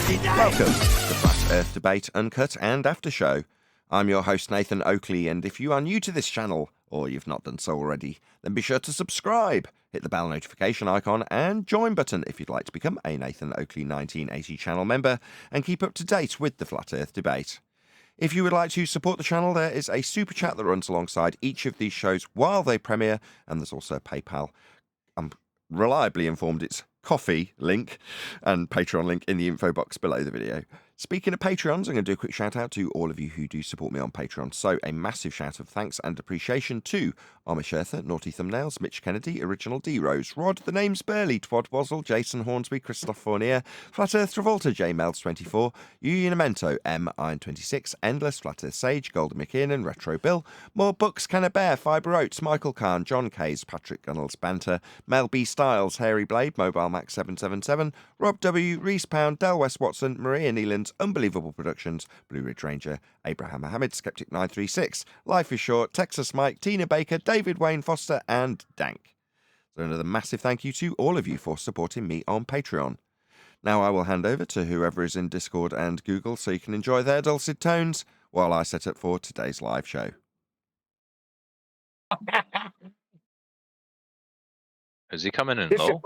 Welcome to the Flat Earth Debate Uncut and After Show. I'm your host Nathan Oakley, and if you are new to this channel, or you've not done so already, then be sure to subscribe, hit the bell notification icon and join button if you'd like to become a Nathan Oakley 1980 channel member and keep up to date with the Flat Earth Debate. If you would like to support the channel, there is a super chat that runs alongside each of these shows while they premiere, and there's also a PayPal. I'm reliably informed it's Coffee link and Patreon link in the info box below the video. Speaking of Patreons, I'm going to do a quick shout out to all of you who do support me on Patreon. So a massive shout of thanks and appreciation to Amish Earther, Naughty Thumbnails, Mitch Kennedy, Original D Rose, Rod, The Name's Burley, Twad Wazzle, Jason Hornsby, Christoph Fournier, Flat Earth Travolta, J Melds 24, Unimento, M Iron 26, Endless, Flat Earth Sage, Golden McKinnon, Retro Bill, More Books, Can a Bear, Fibre Oats, Michael Kahn, John Kays, Patrick Gunnels Banter, Mel B Styles, Hairy Blade, Mobile Max 777, Rob W, Reese Pound, Del West Watson, Maria Neelands, Unbelievable Productions, Blue Ridge Ranger, Abraham Mohammed, Skeptic 936, Life is Short, Texas Mike, Tina Baker, David Wayne Foster, and Dank. So another massive thank you to all of you for supporting me on Patreon. Now I will hand over to whoever is in Discord and Google so you can enjoy their dulcet tones while I set up for today's live show. Is he coming in low?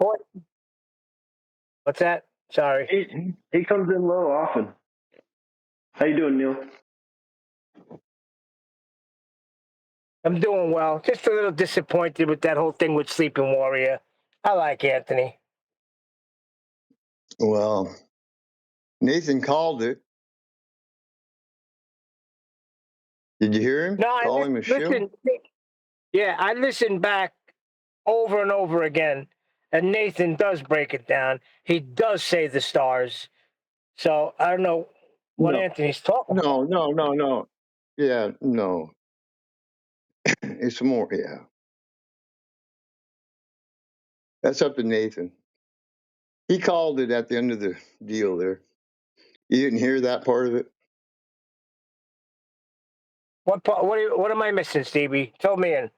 What's that? Sorry. He comes in low often. How you doing, Neil? I'm doing well. Just a little disappointed with that whole thing with Sleeping Warrior. I like Anthony. Well, Nathan called it. Did you hear him? No, Call him a shill? Yeah, I listened back over and over again, and Nathan does break it down. He does say the stars. So I don't know what Anthony's talking about. No. Yeah, no. It's more, yeah. That's up to Nathan. He called it at the end of the deal there. You didn't hear that part of it? What part? What am I missing, Stevie? Fill me in.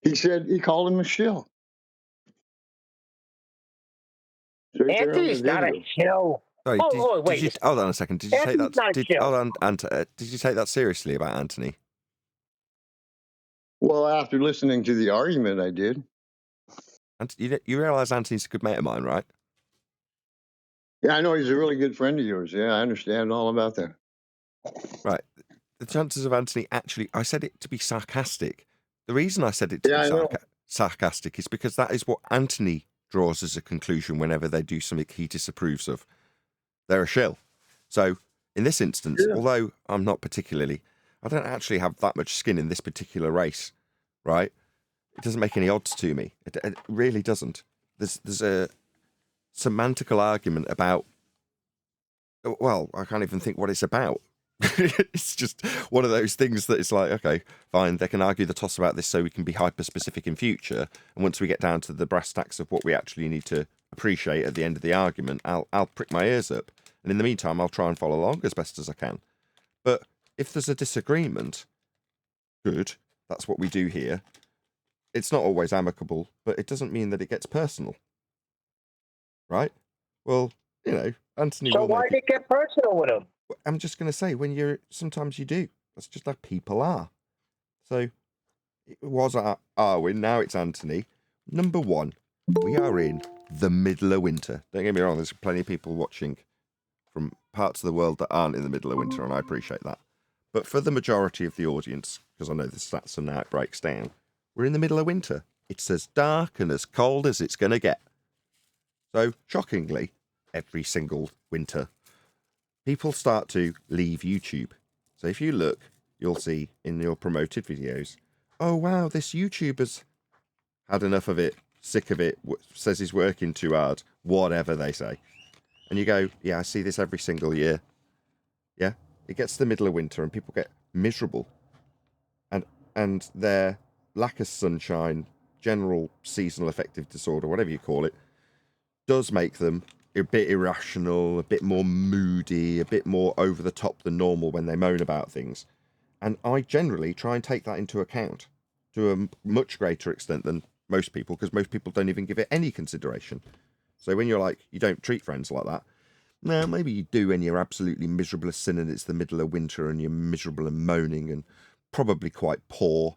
He said he called him a shill. Anthony's not a shill. Sorry, Wait. Hold on a second. Did you take Anthony's not a shill. Did you take that seriously about Anthony? Well, after listening to the argument, I did. And you realise Anthony's a good mate of mine, right? Yeah, I know he's a really good friend of yours. Yeah, I understand all about that. Right. The chances of Anthony actually, I said it to be sarcastic. The reason I said it to be sarcastic is because that is what Anthony draws as a conclusion whenever they do something he disapproves of. They're a shill. So in this instance, although I'm not particularly, I don't actually have that much skin in this particular race, right? It doesn't make any odds to me. It really doesn't. There's a semantical argument about, well, I can't even think what it's about. It's just one of those things that it's like, okay, fine, they can argue the toss about this so we can be hyper-specific in future, and once we get down to the brass tacks of what we actually need to appreciate at the end of the argument, I'll prick my ears up, and in the meantime I'll try and follow along as best as I can. But if there's a disagreement, good, that's what we do here. It's not always amicable, but it doesn't mean that it gets personal, right? Well, you know, Anthony. So why did it get personal with him? I'm just going to say, sometimes you do. That's just how people are. So it was Arwen, now it's Anthony. Number one, we are in the middle of winter. Don't get me wrong, there's plenty of people watching from parts of the world that aren't in the middle of winter, and I appreciate that. But for the majority of the audience, because I know the stats and now it breaks down, we're in the middle of winter. It's as dark and as cold as it's going to get. So, shockingly, every single winter, people start to leave YouTube. So if you look, you'll see in your promoted videos, oh wow, this YouTuber's had enough of it, sick of it, says he's working too hard, whatever they say. And you go, yeah, I see this every single year. Yeah, it gets to the middle of winter and people get miserable. And their lack of sunshine, general seasonal affective disorder, whatever you call it, does make them a bit irrational, a bit more moody, a bit more over the top than normal when they moan about things. And I generally try and take that into account to a much greater extent than most people, because most people don't even give it any consideration. So when you're like, you don't treat friends like that, No, maybe you do when you're absolutely miserable as sin and it's the middle of winter and you're miserable and moaning and probably quite poor.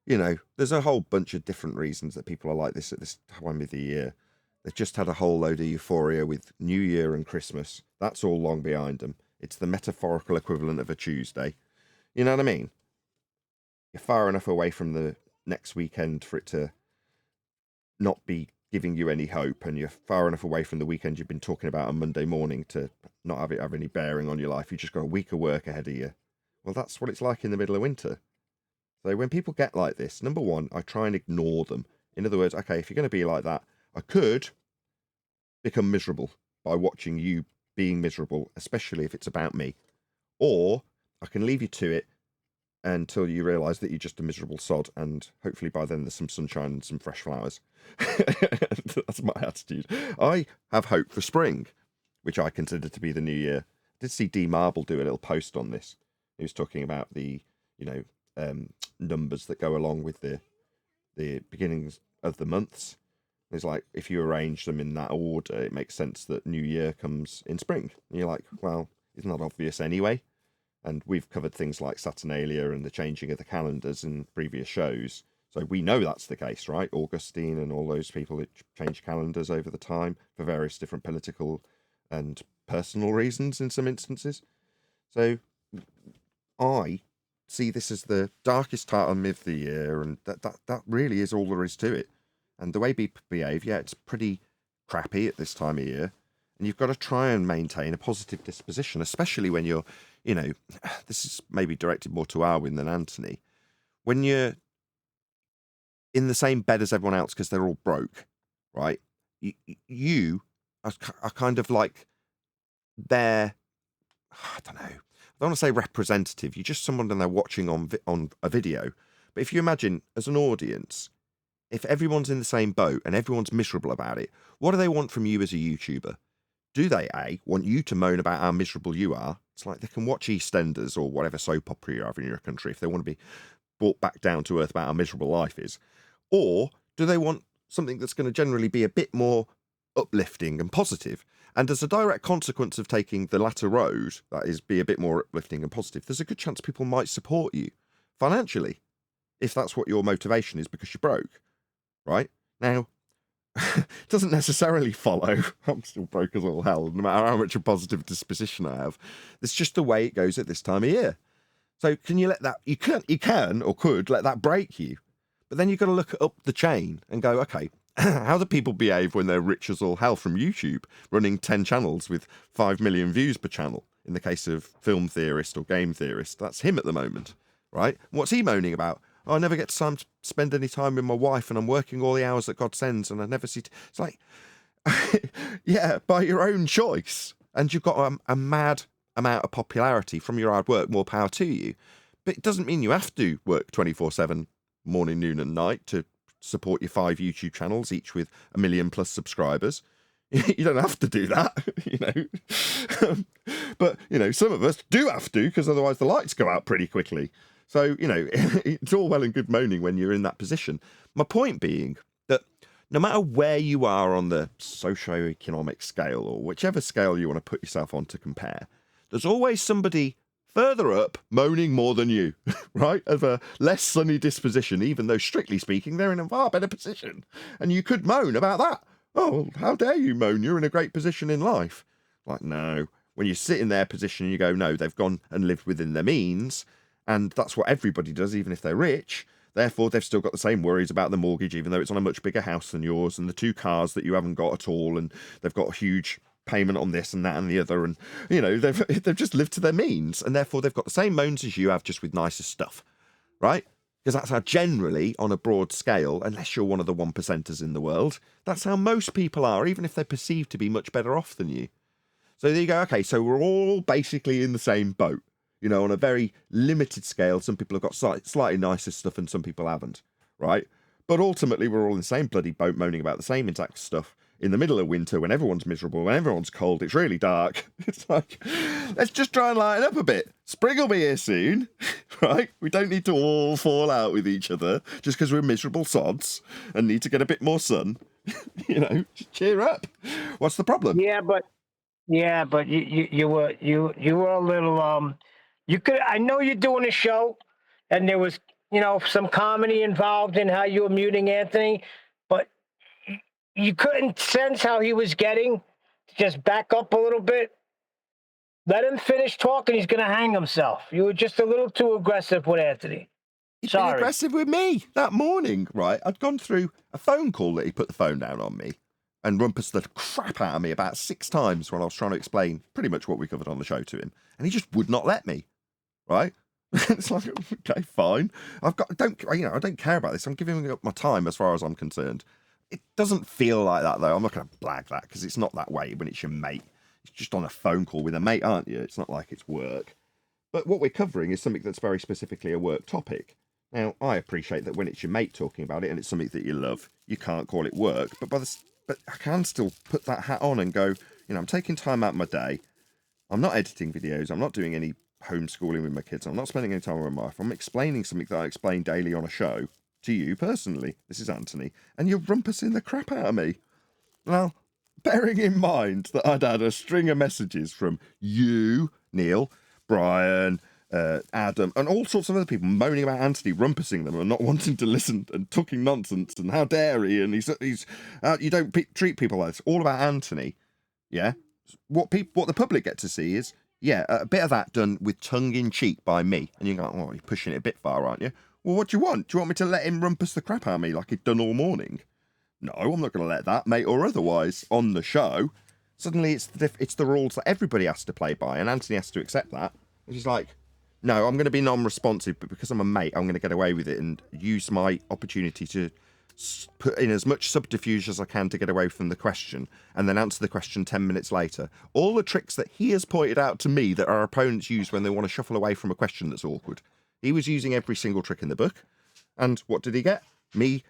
You know, there's a whole bunch of different reasons that people are like this at this time of the year. They've just had a whole load of euphoria with New Year and Christmas. That's all long behind them. It's the metaphorical equivalent of a Tuesday. You know what I mean? You're far enough away from the next weekend for it to not be giving you any hope, and you're far enough away from the weekend you've been talking about on Monday morning to not have it have any bearing on your life. You've just got a week of work ahead of you. Well, that's what it's like in the middle of winter. So when people get like this, number one, I try and ignore them. In other words, okay, if you're going to be like that, I could become miserable by watching you being miserable, especially if it's about me. Or I can leave you to it until you realise that you're just a miserable sod, and hopefully by then there's some sunshine and some fresh flowers. That's my attitude. I have hope for spring, which I consider to be the new year. I did see D Marble do a little post on this. He was talking about the, numbers that go along with the beginnings of the months. It's like, if you arrange them in that order, it makes sense that New Year comes in spring. And you're like, well, isn't that obvious anyway? And we've covered things like Saturnalia and the changing of the calendars in previous shows. So we know that's the case, right? Augustine and all those people that change calendars over the time for various different political and personal reasons in some instances. So I see this as the darkest time of the year, and that really is all there is to it. And the way people behave, yeah, it's pretty crappy at this time of year. And you've got to try and maintain a positive disposition, especially when you're, this is maybe directed more to Arwin than Anthony. When you're in the same bed as everyone else because they're all broke, right? You are kind of like their, I don't want to say representative. You're just someone that they're watching on a video. But if you imagine, as an audience, if everyone's in the same boat and everyone's miserable about it, what do they want from you as a YouTuber? Do they, A, want you to moan about how miserable you are? It's like they can watch EastEnders or whatever soap opera you have in your country if they want to be brought back down to earth about how miserable life is. Or do they want something that's going to generally be a bit more uplifting and positive? And as a direct consequence of taking the latter road, that is, be a bit more uplifting and positive, there's a good chance people might support you financially, if that's what your motivation is because you're broke, right? Now, it doesn't necessarily follow. I'm still broke as all hell, no matter how much a positive disposition I have. It's just the way it goes at this time of year. So can you let that, you can or could let that break you. But then you've got to look up the chain and go, okay, how do people behave when they're rich as all hell from YouTube, running 10 channels with 5 million views per channel? In the case of Film Theorist or Game Theorist, that's him at the moment, right? What's he moaning about? Oh, I never get time to spend any time with my wife, and I'm working all the hours that God sends, and I never see... It's like, yeah, by your own choice. And you've got a mad amount of popularity from your hard work, more power to you. But it doesn't mean you have to work 24/7, morning, noon and night, to support your 5 YouTube channels, each with 1 million plus subscribers. You don't have to do that, But, some of us do have to, because otherwise the lights go out pretty quickly. So, it's all well and good moaning when you're in that position. My point being that no matter where you are on the socio-economic scale, or whichever scale you want to put yourself on to compare, there's always somebody further up moaning more than you, right? Of a less sunny disposition, even though strictly speaking, they're in a far better position. And you could moan about that. Oh, how dare you moan? You're in a great position in life. Like, no. When you sit in their position, you go, no, they've gone and lived within their means. And that's what everybody does, even if they're rich. Therefore, they've still got the same worries about the mortgage, even though it's on a much bigger house than yours, and the 2 cars that you haven't got at all, and they've got a huge payment on this and that and the other, and they've just lived to their means, and therefore they've got the same moans as you have, just with nicer stuff, right? Because that's how generally, on a broad scale, unless you're one of the 1%ers in the world, that's how most people are, even if they're perceived to be much better off than you. So there you go. Okay, so we're all basically in the same boat. On a very limited scale. Some people have got slightly nicer stuff and some people haven't, right? But ultimately, we're all in the same bloody boat moaning about the same exact stuff in the middle of winter when everyone's miserable, when everyone's cold, it's really dark. It's like, let's just try and lighten up a bit. Spring will be here soon, right? We don't need to all fall out with each other just because we're miserable sods and need to get a bit more sun. Just cheer up. What's the problem? Yeah, but Yeah, but you were a little you could, I know you're doing a show and there was, some comedy involved in how you were muting Anthony, but you couldn't sense how he was getting. Just back up a little bit. Let him finish talking. He's going to hang himself. You were just a little too aggressive with Anthony. He'd been Sorry. aggressive with me that morning, right? I'd gone through a phone call that he put the phone down on me and rumpused the crap out of me about 6 times when I was trying to explain pretty much what we covered on the show to him. And he just would not let me, right? It's like, okay, fine. I don't care about this. I'm giving up my time as far as I'm concerned. It doesn't feel like that, though. I'm not going to blag that because it's not that way when it's your mate. It's just on a phone call with a mate, aren't you? It's not like it's work. But what we're covering is something that's very specifically a work topic. Now, I appreciate that when it's your mate talking about it and it's something that you love, you can't call it work. But I can still put that hat on and go, I'm taking time out of my day. I'm not editing videos. I'm not doing any homeschooling with my kids. I'm not spending any time with my wife. I'm explaining something that I explain daily on a show to you personally. This is Anthony. And you're rumpusing the crap out of me. Now, bearing in mind that I'd had a string of messages from you, Neil, Brian, Adam, and all sorts of other people moaning about Anthony rumpusing them and not wanting to listen and talking nonsense and how dare he, and he's you don't treat people like this. All about Anthony, yeah. What the public get to see is a bit of that done with tongue in cheek by me, and you go, oh, you're pushing it a bit far, aren't you? Well, what do you want? Do you want me to let him rumpus the crap out of me like he'd done all morning? No, I'm not going to let that, mate, or otherwise, on the show. Suddenly, it's the rules that everybody has to play by, and Anthony has to accept that. And she's like, no, I'm going to be non-responsive, but because I'm a mate, I'm going to get away with it and use my opportunity to put in as much subterfuge as I can to get away from the question, and then answer the question 10 minutes later. All the tricks that he has pointed out to me that our opponents use when they want to shuffle away from a question that's awkward. He was using every single trick in the book, and what did he get? Me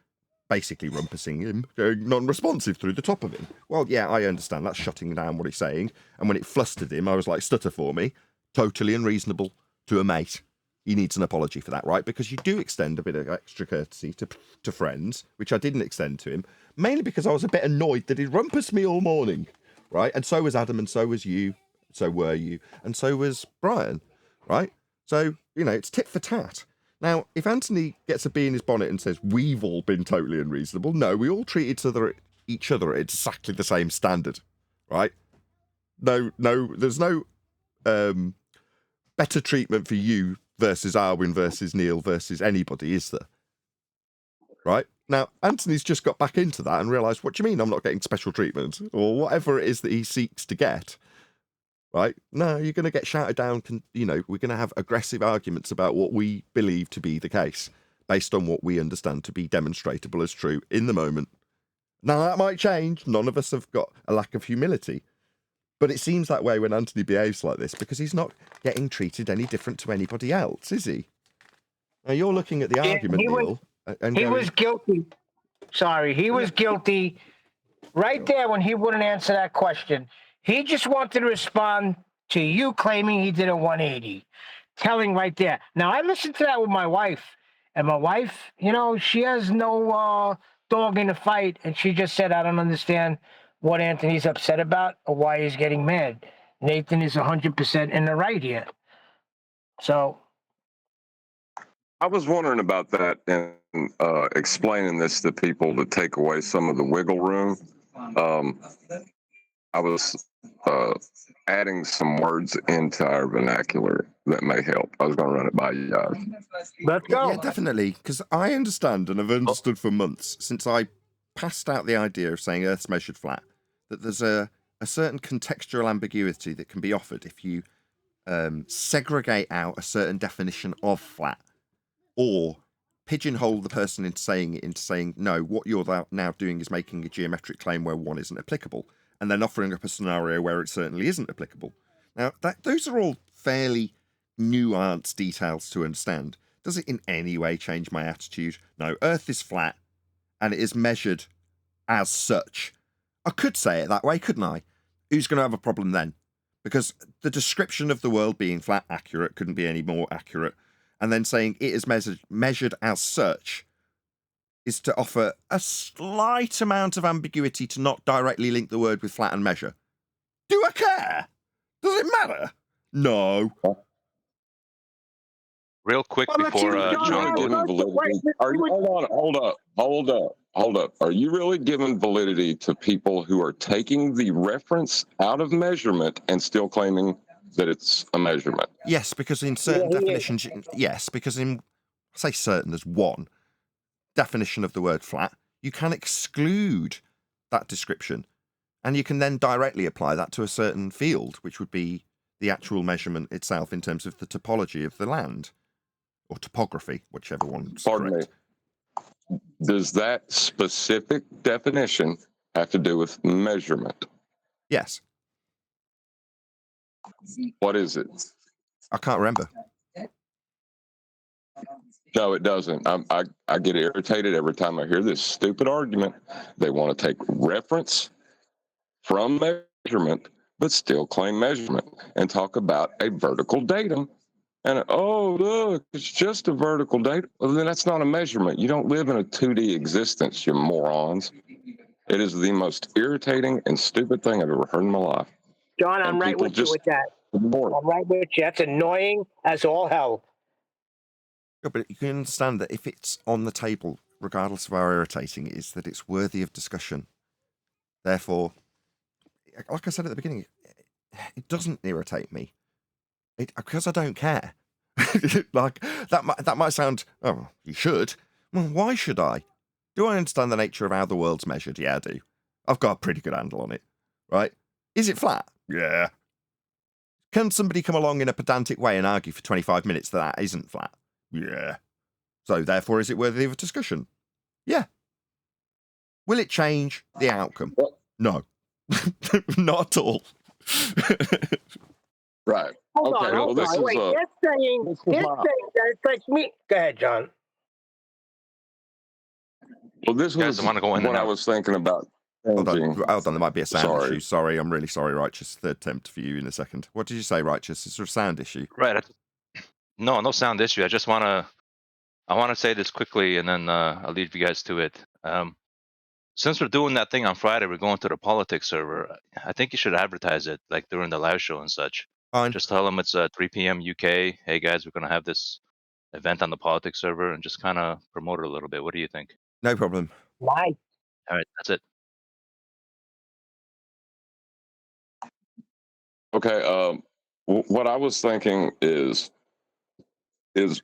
basically rumpusing him, going non-responsive through the top of him. Well, yeah, I understand. That's shutting down what he's saying. And when it flustered him, I was like, stutter for me. Totally unreasonable to a mate. He needs an apology for that, right? Because you do extend a bit of extra courtesy to friends, which I didn't extend to him, mainly because I was a bit annoyed that he'd rumpused me all morning, right? And so was Adam, and so was you, so were you, and so was Brian, right? So, it's tit for tat. Now, if Anthony gets a bee in his bonnet and says, we've all been totally unreasonable, no, we all treat each other at exactly the same standard, right? No, there's no better treatment for you versus Arwin versus Neil versus anybody, is there? Right? Now, Anthony's just got back into that and realised, what do you mean I'm not getting special treatment? Or whatever it is that he seeks to get. Right? No, you're going to get shouted down. We're going to have aggressive arguments about what we believe to be the case, based on what we understand to be demonstrable as true in the moment. Now, that might change. None of us have got a lack of humility. But it seems that way when Anthony behaves like this, because he's not getting treated any different to anybody else, is he? Now, you're looking at the argument, Neil. He was guilty. Sorry, he was guilty right there when he wouldn't answer that question. He just wanted to respond to you claiming he did a 180, telling right there. Now, I listened to that with my wife, and my wife, she has no dog in the fight, and she just said, I don't understand what Anthony's upset about or why he's getting mad. Nathan is 100% in the right here. So I was wondering about that and explaining this to people to take away some of the wiggle room. I was adding some words into our vernacular that may help. I was going to run it by you guys. Let's go. Yeah, definitely. Because I understand and have understood for months since I passed out the idea of saying Earth's measured flat, that there's a certain contextual ambiguity that can be offered if you segregate out a certain definition of flat, or pigeonhole the person into saying, no, what you're now doing is making a geometric claim where one isn't applicable, and then offering up a scenario where it certainly isn't applicable. Now, those are all fairly nuanced details to understand. Does it in any way change my attitude? No, Earth is flat, and it is measured as such. I could say it that way, couldn't I? Who's going to have a problem then? Because the description of the world being flat accurate couldn't be any more accurate. And then saying it is measured as such is to offer a slight amount of ambiguity to not directly link the word with flat and measure. Do I care? Does it matter? No. Real quick Well, let's see before what John John has. goes. Hold up. Are you really giving validity to people who are taking the reference out of measurement and still claiming that it's a measurement? Yes, because in certain definitions, yes, because in, I say certain, there's one definition of the word flat, you can exclude that description. And you can then directly apply that to a certain field, which would be the actual measurement itself in terms of the topology of the land, or topography, whichever one's correct. Me. Does that specific definition have to do with measurement? Yes. What is it? I can't remember. No, it doesn't. I get irritated every time I hear this stupid argument. They want to take reference from measurement, but still claim measurement and talk about a vertical datum. And oh, look, it's just a vertical datum. Well, then that's not a measurement. You don't live in a 2D existence, you morons. It is the most irritating and stupid thing I've ever heard in my life. John, I'm right with you with that. I'm right with you. That's annoying as all hell. Yeah, but you can understand that if it's on the table, regardless of how irritating it is, that it's worthy of discussion. Therefore, like I said at the beginning, it doesn't irritate me. Because I don't care. Like that might sound, oh, you should. Well, why should I? Do I understand the nature of how the world's measured? Yeah, I do. I've got a pretty good handle on it, right? Is it flat? Yeah. Can somebody come along in a pedantic way and argue for 25 minutes that isn't flat? Yeah. So therefore, is it worthy of a discussion? Yeah. Will it change the outcome? No. Not at all. Right. Hold Okay, on, well, hold this on. is Wait, a- they're saying that it's like me. Go ahead, John. Well, this Guys, was I wanna go in what and I out. was thinking about Hold changing. on, there might be a sound Sorry. issue. Sorry, I'm really sorry, Righteous. Third attempt for you in a second. What did you say, Righteous? Is there a sound issue? Right. No sound issue. I want to say this quickly, and then I'll leave you guys to it. Since we're doing that thing on Friday, we're going to the politics server. I think you should advertise it, like during the live show and such. Fine. Just tell them it's 3 p.m. UK. Hey guys, we're gonna have this event on the politics server, and just kind of promote it a little bit. What do you think? No problem. Why? All right, that's it. Okay. What I was thinking is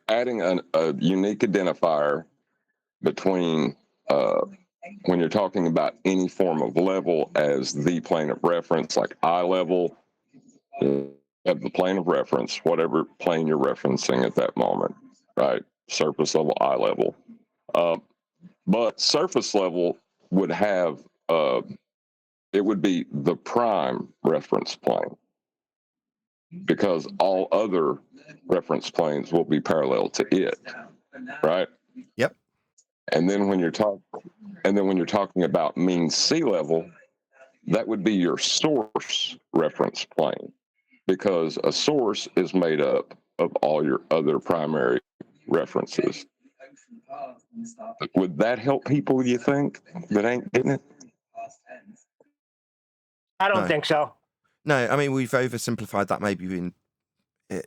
adding a unique identifier between when you're talking about any form of level as the plane of reference, like eye level, you have the plane of reference, whatever plane you're referencing at that moment, right? Surface level, eye level. But surface level would have, it would be the prime reference plane, because all other reference planes will be parallel to it, right? Yep. And then when you're talking about mean sea level, that would be your source reference plane, because a source is made up of all your other primary references. Would that help people, you think, that ain't getting it? I don't No. think so. No, I mean, we've oversimplified that maybe in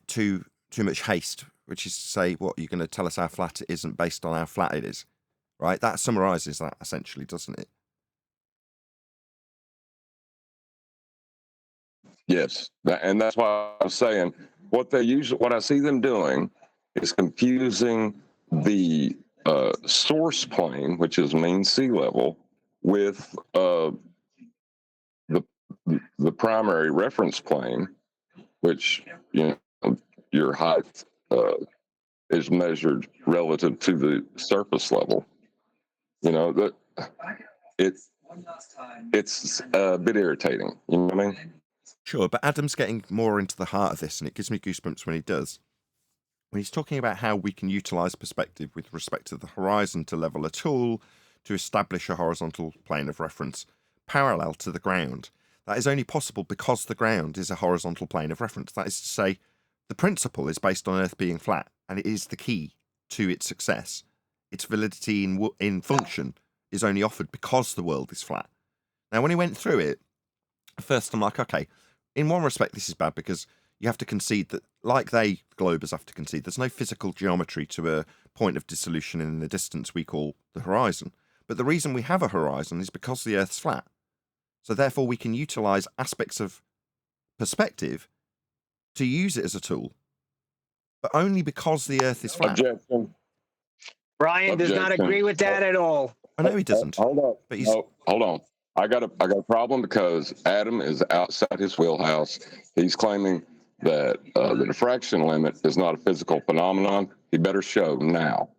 too much haste, which is to say, what, you're going to tell us how flat it isn't based on how flat it is, right? That summarizes that essentially, doesn't it? Yes, and that's why I was saying what I see them doing is confusing the source plane, which is mean sea level, with the primary reference plane, which your height is measured relative to the surface level. That it's a bit irritating. You know what I mean? Sure, but Adam's getting more into the heart of this, and it gives me goosebumps when he does. When he's talking about how we can utilize perspective with respect to the horizon to level a tool to establish a horizontal plane of reference parallel to the ground. That is only possible because the ground is a horizontal plane of reference. That is to say, the principle is based on Earth being flat, and it is the key to its success. Its validity in function is only offered because the world is flat. Now, when he went through it, first I'm like, okay, in one respect, this is bad because you have to concede that, like the Globers have to concede, there's no physical geometry to a point of dissolution in the distance we call the horizon. But the reason we have a horizon is because the Earth's flat. So therefore, we can utilize aspects of perspective to use it as a tool, but only because the Earth is flat. Objection. Brian does not agree with that at all. I know he doesn't. Hold on. But he's... No, hold on. I got a problem because Adam is outside his wheelhouse. He's claiming that the diffraction limit is not a physical phenomenon. He better show now.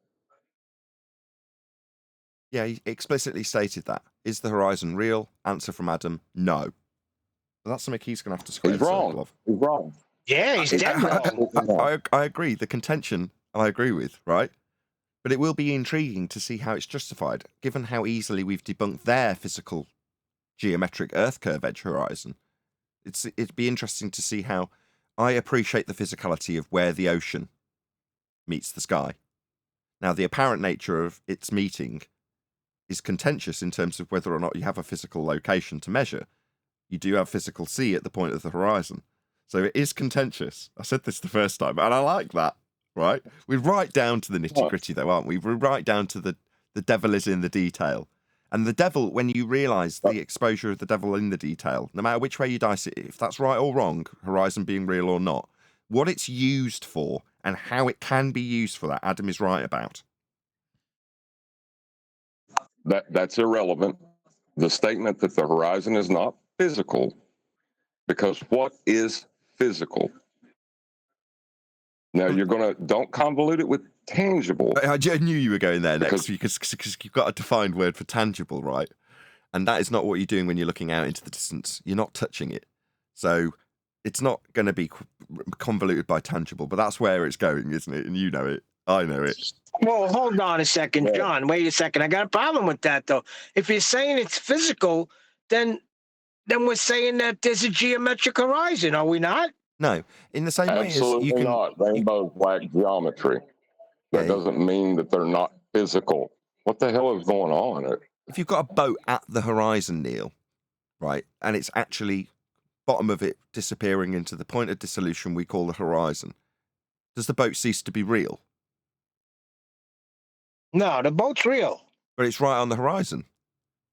Yeah, he explicitly stated that. Is the horizon real? Answer from Adam, no. So that's something he's going to have to square He's the circle wrong. of. He's wrong. Yeah, he's dead wrong. I agree. The contention I agree with, right? But it will be intriguing to see how it's justified, given how easily we've debunked their physical geometric Earth curve edge horizon. It'd be interesting to see how I appreciate the physicality of where the ocean meets the sky. Now, the apparent nature of its meeting is contentious in terms of whether or not you have a physical location to measure. You do have physical sea at the point of the horizon. So it is contentious. I said this the first time, and I like that, right? We're right down to the nitty-gritty, though, aren't we? We're right down to the devil is in the detail. And the devil, when you realise the exposure of the devil in the detail, no matter which way you dice it, if that's right or wrong, horizon being real or not, what it's used for and how it can be used for that, Adam is right about. That's irrelevant. The statement that the horizon is not physical, because what is physical? Now don't convolute it with tangible. I knew you were going there next because you've got a defined word for tangible, right? And that is not what you're doing when you're looking out into the distance. You're not touching it. So it's not going to be convoluted by tangible, but that's where it's going, isn't it? And you know it. I know it. Well, hold on a second, John. Wait a second. I got a problem with that, though. If you're saying it's physical, then we're saying that there's a geometric horizon, are we not? No. In the same way as you can... not. Rainbows lack geometry. That doesn't mean that they're not physical. What the hell is going on? If you've got a boat at the horizon, Neil, right, and it's actually bottom of it disappearing into the point of dissolution we call the horizon, does the boat cease to be real? No, the boat's real. But it's right on the horizon,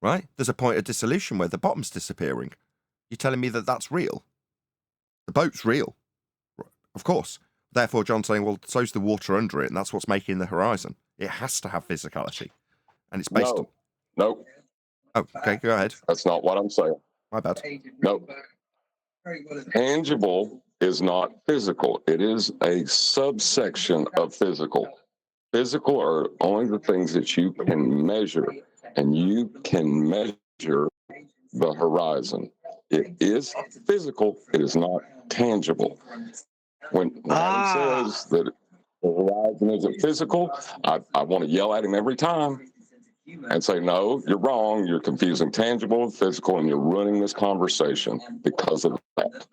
right? There's a point of dissolution where the bottom's disappearing. You're telling me that that's real? The boat's real. Of course. Therefore, John's saying, well, so's the water under it, and that's what's making the horizon. It has to have physicality. And it's based on... Nope. Oh, okay, go ahead. That's not what I'm saying. My bad. Nope. Tangible is not physical. It is a subsection of physical. Physical are only the things that you can measure, and you can measure the horizon. It is physical. It is not tangible. When Adam says that the horizon isn't physical, I want to yell at him every time and say, no, you're wrong. You're confusing tangible with physical, and you're ruining this conversation because of that.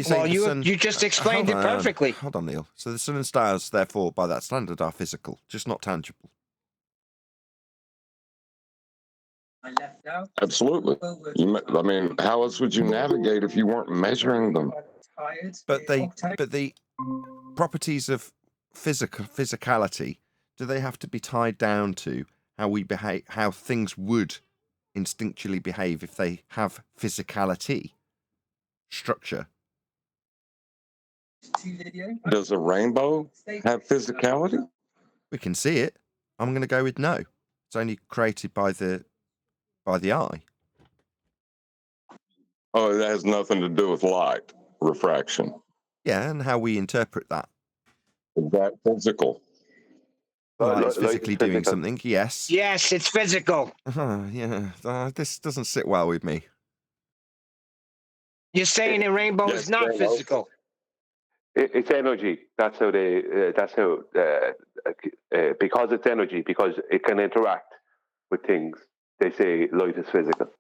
So you just explained it perfectly. Hold on, Neil. So the sun and stars, therefore, by that standard, are physical, just not tangible. Absolutely. I mean, how else would you navigate if you weren't measuring them? But the properties of physicality, do they have to be tied down to how we behave, how things would instinctually behave if they have physicality, structure? Does a rainbow have physicality? We can see it. I'm going to go with no. It's only created by the eye. Oh, it has nothing to do with light, refraction. Yeah, and how we interpret that. Is that physical? It's physically doing something, yes. Yes, it's physical. This doesn't sit well with me. You're saying a rainbow is not physical. It's energy. That's how because it's energy, because it can interact with things. They say light is physical.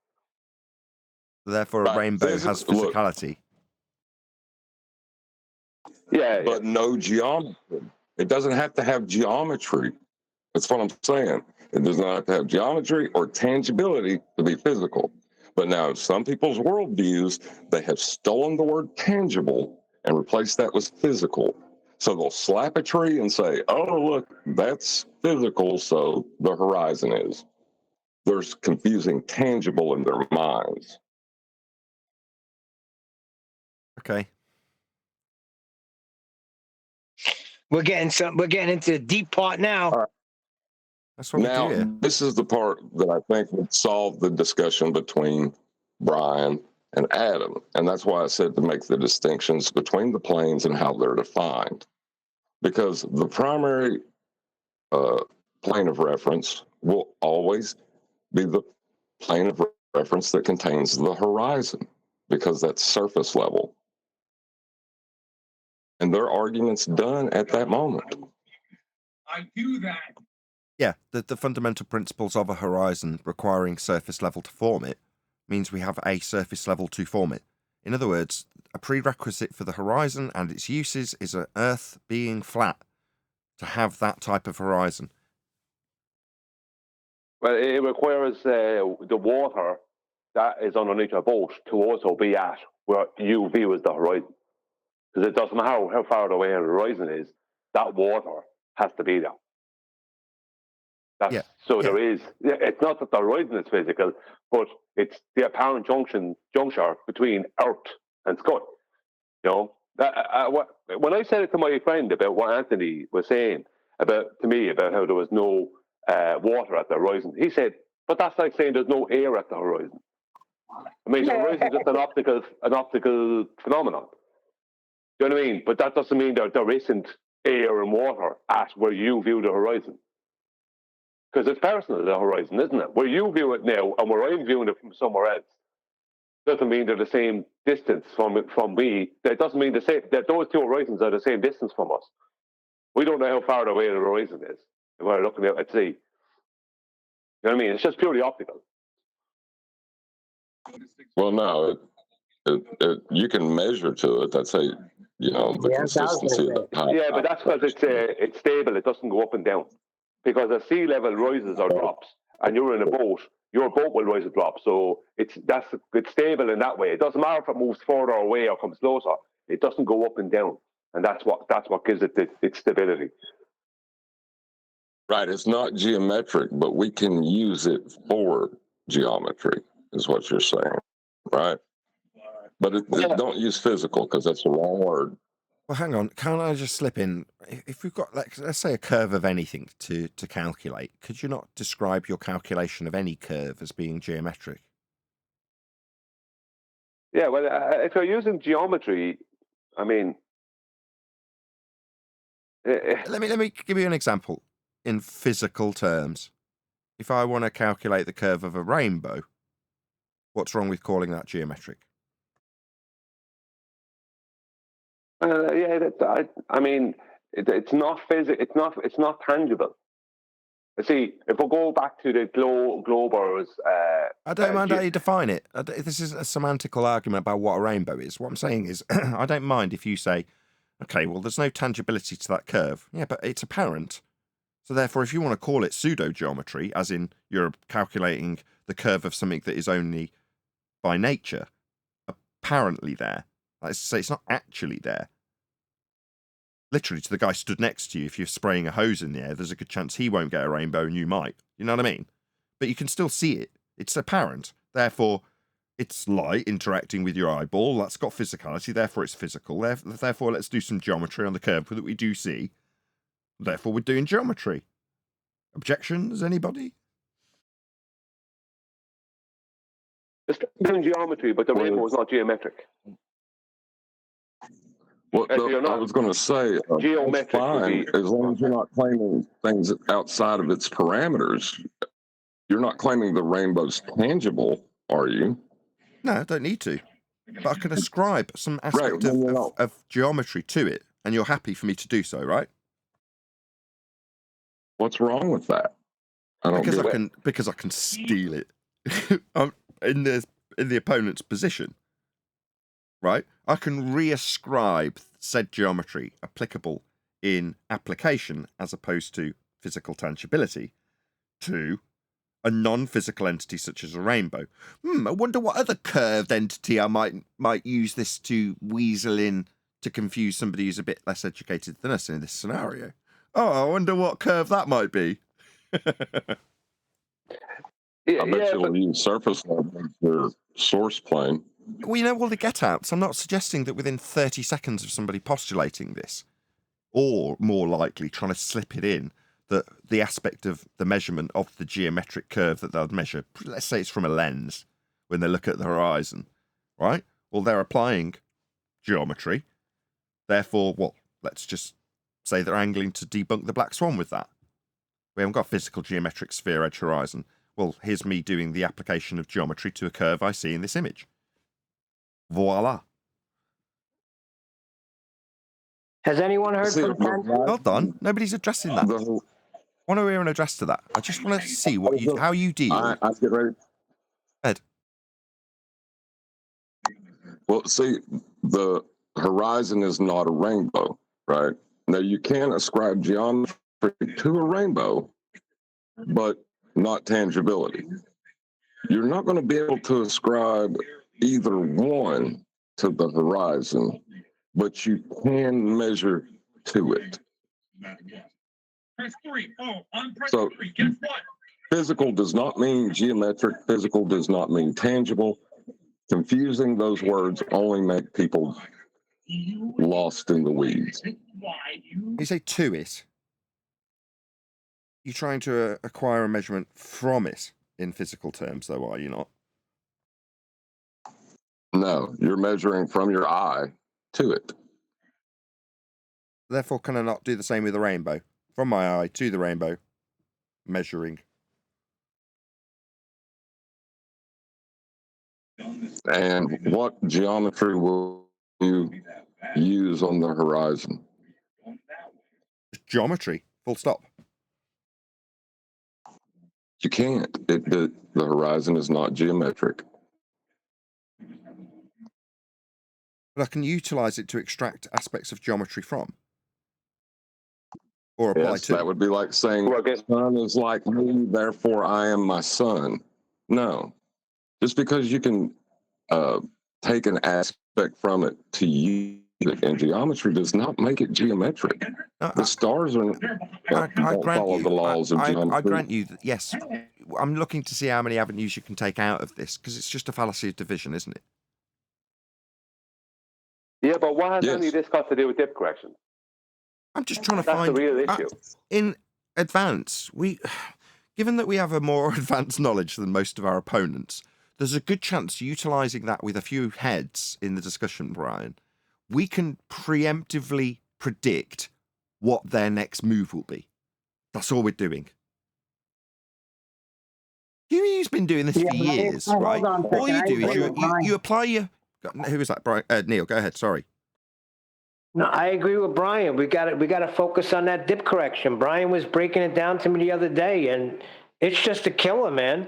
Therefore, a rainbow has physicality. Yeah, but no geometry. It doesn't have to have geometry. That's what I'm saying. It does not have to have geometry or tangibility to be physical. But now, some people's worldviews, they have stolen the word tangible and replaced that with physical. So they'll slap a tree and say, oh, look, that's physical, so the horizon is. They're confusing tangible in their minds. Okay. We're getting into the deep part now. All right. That's what we do here. Now, this is the part that I think would solve the discussion between Brian and Adam. And that's why I said to make the distinctions between the planes and how they're defined. Because the primary plane of reference will always be the plane of reference that contains the horizon, because that's surface level. And their argument's done at that moment. I do that. Yeah, the fundamental principles of a horizon requiring surface level to form it means we have a surface level to form it. In other words, a prerequisite for the horizon and its uses is an Earth being flat to have that type of horizon. Well, it requires the water that is underneath a boat to also be at where you view as the horizon. Because it doesn't matter how far away the horizon is, that water has to be there. There is. It's not that the horizon is physical, but it's the apparent juncture between Earth and sky. You know, when I said it to my friend about what Anthony was saying to me about how there was no water at the horizon, he said, "But that's like saying there's no air at the horizon." I mean, the horizon is just an optical phenomenon. Do you know what I mean? But that doesn't mean that there isn't air and water at where you view the horizon. Because it's personal, the horizon, isn't it? Where you view it now and where I'm viewing it from somewhere else doesn't mean they're the same distance from me. That doesn't mean that those two horizons are the same distance from us. We don't know how far away the horizon is if we're looking out at sea. You know what I mean? It's just purely optical. Well, no, you can measure to it. That's the consistency of the height. Yeah, but that's because it's stable. It doesn't go up and down. Because as sea level rises or drops, and you're in a boat, your boat will rise or drop. So it's stable in that way. It doesn't matter if it moves further away or comes closer. It doesn't go up and down, and that's what gives it its stability. Right. It's not geometric, but we can use it for geometry, is what you're saying, right? But it don't use physical, because that's the wrong word. Well, hang on. Can't I just slip in? If we've got, let's say, a curve of anything to calculate, could you not describe your calculation of any curve as being geometric? Yeah, well, if you're using geometry, I mean... Let me give you an example in physical terms. If I want to calculate the curve of a rainbow, what's wrong with calling that geometric? I mean, it's not physical. It's not tangible. See, if we go back to the globers, I don't mind how you define it. This is a semantical argument about what a rainbow is. What I'm saying is, I don't mind if you say, okay, well, there's no tangibility to that curve. Yeah, but it's apparent. So therefore, if you want to call it pseudo-geometry, as in you're calculating the curve of something that is only by nature apparently there, let's say it's not actually there. Literally, to the guy stood next to you, if you're spraying a hose in the air, there's a good chance he won't get a rainbow and you might. You know what I mean? But you can still see it. It's apparent. Therefore, it's light interacting with your eyeball. That's got physicality. Therefore, it's physical. Therefore, let's do some geometry on the curve that we do see. Therefore, we're doing geometry. Objections, anybody? It's doing geometry, but the rainbow is not geometric. Well, I was going to say, geometric fine, as long as you're not claiming things outside of its parameters. You're not claiming the rainbow's tangible, are you? No, I don't need to. But I can ascribe some aspect of geometry to it, and you're happy for me to do so, right? What's wrong with that? Because I can steal it. I'm in the opponent's position. Right? I can reascribe said geometry applicable in application as opposed to physical tangibility to a non-physical entity such as a rainbow. I wonder what other curved entity I might use this to weasel in to confuse somebody who's a bit less educated than us in this scenario. Oh, I wonder what curve that might be. Yeah, I bet you'll use surface level as your source plane. Well, you know, all the get-outs. I'm not suggesting that within 30 seconds of somebody postulating this, or more likely trying to slip it in, that the aspect of the measurement of the geometric curve that they'll measure, let's say it's from a lens, when they look at the horizon, right? Well, they're applying geometry. Therefore, well, let's just say they're angling to debunk the black swan with that. We haven't got a physical geometric sphere edge horizon. Well, here's me doing the application of geometry to a curve I see in this image. Voila. Has anyone heard See, from Kant? Hold on. Nobody's addressing that. the- I want to hear an address to that. I just want to see how you deal. I get ready. Ed. Well, see, the horizon is not a rainbow, right? Now, you can ascribe geometry to a rainbow, but not tangibility. You're not going to be able to ascribe either one to the horizon, but you can measure to it. Press 3. Oh, unpress So- 3. Guess what? Physical does not mean geometric. Physical does not mean tangible. Confusing those words only make people lost in the weeds. Why you You say to it. You're trying to acquire a measurement from it in physical terms, though, are you not? No, you're measuring from your eye to it. Therefore, can I not do the same with the rainbow? From my eye to the rainbow, measuring. And what geometry will you use on the horizon? Geometry, full stop. You can't. The horizon is not geometric. But I can utilize it to extract aspects of geometry from. Or apply Yes, to. that would be like saying, Well, I guess- sun is like me, therefore I am my son. No. Just because you can take an aspect from it to use it in geometry does not make it geometric. No, The stars are I don't grant follow you, the laws of geometry. I grant you that, yes. I'm looking to see how many avenues you can take out of this, because it's just a fallacy of division, isn't it? Yeah, but what has Yes. any of this got to do with dip correction? I'm just trying to That's find the real issue. in advance. Given that we have a more advanced knowledge than most of our opponents, there's a good chance utilizing that with a few heads in the discussion, Brian, we can preemptively predict what their next move will be. That's all we're doing. Huey's been doing this for years, hold right? on a All you second. do I is agree with Brian. you apply your... Who was that, Brian? Neil, go ahead, sorry. No, I agree with Brian. We got to focus on that dip correction. Brian was breaking it down to me the other day, and it's just a killer, man.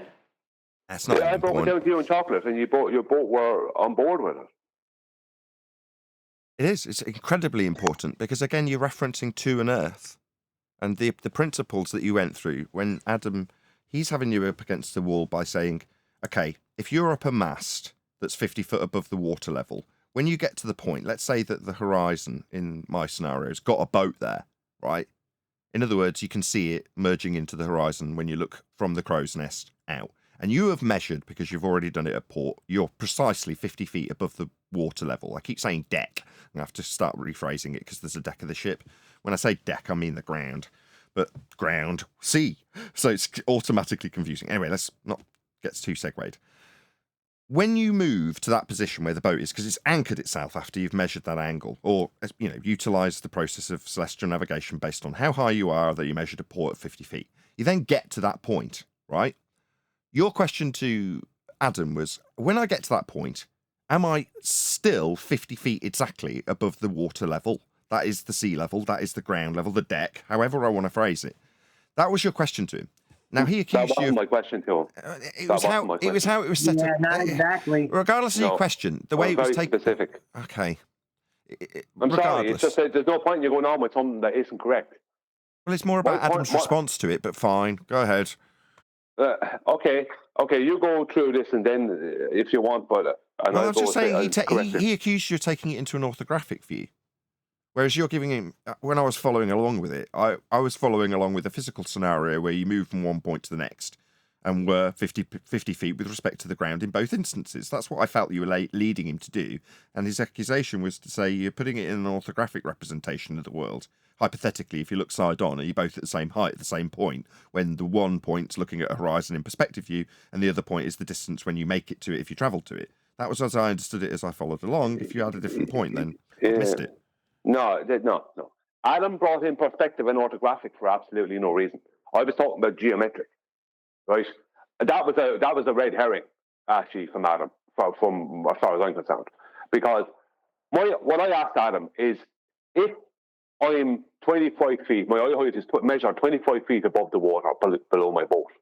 That's not Yeah, I even broke it point. down to you and chocolate, and you both were on board with it. It is. It's incredibly important because, again, you're referencing to an Earth and the principles that you went through when Adam, he's having you up against the wall by saying, okay, if you're up a mast that's 50 foot above the water level, when you get to the point, let's say that the horizon in my scenario has got a boat there, right? In other words, you can see it merging into the horizon when you look from the crow's nest out. And you have measured, because you've already done it at port, you're precisely 50 feet above the water level. I keep saying deck. I'm going to have to start rephrasing it because there's a deck of the ship. When I say deck, I mean the ground. But ground, sea. So it's automatically confusing. Anyway, let's not get too segued. When you move to that position where the boat is, because it's anchored itself after you've measured that angle, or, utilize the process of celestial navigation based on how high you are that you measured a port at 50 feet. You then get to that point, right? Your question to Adam was, when I get to that point, am I still 50 feet exactly above the water level? That is the sea level, that is the ground level, the deck, however I want to phrase it. That was your question to him. Now, he That accused you wasn't of... my question to him. It was how it was set Yeah, up. not exactly. Regardless of your No, question, the way it was very taken... specific. Okay. I'm sorry. It's just that there's no point in you going on with something that isn't correct. Well, it's more about My point- Adam's response to it, but fine. Go ahead. Okay, you go through this and then if you want, but Well, I'm just saying correct it. he accused you of taking it into an orthographic view. Whereas you're giving him, when I was following along with it, I was following along with a physical scenario where you move from one point to the next and were 50 feet with respect to the ground in both instances. That's what I felt you were leading him to do. And his accusation was to say you're putting it in an orthographic representation of the world. Hypothetically, if you look side on, are you both at the same height at the same point, when the one point's looking at a horizon in perspective view and the other point is the distance when you make it to it if you travel to it. That was as I understood it as I followed along. If you had a different point, then I missed it. No. Adam brought in perspective and orthographic for absolutely no reason. I was talking about geometric, right? That was a red herring, actually, from Adam, from as far as I'm concerned. Because what I asked Adam is, if I'm 25 feet, my eye height is measured 25 feet above the water below my boat,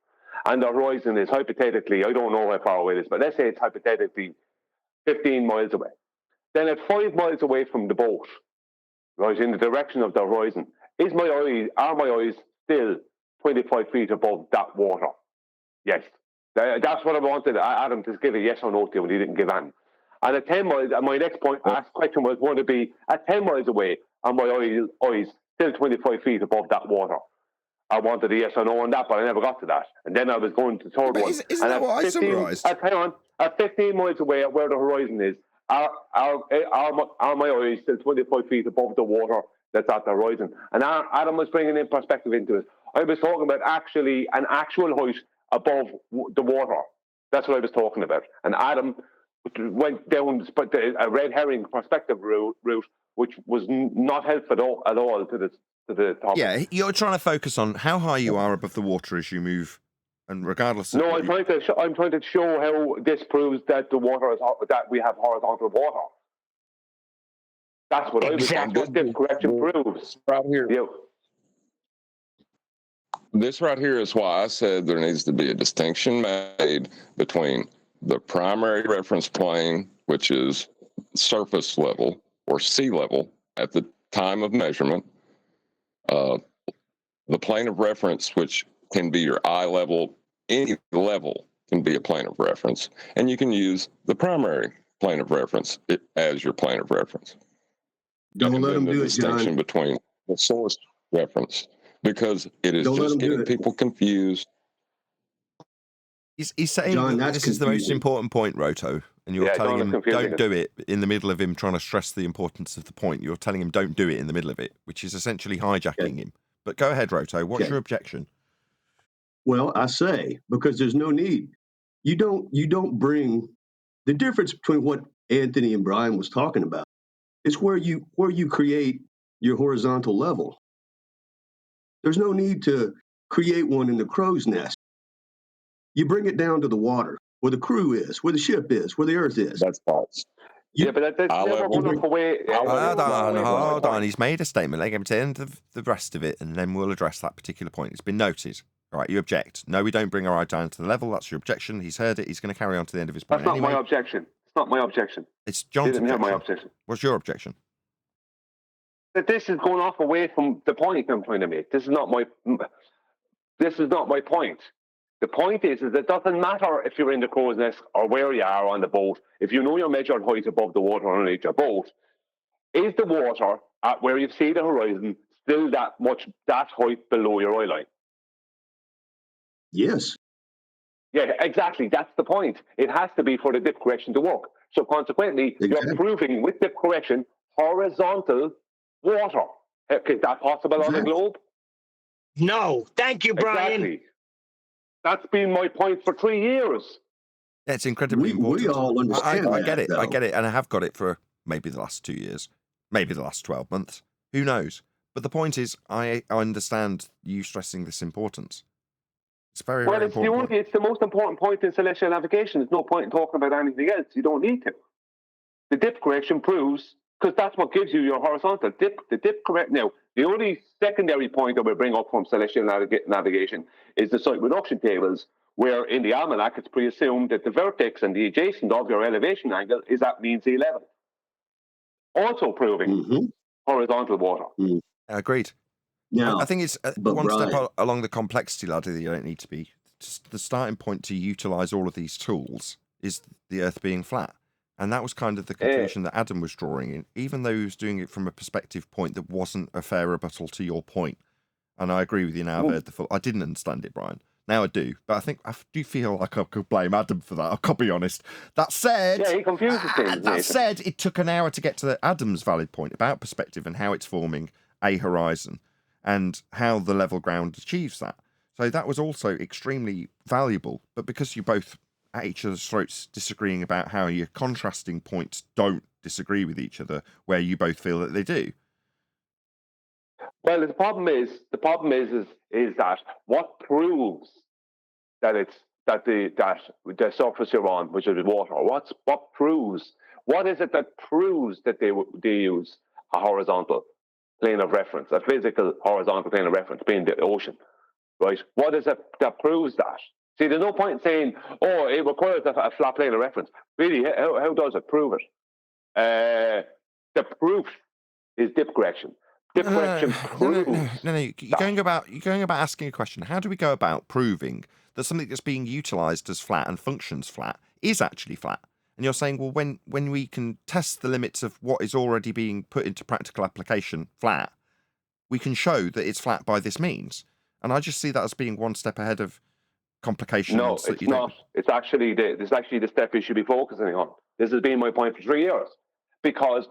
and the horizon is hypothetically, I don't know how far away it is, but let's say it's hypothetically 15 miles away. Then at 5 miles away from the boat, right, in the direction of the horizon, are my eyes still 25 feet above that water? Yes. That's what I wanted Adam to give a yes or no to, and he didn't give any. And at 10 miles, my next question was going to be, at 10 miles away, are my eyes still 25 feet above that water? I wanted a yes or no on that, but I never got to that. And then I was going to the third one. Isn't that what I summarised? Hang on. At 15 miles away, at where the horizon is, are my eyes still 25 feet above the water that's at the horizon? And Adam was bringing in perspective into it. I was talking about an actual height above the water. That's what I was talking about. And Adam went down a red herring perspective route, which was not helpful at all to the topic. Yeah, you're trying to focus on how high you are above the water as you move, and regardless of... No, I'm trying to show how this proves that the water is that we have horizontal water. That's what dip correction proves. Right here. Yeah. This right here is why I said there needs to be a distinction made between the primary reference plane, which is surface level or sea level at the time of measurement, the plane of reference, which can be your eye level, any level can be a plane of reference, and you can use the primary plane of reference as your plane of reference. Don't let them do it, John. The distinction between the source reference, because it is just getting people confused. He's saying John, that this is the most important point, Roto, and you're telling him don't do it in the middle of him trying to stress the importance of the point. You're telling him don't do it in the middle of it, which is essentially hijacking him. But go ahead, Roto. What's your objection? Well, I say, because there's no need. You don't bring the difference between what Anthony and Brian was talking about. It's where you create your horizontal level. There's no need to create one in the crow's nest. You bring it down to the water, where the crew is, where the ship is, where the earth is. That's false. Yeah, but that's never enough away. Hold on. He's made a statement. Let him to the end of the rest of it, and then we'll address that particular point. It's been noted. All right, you object. No, we don't bring our eye down to the level. That's your objection. He's heard it. He's going to carry on to the end of his point. That's not my objection. It's not my objection. It's John's objection. Have my objection. What's your objection? That this is going off away from the point I'm trying to make. This is not my point. The point is it doesn't matter if you're in the crow's nest or where you are on the boat. If you know your measured height above the water underneath your boat, is the water at where you see the horizon still that height below your eye line? Yes. Yeah, exactly. That's the point. It has to be for the dip correction to work. So consequently, you're proving with dip correction horizontal water. Is that possible on the globe? No. Thank you, Brian. Exactly. That's been my point for 3 years. Yeah, it's incredibly important. We all understand I get it. though. I get it. And I have got it for maybe the last 2 years, maybe the last 12 months. Who knows? But the point is, I understand you stressing this importance. It's very, very important. It's the most important point in celestial navigation. There's no point in talking about anything else. You don't need to. The dip correction proves, because that's what gives you your horizontal dip. The dip correct. Now, the only secondary point that we bring up from celestial navigation is the site reduction tables, where in the almanac it's pre-assumed that the vertex and the adjacent of your elevation angle is at mean sea level. Also proving horizontal water. Agreed. Now, I think it's one step along the complexity ladder that you don't need to be the starting point to utilize all of these tools is the Earth being flat. And that was kind of the conclusion that Adam was drawing in, even though he was doing it from a perspective point that wasn't a fair rebuttal to your point. And I agree with you now. I've heard the full. I didn't understand it, Brian. Now I do. But I do feel like I could blame Adam for that. I could be honest. That said... Yeah, he confuses things. That said, it took an hour to get to Adam's valid point about perspective and how it's forming a horizon and how the level ground achieves that. So that was also extremely valuable. But because you both at each other's throats disagreeing about how your contrasting points don't disagree with each other, where you both feel that they do. Well, the problem is that what proves that the surface you're on, which is water, what is it that proves that they use a horizontal plane of reference, a physical horizontal plane of reference, being the ocean, right? What is it that proves that? See, there's no point in saying, oh, it requires a flat plane of reference. Really, how does it prove it? The proof is dip correction. Dip correction proves. No. You're going about asking a question. How do we go about proving that something that's being utilized as flat and functions flat is actually flat? And you're saying, well, when we can test the limits of what is already being put into practical application flat, we can show that it's flat by this means. And I just see that as being one step ahead of complications. No, it's not. It's actually the step you should be focusing on. This has been my point for 3 years. Because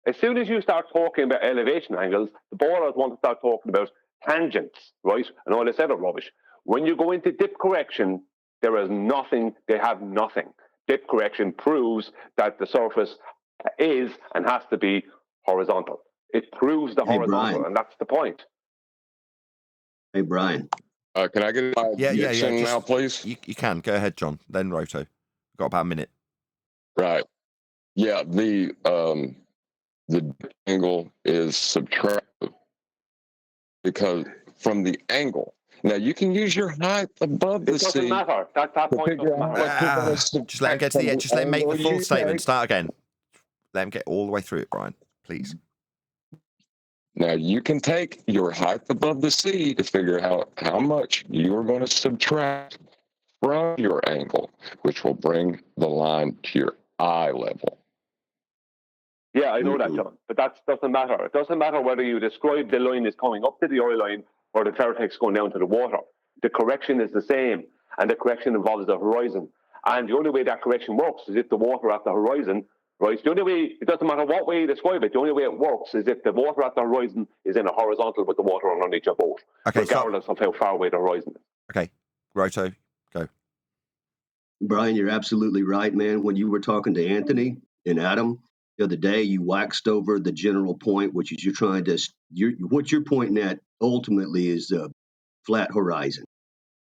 as soon as you start talking about elevation angles, the ballers want to start talking about tangents, right? And all this other rubbish. When you go into dip correction, there is nothing, they have nothing. Dip correction proves that the surface is and has to be horizontal. It proves the horizontal, Brian. and that's the point. Hey, Brian. Can I get my objection now, please? You can. Go ahead, John. Then Roto. We've got about a minute. Right. Yeah, the angle is subtractive because from the angle. Now, you can use your height above the sea. It doesn't matter. That point doesn't matter. Just let him get to the end. Just let him make the full statement. Start again. Let him get all the way through it, Brian. Please. Now, you can take your height above the sea to figure out how much you are going to subtract from your angle, which will bring the line to your eye level. Yeah, I know that, John. But that doesn't matter. It doesn't matter whether you describe the line as coming up to the eye line or the vertex going down to the water. The correction is the same, and the correction involves the horizon. And the only way that correction works is if the water at the horizon, right? The only way, it doesn't matter what way you describe it, the only way it works is if the water at the horizon is in a horizontal with the water underneath your boat, regardless of how far away the horizon is. Okay, Roto, go. Brian, you're absolutely right, man. When you were talking to Anthony and Adam the other day, you waxed over the general point, which is what you're pointing at ultimately is the flat horizon.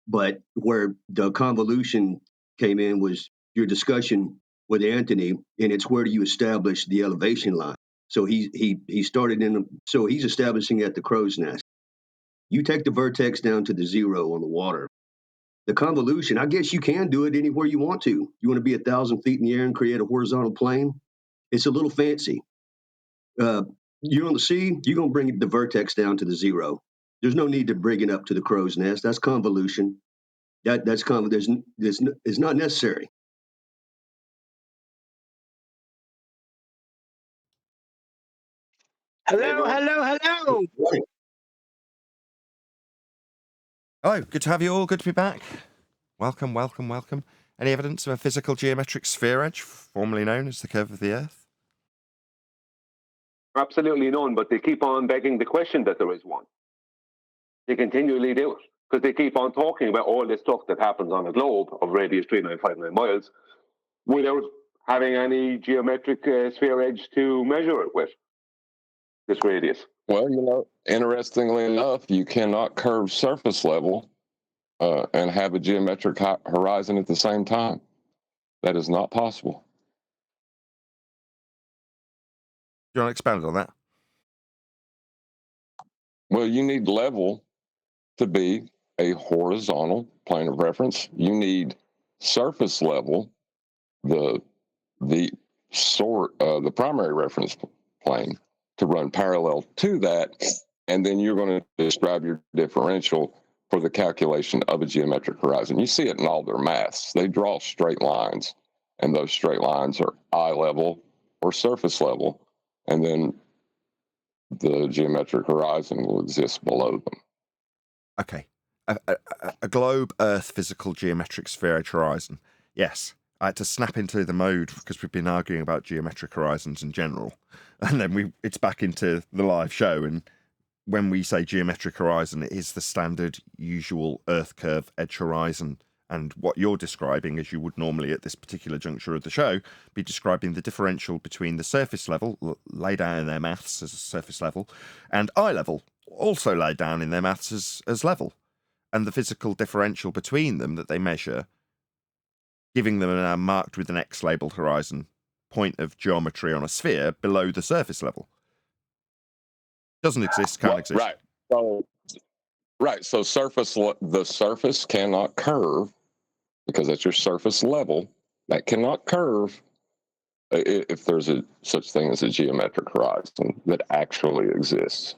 But where the convolution came in was your discussion with Anthony, and it's where do you establish the elevation line. So he started so he's establishing at the crow's nest. You take the vertex down to the zero on the water. The convolution, I guess you can do it anywhere you want to. You want to be 1,000 feet in the air and create a horizontal plane? It's a little fancy. You're on the sea, you're going to bring the vertex down to the zero. There's no need to bring it up to the crow's nest. That's convolution. That's it's not necessary. Hello. Oh, good to have you all. Good to be back. Welcome. Any evidence of a physical geometric sphere edge, formerly known as the curve of the Earth? Absolutely none, but they keep on begging the question that there is one. They continually do it because they keep on talking about all this stuff that happens on a globe of radius 3959 miles without having any geometric sphere edge to measure it with, this radius. Well, interestingly enough, you cannot curve surface level and have a geometric horizon at the same time. That is not possible. Do you want to expand on that? Well, you need level to be a horizontal plane of reference. You need surface level, the primary reference plane, to run parallel to that, and then you're going to describe your differential for the calculation of a geometric horizon. You see it in all their maths. They draw straight lines, and those straight lines are eye level or surface level, and then the geometric horizon will exist below them. Okay. A globe, Earth, physical, geometric sphere edge horizon. Yes. I had to snap into the mode because we've been arguing about geometric horizons in general. And then it's back into the live show. And when we say geometric horizon, it is the standard, usual Earth curve edge horizon. And what you're describing, as you would normally at this particular juncture of the show, be describing the differential between the surface level, laid down in their maths as a surface level, and eye level, also laid down in their maths as level. And the physical differential between them that they measure, giving them a marked with an X labelled horizon point of geometry on a sphere below the surface level. Doesn't exist, can't exist. Right. So the surface cannot curve because that's your surface level. That cannot curve if there's such thing as a geometric horizon that actually exists.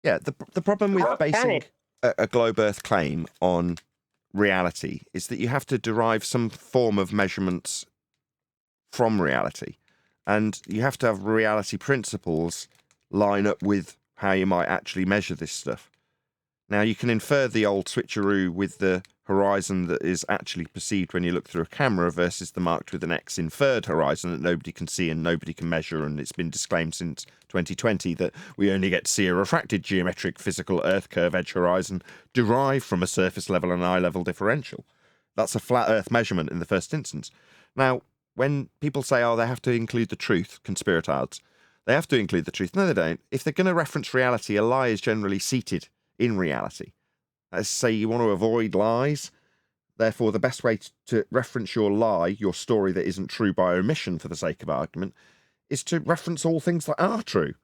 Yeah, the problem with basing a globe Earth claim on reality is that you have to derive some form of measurements from reality, and you have to have reality principles line up with how you might actually measure this stuff. Now, you can infer the old switcheroo with the horizon that is actually perceived when you look through a camera versus the marked with an X inferred horizon that nobody can see and nobody can measure, and it's been disclaimed since 2020 that we only get to see a refracted geometric physical Earth curve edge horizon derived from a surface level and eye level differential. That's a flat Earth measurement in the first instance. Now, when people say, oh, they have to include the truth, conspiratards, they have to include the truth. No, they don't. If they're going to reference reality, a lie is generally seated in reality. Let's say you want to avoid lies. Therefore, the best way to reference your lie, your story that isn't true by omission for the sake of argument, is to reference all things that are true.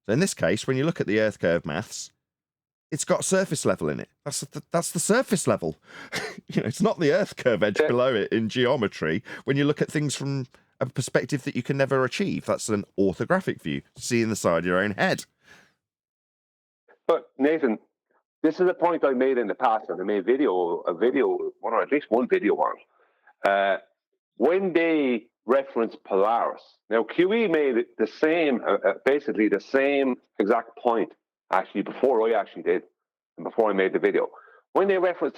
So in this case, when you look at the Earth curve maths, it's got surface level in it. That's the surface level. It's not the Earth curve edge below it in geometry. When you look at things from a perspective that you can never achieve, that's an orthographic view. See in the side of your own head. But Nathan, this is a point I made in the past, and I made a video, or at least one video on. When they reference Polaris, now QE made the same, basically the same exact point, actually, before I actually did, and before I made the video. When they reference,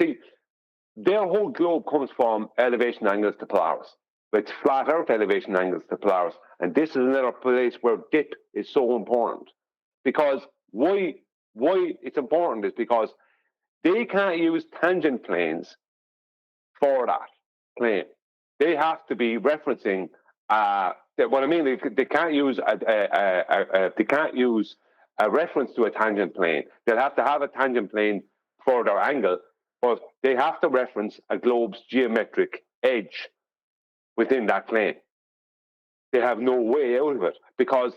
their whole globe comes from elevation angles to Polaris. It's flat Earth elevation angles to Polaris, and this is another place where dip is so important. Because why it's important is because they can't use tangent planes for that plane. They have to be referencing. What I mean, they can't use a reference to a tangent plane. They'll have to have a tangent plane for their angle, but they have to reference a globe's geometric edge within that plane. They have no way out of it because.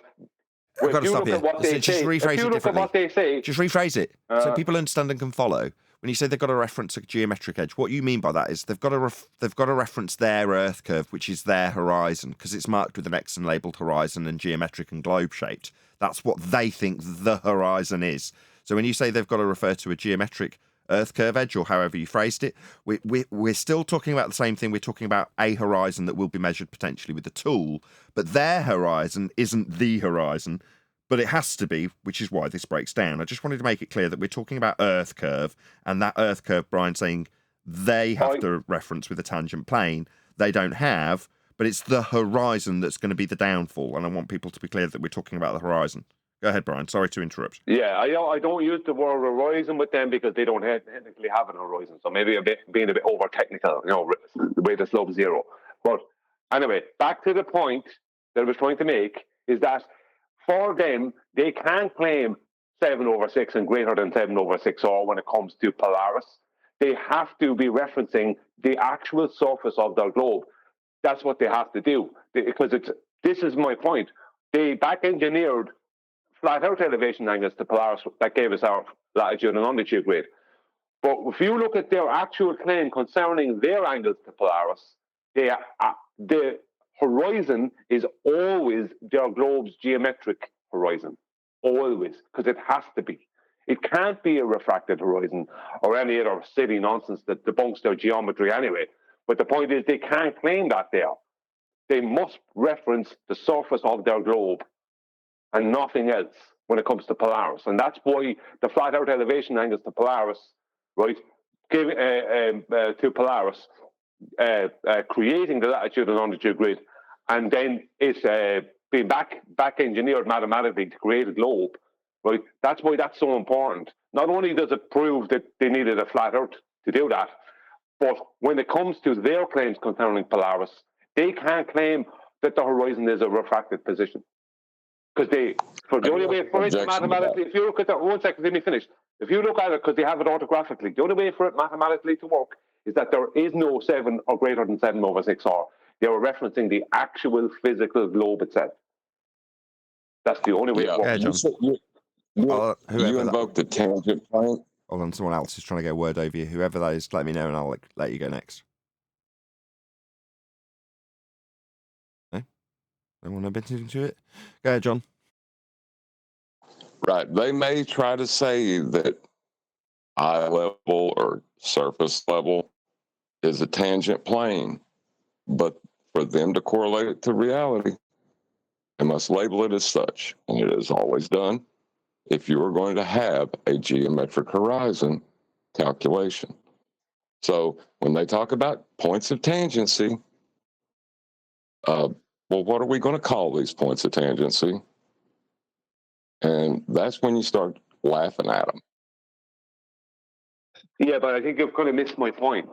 I've got to stop you. Just rephrase it differently. Just rephrase it so people understand and can follow. When you say they've got to reference a geometric edge, what you mean by that is they've got to reference their Earth curve, which is their horizon, because it's marked with an X and labelled horizon and geometric and globe shaped. That's what they think the horizon is. So when you say they've got to refer to a geometric Earth curve edge, or however you phrased it, we're still talking about the same thing. We're talking about a horizon that will be measured potentially with a tool, but their horizon isn't the horizon, but it has to be, which is why this breaks down. I just wanted to make it clear that we're talking about Earth curve, and that Earth curve, Brian, saying they have to reference with a tangent plane. They don't have, but it's the horizon that's going to be the downfall, and I want people to be clear that we're talking about the horizon. Go ahead, Brian. Sorry to interrupt. Yeah, I don't use the word horizon with them because they don't technically have an horizon. So maybe being a bit over technical, the way the slope is zero. But anyway, back to the point that I was trying to make is that for them, they can't claim 7/6 and greater than 7/6 or when it comes to Polaris. They have to be referencing the actual surface of their globe. That's what they have to do because this is my point. They back engineered flat Earth elevation angles to Polaris that gave us our latitude and longitude grid. But if you look at their actual claim concerning their angles to Polaris, the horizon is always their globe's geometric horizon, always, because it has to be. It can't be a refracted horizon or any other silly nonsense that debunks their geometry anyway. But the point is, they can't claim that there. They must reference the surface of their globe and nothing else when it comes to Polaris. And that's why the flat Earth elevation angles to Polaris, right, to Polaris, creating the latitude and longitude grid, and then it's being back engineered mathematically to create a globe, right? That's why that's so important. Not only does it prove that they needed a flat Earth to do that, but when it comes to their claims concerning Polaris, they can't claim that the horizon is a refracted position. Because the only way for it mathematically, if you look at that, one second, let me finish. If you look at it, because they have it orthographically, the only way for it mathematically to work is that there is no 7 or greater than 7/6R. They were referencing the actual physical globe itself. That's the only way it works. Yeah, John. You invoked the tangent plane. Hold on, someone else is trying to get a word over you. Whoever that is, let me know and I'll let you go next. No? No one have been into it? Go ahead, John. Right. They may try to say that eye level or surface level is a tangent plane, but for them to correlate it to reality, they must label it as such, and it is always done if you are going to have a geometric horizon calculation. So when they talk about points of tangency, well, what are we going to call these points of tangency? And that's when you start laughing at them. Yeah, but I think you've kind of missed my point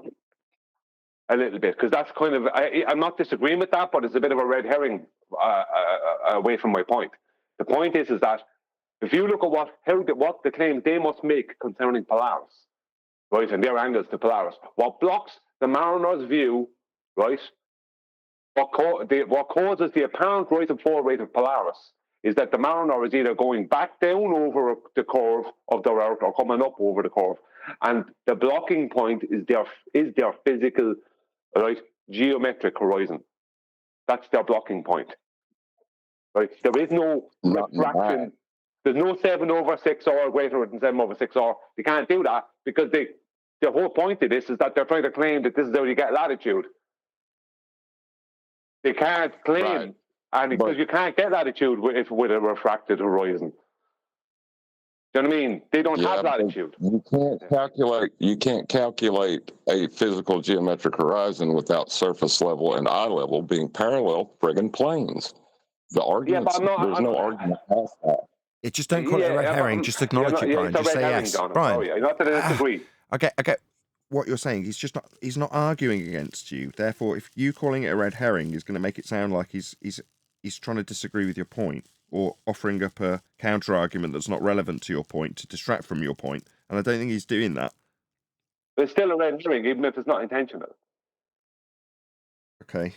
a little bit, because that's kind of, I'm not disagreeing with that, but it's a bit of a red herring away from my point. The point is that if you look at what the claims they must make concerning Polaris, right, and their angles to Polaris, what blocks the mariner's view, right, what causes the apparent right and fall rate of Polaris is that the mariner is either going back down over the curve of the route or coming up over the curve, and the blocking point is their physical, right, geometric horizon. That's their blocking point. Right? There is no refraction. There's no 7/6R greater than 7/6R. They can't do that because the whole point of this is that they're trying to claim that this is how you get latitude. They can't claim, and because you can't get latitude with a refracted horizon. Do you know what I mean? They don't have latitude. You can't calculate a physical geometric horizon without surface level and eye level being parallel friggin' planes. The argument, there's no argument past that. It just don't call it a red herring. Just acknowledge it, Brian. Just say yes, Brian. Not that I disagree. Okay. What you're saying, he's not arguing against you. Therefore, if you calling it a red herring is going to make it sound like he's trying to disagree with your point or offering up a counter argument that's not relevant to your point to distract from your point. And I don't think he's doing that. But it's still a red herring, even if it's not intentional. Okay.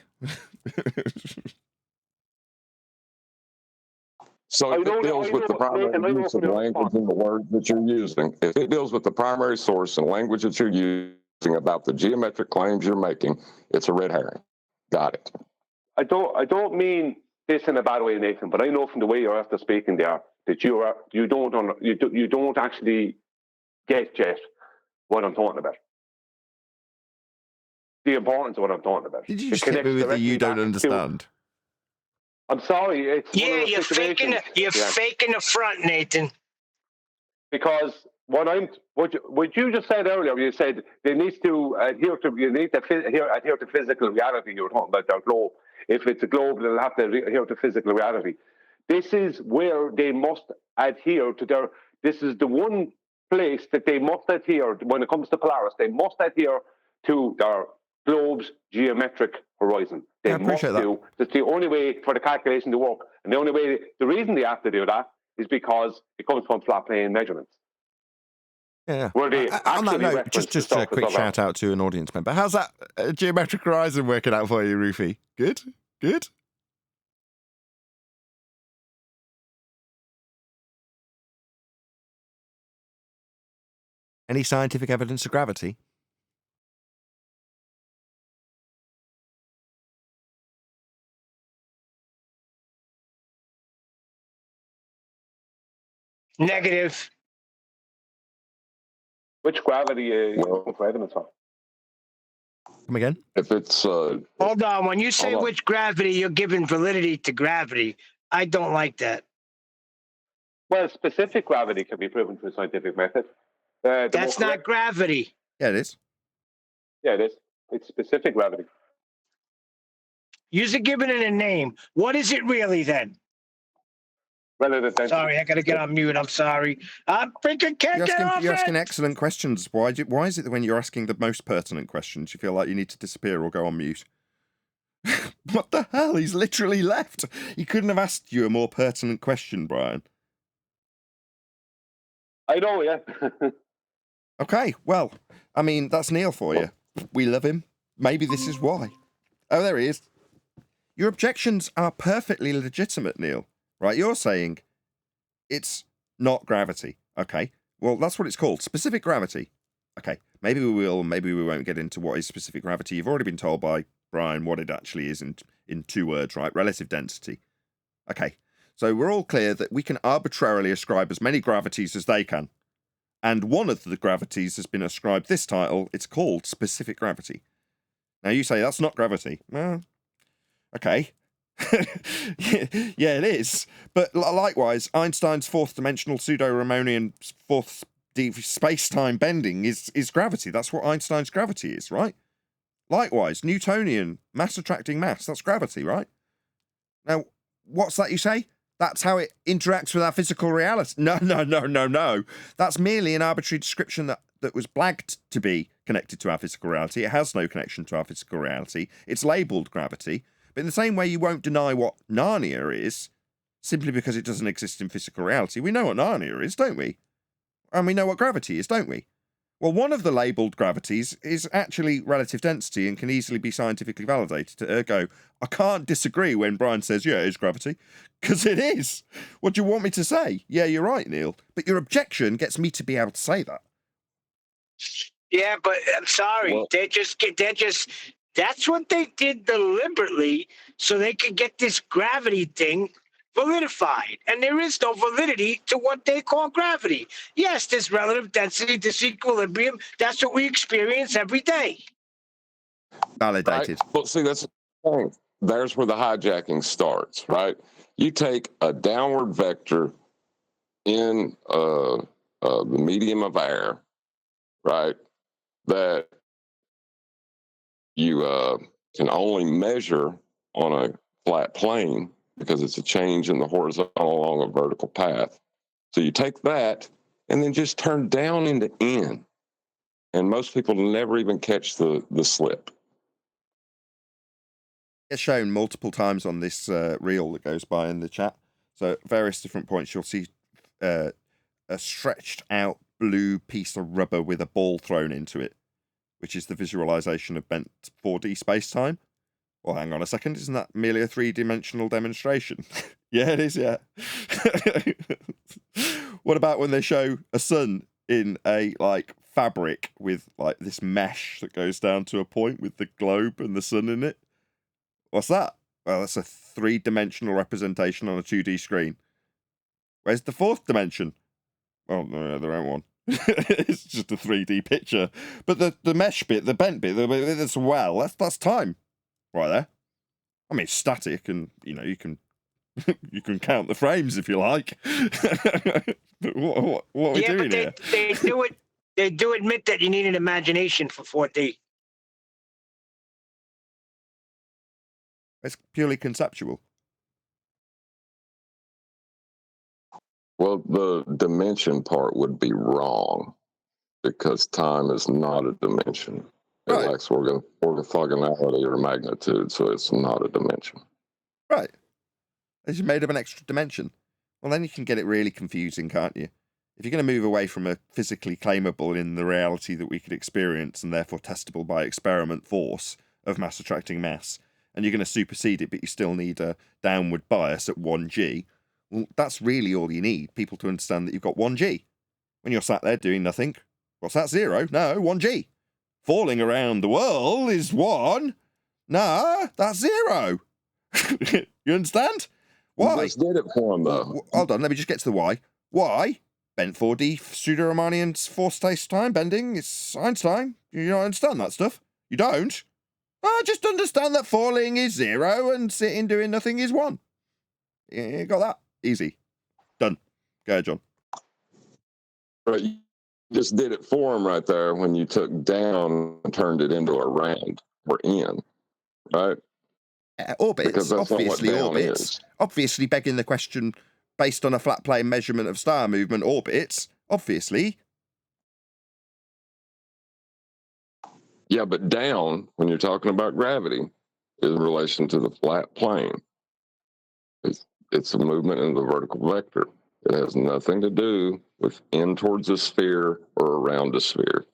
So if it deals with the primary use of language and the words that you're using, if it deals with the primary source and language that you're using about the geometric claims you're making, it's a red herring. Got it. I don't mean this in a bad way, Nathan, but I know from the way you're after speaking there that you don't actually get yet what I'm talking about. The importance of what I'm talking about. Did you just hit me with the you don't understand? I'm sorry. It's you're faking the front, Nathan. Because what you just said earlier, you said they need to adhere to physical reality. You were talking about their globe. If it's a globe, they'll have to adhere to physical reality. This is where they must adhere to their. This is the one place that they must adhere when it comes to Polaris. They must adhere to their globe's geometric horizon. They must do. That's the only way for the calculation to work. And the reason they have to do that is because it comes from flat plane measurements. Yeah. Where they on that note, just a quick shout out to an audience member. How's that geometric horizon working out for you, Rufy? Good? Good? Any scientific evidence of gravity? Negative. Which gravity are you looking for evidence for? Come again? If it's Hold on. When you say Hold on. which gravity, you're giving validity to gravity. I don't like that. Well, specific gravity can be proven through scientific method. That's not gravity. Yeah, it is. Yeah, it is. It's specific gravity. You're giving it a name. What is it really then? Relative density. Sorry, I got to get on mute. I'm sorry. I freaking can't get off You're asking it. excellent questions. Why is it that when you're asking the most pertinent questions, you feel like you need to disappear or go on mute? What the hell? He's literally left. He couldn't have asked you a more pertinent question, Brian. I know, yeah. Okay, well, I mean, that's Neil for you. We love him. Maybe this is why. Oh, there he is. Your objections are perfectly legitimate, Neil. Right? You're saying it's not gravity. Okay. Well, that's what it's called. Specific gravity. Okay. Maybe we will, maybe we won't get into what is specific gravity. You've already been told by Brian what it actually is in 2 words, right? Relative density. Okay. So we're all clear that we can arbitrarily ascribe as many gravities as they can. And one of the gravities has been ascribed this title. It's called specific gravity. Now you say that's not gravity. Well, okay. Yeah, it is. But likewise, Einstein's fourth dimensional pseudo-Riemannian fourth space-time bending is gravity. That's what Einstein's gravity is, right? Likewise, Newtonian mass attracting mass. That's gravity, right? Now, what's that you say? That's how it interacts with our physical reality. No. That's merely an arbitrary description that was blagged to be connected to our physical reality. It has no connection to our physical reality. It's labelled gravity. But in the same way you won't deny what Narnia is, simply because it doesn't exist in physical reality. We know what Narnia is, don't we? And we know what gravity is, don't we? Well, one of the labelled gravities is actually relative density and can easily be scientifically validated. Ergo, I can't disagree when Brian says, yeah, it is gravity, because it is. What do you want me to say? Yeah, you're right, Neil. But your objection gets me to be able to say that. Yeah, but I'm sorry. Well- That's what they did deliberately so they could get this gravity thing validified. And there is no validity to what they call gravity. Yes, there's relative density, disequilibrium. That's what we experience every day. Validated. Right? Well, see, that's the thing. There's where the hijacking starts, right? You take a downward vector in the medium of air, right, that you can only measure on a flat plane because it's a change in the horizontal along a vertical path. So you take that and then just turn down into N. And most people never even catch the slip. It's shown multiple times on this reel that goes by in the chat. So at various different points, you'll see a stretched out blue piece of rubber with a ball thrown into it, which is the visualization of bent 4D space-time. Well, hang on a second. Isn't that merely a 3-dimensional demonstration? Yeah, it is, yeah. What about when they show a sun in a, fabric with, this mesh that goes down to a point with the globe and the sun in it? What's that? Well, that's a 3-dimensional representation on a 2D screen. Where's the 4th dimension? Well, no, there ain't one. It's just a 3D picture. But the mesh bit, the bent bit, that's that's time. Right there. I mean, it's static, and you can you can count the frames if you like. But what are we doing here? They do it. They do admit that you need an imagination for 4D. It's purely conceptual. Well, the dimension part would be wrong because time is not a dimension. It Right. lacks orthogonality or magnitude, so it's not a dimension. Right. It's made of an extra dimension. Well, then you can get it really confusing, can't you? If you're going to move away from a physically claimable in the reality that we could experience and therefore testable by experiment force of mass attracting mass, and you're going to supersede it, but you still need a downward bias at 1g, well, that's really all you need, people to understand that you've got 1g. When you're sat there doing nothing, what's that, 0? No, 1g. Falling around the world is 1. No, that's 0. You understand? Why? You just did it for him, though. Hold on, let me just get to the why. Why? Bent 4D pseudo-Riemannian force space-time bending. It's Einstein. You don't understand that stuff. You don't? I just understand that falling is 0 and sitting doing nothing is 1. You got that? Easy. Done. Go ahead, John. Right. You just did it for him right there when you took down and turned it into a round or in, right? Orbits, Because that's not what obviously down orbits. is. Obviously begging the question, based on a flat plane measurement of star movement, orbits, obviously. Yeah, but down, when you're talking about gravity, is in relation to the flat plane. It's a movement in the vertical vector. It has nothing to do with in towards a sphere or around a sphere.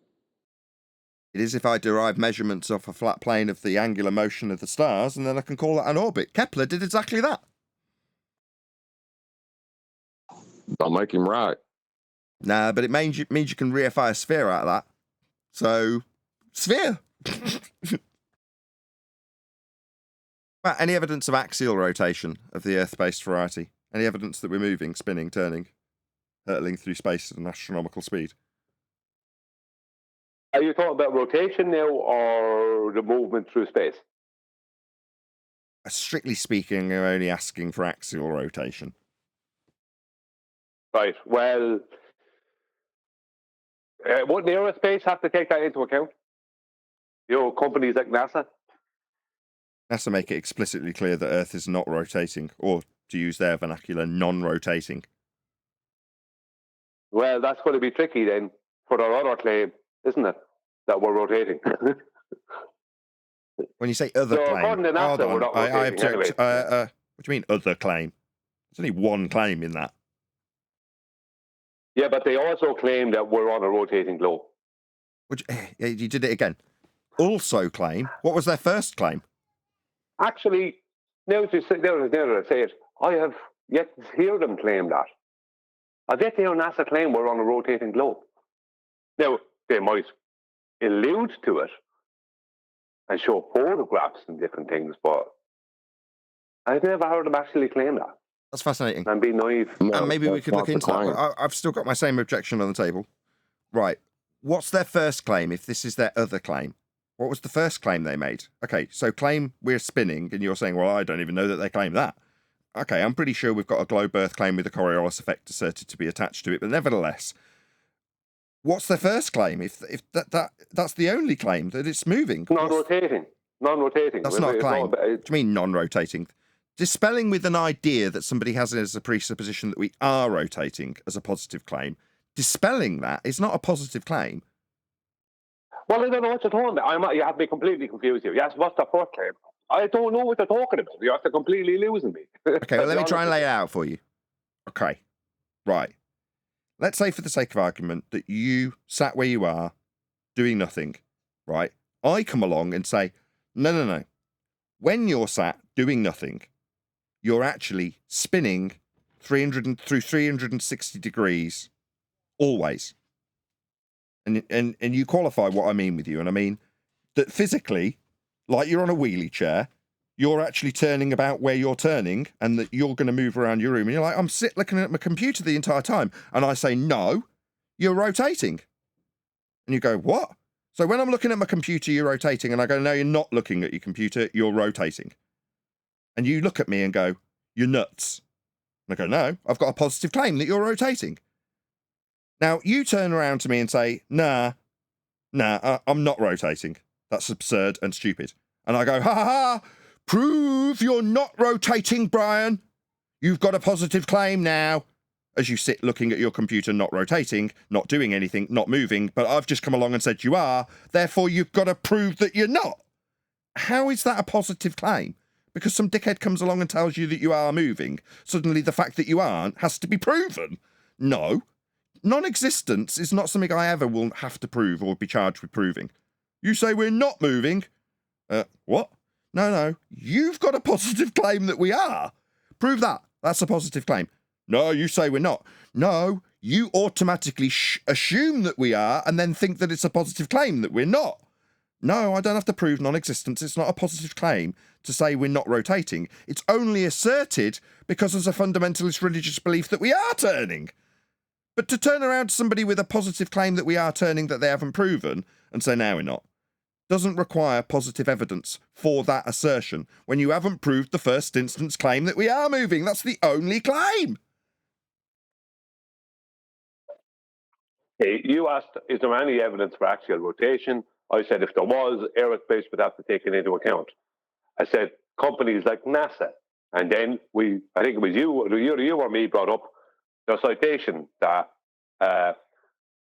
It is if I derive measurements off a flat plane of the angular motion of the stars, and then I can call that an orbit. Kepler did exactly that. Don't make him right. Nah, but it means you can reify a sphere out of that. So, sphere. Well, any evidence of axial rotation of the Earth-based variety? Any evidence that we're moving, spinning, turning, hurtling through space at an astronomical speed? Are you talking about rotation now or the movement through space? Strictly speaking, I'm only asking for axial rotation. Right. Well, wouldn't aerospace have to take that into account? You know, companies like NASA? NASA make it explicitly clear that Earth is not rotating, or to use their vernacular, non-rotating. Well, that's going to be tricky then for their other claim, isn't it? That we're rotating. When you say other So claim, according to NASA, hold on, we're not I rotating object. anyway. What do you mean other claim? There's only one claim in that. Yeah, but they also claim that we're on a rotating globe. Which, you did it again. Also claim. What was their first claim? Actually, now that I say it, I have yet to hear them claim that. I've yet to hear NASA claim we're on a rotating globe. Now, they might allude to it and show photographs and different things, but I've never heard them actually claim that. That's fascinating. I'm being naive. No, And maybe we that's could not look the into that. claim. But I've still got my same objection on the table. Right. What's their first claim if this is their other claim? What was the first claim they made? Okay, so claim we're spinning, and you're saying, well, I don't even know that they claim that. Okay, I'm pretty sure we've got a globe Earth claim with a Coriolis effect asserted to be attached to it, but nevertheless, what's their first claim? If that's the only claim, that it's moving. Non-rotating. Non-rotating. That's not a It's claim. about- What do you mean non-rotating? Dispelling with an idea that somebody has as a presupposition that we are rotating as a positive claim, dispelling that is not a positive claim. Well, I don't know what you're talking about. You have me completely confused here. Yes, what's the first claim? I don't know what you're talking about. You're after completely losing me. Okay, well, let me try and lay it out for you. Okay, right. Let's say for the sake of argument that you sat where you are, doing nothing, right? I come along and say, no. When you're sat doing nothing, you're actually spinning through 360 degrees, always. And you qualify what I mean with you, and I mean that physically, like you're on a wheelie chair, you're actually turning about where you're turning, and that you're going to move around your room, and you're like, I'm looking at my computer the entire time, and I say, no, you're rotating. And you go, what? So when I'm looking at my computer, you're rotating, and I go, no, you're not looking at your computer, you're rotating. And you look at me and go, you're nuts. And I go, no, I've got a positive claim that you're rotating. Now, you turn around to me and say, nah, I'm not rotating. That's absurd and stupid. And I go, ha, prove you're not rotating, Brian. You've got a positive claim now. As you sit looking at your computer, not rotating, not doing anything, not moving, but I've just come along and said you are, therefore you've got to prove that you're not. How is that a positive claim? Because some dickhead comes along and tells you that you are moving, suddenly the fact that you aren't has to be proven. No. Non-existence is not something I ever will have to prove or be charged with proving. You say we're not moving. What? No. You've got a positive claim that we are. Prove that. That's a positive claim. No, you say we're not. No, you automatically assume that we are and then think that it's a positive claim that we're not. No, I don't have to prove non-existence. It's not a positive claim to say we're not rotating. It's only asserted because there's a fundamentalist religious belief that we are turning. But to turn around to somebody with a positive claim that we are turning that they haven't proven and say, now we're not, doesn't require positive evidence for that assertion when you haven't proved the first instance claim that we are moving. That's the only claim. You asked, is there any evidence for axial rotation? I said, if there was, aerospace would have to take it into account. I said, companies like NASA. And then I think it was you or me brought up the citation that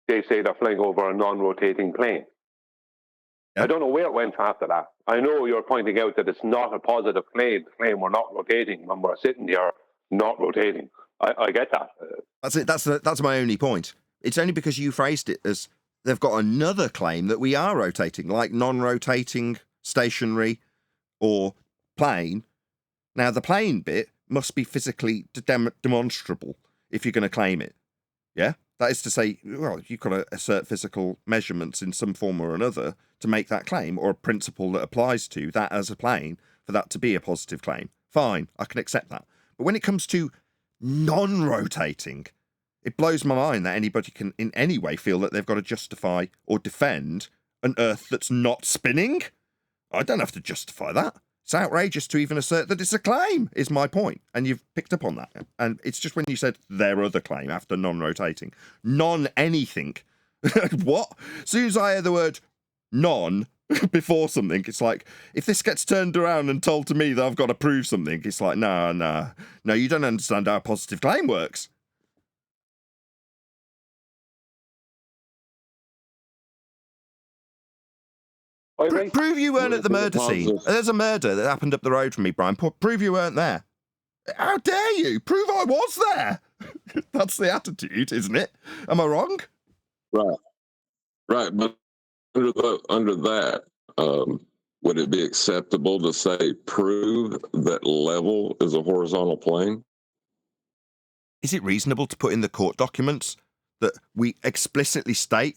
they say they're flying over a non-rotating plane. Yep. I don't know where it went after that. I know you're pointing out that it's not a positive claim. The claim we're not rotating when we're sitting here not rotating. I get that. That's it. That's my only point. It's only because you phrased it as they've got another claim that we are rotating, like non-rotating, stationary, or plane. Now, the plane bit must be physically demonstrable if you're going to claim it. Yeah? That is to say, well, you've got to assert physical measurements in some form or another to make that claim, or a principle that applies to that as a plane for that to be a positive claim. Fine, I can accept that. But when it comes to non-rotating, it blows my mind that anybody can in any way feel that they've got to justify or defend an Earth that's not spinning. I don't have to justify that. It's outrageous to even assert that it's a claim, is my point. And you've picked up on that. And it's just when you said their other claim after non-rotating. Non-anything. What? As soon as I hear the word non before something, it's like, if this gets turned around and told to me that I've got to prove something, it's like, no, you don't understand how a positive claim works. Prove you weren't at the murder scene. There's a murder that happened up the road from me, Brian. Prove you weren't there. How dare you? Prove I was there. That's the attitude, isn't it? Am I wrong? Right. But under that, would it be acceptable to say prove that level is a horizontal plane? Is it reasonable to put in the court documents that we explicitly state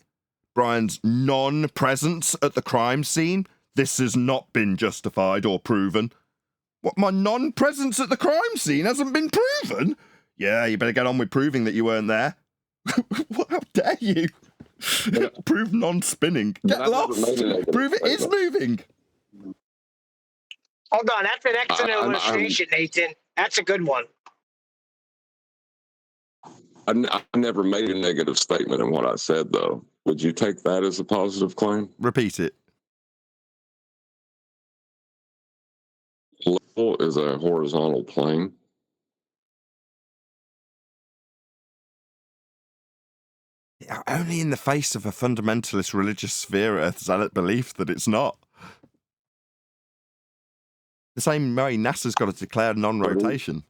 Brian's non-presence at the crime scene? This has not been justified or proven. What, my non-presence at the crime scene hasn't been proven? Yeah, you better get on with proving that you weren't there. How dare you? Prove non-spinning. Get lost. Prove it is moving. Hold on, that's an excellent illustration, Nathan. That's a good one. I never made a negative statement in what I said, though. Would you take that as a positive claim? Repeat it. Level is a horizontal plane. Only in the face of a fundamentalist religious sphere Earth zealot belief that it's not. The same way NASA's got to declare non-rotation.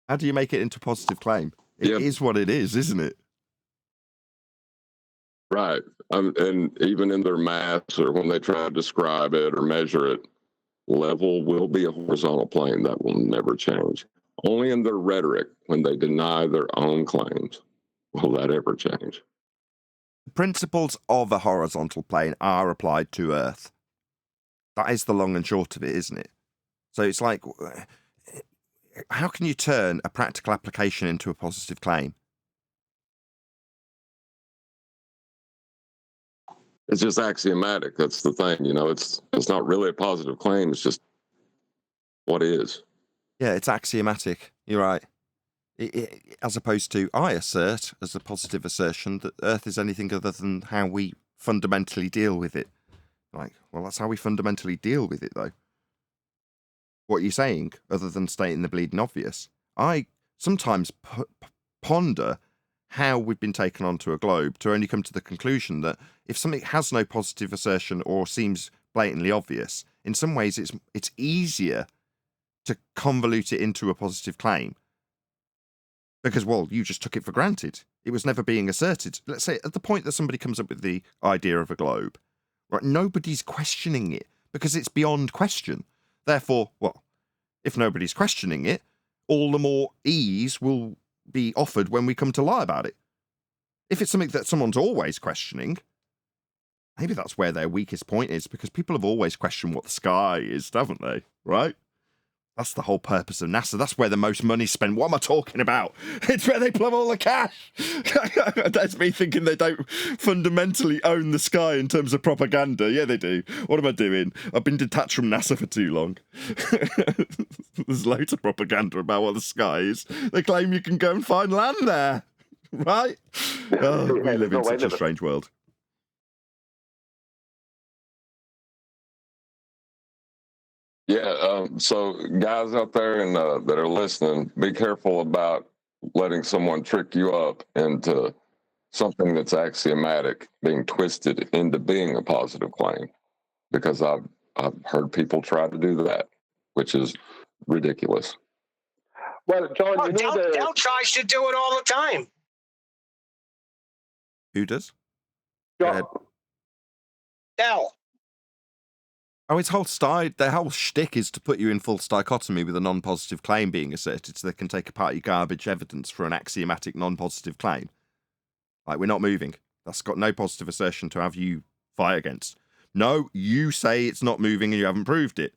How do you make it into a positive claim? It is what it is, isn't it? Right. And even in their maths or when they try to describe it or measure it, level will be a horizontal plane. That will never change. Only in their rhetoric, when they deny their own claims, will that ever change. The principles of a horizontal plane are applied to Earth. That is the long and short of it, isn't it? So it's like, how can you turn a practical application into a positive claim? It's just axiomatic. That's the thing. You know, it's not really a positive claim. It's just what is. Yeah, it's axiomatic. You're right. As opposed to, I assert, as a positive assertion, that Earth is anything other than how we fundamentally deal with it. Like, well, that's how we fundamentally deal with it, though. What are you saying, other than stating the bleeding obvious? I sometimes ponder how we've been taken onto a globe to only come to the conclusion that if something has no positive assertion or seems blatantly obvious, in some ways it's easier to convolute it into a positive claim. Because, well, you just took it for granted. It was never being asserted. Let's say at the point that somebody comes up with the idea of a globe, right, nobody's questioning it because it's beyond question. Therefore, well, if nobody's questioning it, all the more ease will be offered when we come to lie about it. If it's something that someone's always questioning, maybe that's where their weakest point is, because people have always questioned what the sky is, haven't they? Right? That's the whole purpose of NASA. That's where the most money's spent. What am I talking about? It's where they plumb all the cash. That's me thinking they don't fundamentally own the sky in terms of propaganda. Yeah, they do. What am I doing? I've been detached from NASA for too long. There's loads of propaganda about what the sky is. They claim you can go and find land there. Right? Oh, we live in such a strange world. Yeah. So guys out there and that are listening, be careful about letting someone trick you up into something that's axiomatic being twisted into being a positive claim, because I've heard people try to do that, which is ridiculous. Well, John, Oh, Dell tries to do it all the time. Who does? John, Dell. Oh, its whole their whole shtick is to put you in false dichotomy with a non-positive claim being asserted, so they can take apart your garbage evidence for an axiomatic non-positive claim. Like, we're not moving. That's got no positive assertion to have you fight against. No, you say it's not moving and you haven't proved it.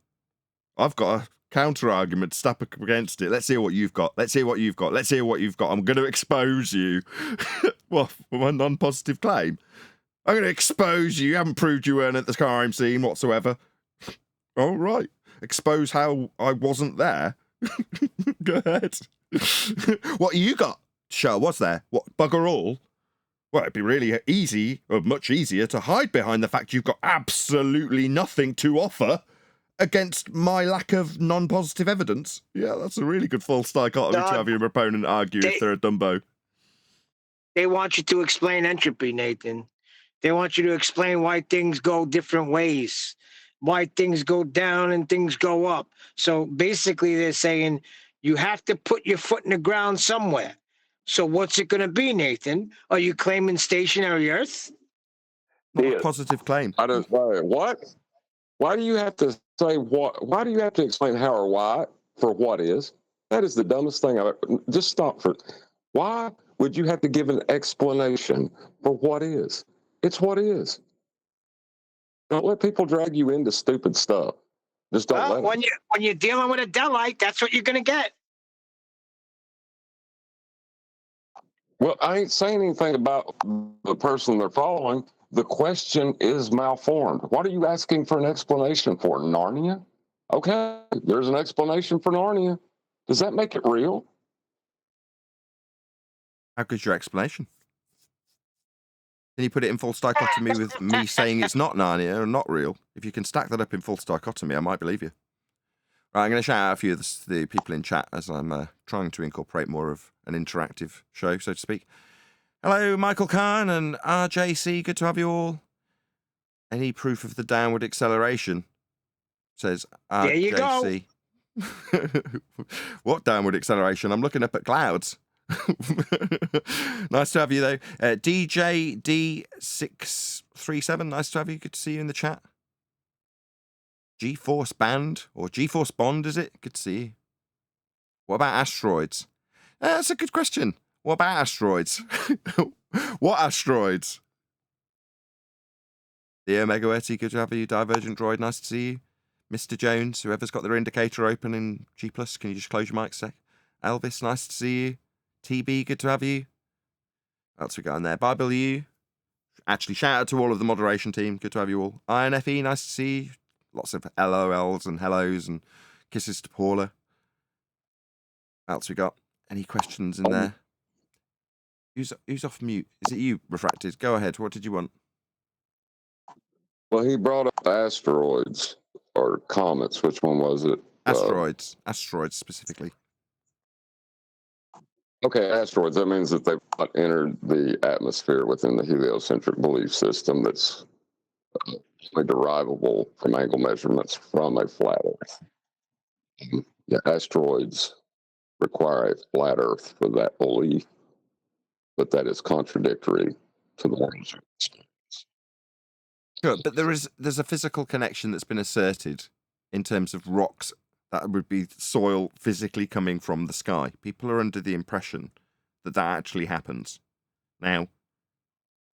I've got a counter-argument to step up against it. Let's hear what you've got. Let's hear what you've got. Let's hear what you've got. I'm going to expose you. What, for my non-positive claim? I'm going to expose you. You haven't proved you weren't at the crime scene whatsoever. All right. Expose how I wasn't there. Go ahead. What you got? Sure, was there? What, bugger all? Well, it'd be really easy, or much easier, to hide behind the fact you've got absolutely nothing to offer against my lack of non-positive evidence. Yeah, that's a really good false dichotomy to have your opponent argue if they're a Dumbo. They want you to explain entropy, Nathan. They want you to explain why things go different ways, why things go down and things go up. So basically they're saying you have to put your foot in the ground somewhere. So what's it going to be, Nathan? Are you claiming stationary Earth? Not a positive claim. I don't say what? Why do you have to say what? Why do you have to explain how or why for what is? That is the dumbest thing I've ever. Just stop for. Why would you have to give an explanation for what is? It's what is. Don't let people drag you into stupid stuff. Just don't let them. When you're dealing with a Dellite, that's what you're going to get. Well, I ain't saying anything about the person they're following. The question is malformed. What are you asking for an explanation for? Narnia? Okay, there's an explanation for Narnia. Does that make it real? How good's your explanation? Can you put it in false dichotomy with me saying it's not Narnia and not real? If you can stack that up in false dichotomy, I might believe you. Right, I'm going to shout out a few of the people in chat as I'm trying to incorporate more of an interactive show, so to speak. Hello, Michael Khan and RJC. Good to have you all. Any proof of the downward acceleration? Says RJC. There you go. What downward acceleration? I'm looking up at clouds. Nice to have you, though. DJ D637. Nice to have you. Good to see you in the chat. G-Force Band, or G-Force Bond, is it? Good to see you. What about asteroids? That's a good question. What about asteroids? What asteroids? The Omega Wetty, good to have you. Divergent Droid, nice to see you. Mr. Jones, whoever's got their indicator open in G+, can you just close your mic a sec? Elvis, nice to see you. TB, good to have you. What else we got in there? Bible U. Actually, shout out to all of the moderation team. Good to have you all. INFE, nice to see you. Lots of LOLs and hellos and kisses to Paula. What else we got? Any questions in there? Who's off mute? Is it you, Refracted? Go ahead. What did you want? Well, he brought up asteroids or comets. Which one was it? Asteroids. Asteroids specifically. Okay, asteroids. That means that they've not entered the atmosphere within the heliocentric belief system that's derivable from angle measurements from a flat Earth. Yeah, asteroids require a flat Earth for that belief, but that is contradictory to the world's experience. Sure, but there's a physical connection that's been asserted in terms of rocks that would be soil physically coming from the sky. People are under the impression that that actually happens. Now,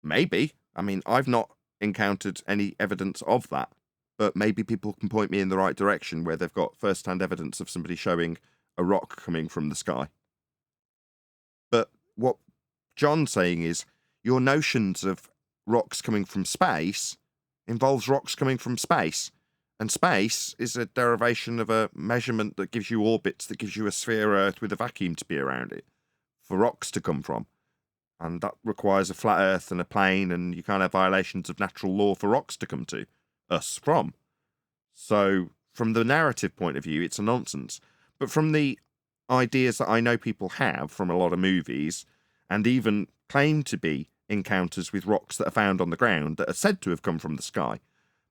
maybe. I mean, I've not encountered any evidence of that. but maybe people can point me in the right direction where they've got first-hand evidence of somebody showing a rock coming from the sky. But what John's saying is your notions of rocks coming from space involves rocks coming from space. And space is a derivation of a measurement that gives you orbits, that gives you a sphere Earth with a vacuum to be around it for rocks to come from. And that requires a flat Earth and a plane, and you can't have violations of natural law for rocks to come to us from. So from the narrative point of view, it's a nonsense. But from the ideas that I know people have from a lot of movies, and even claim to be encounters with rocks that are found on the ground that are said to have come from the sky.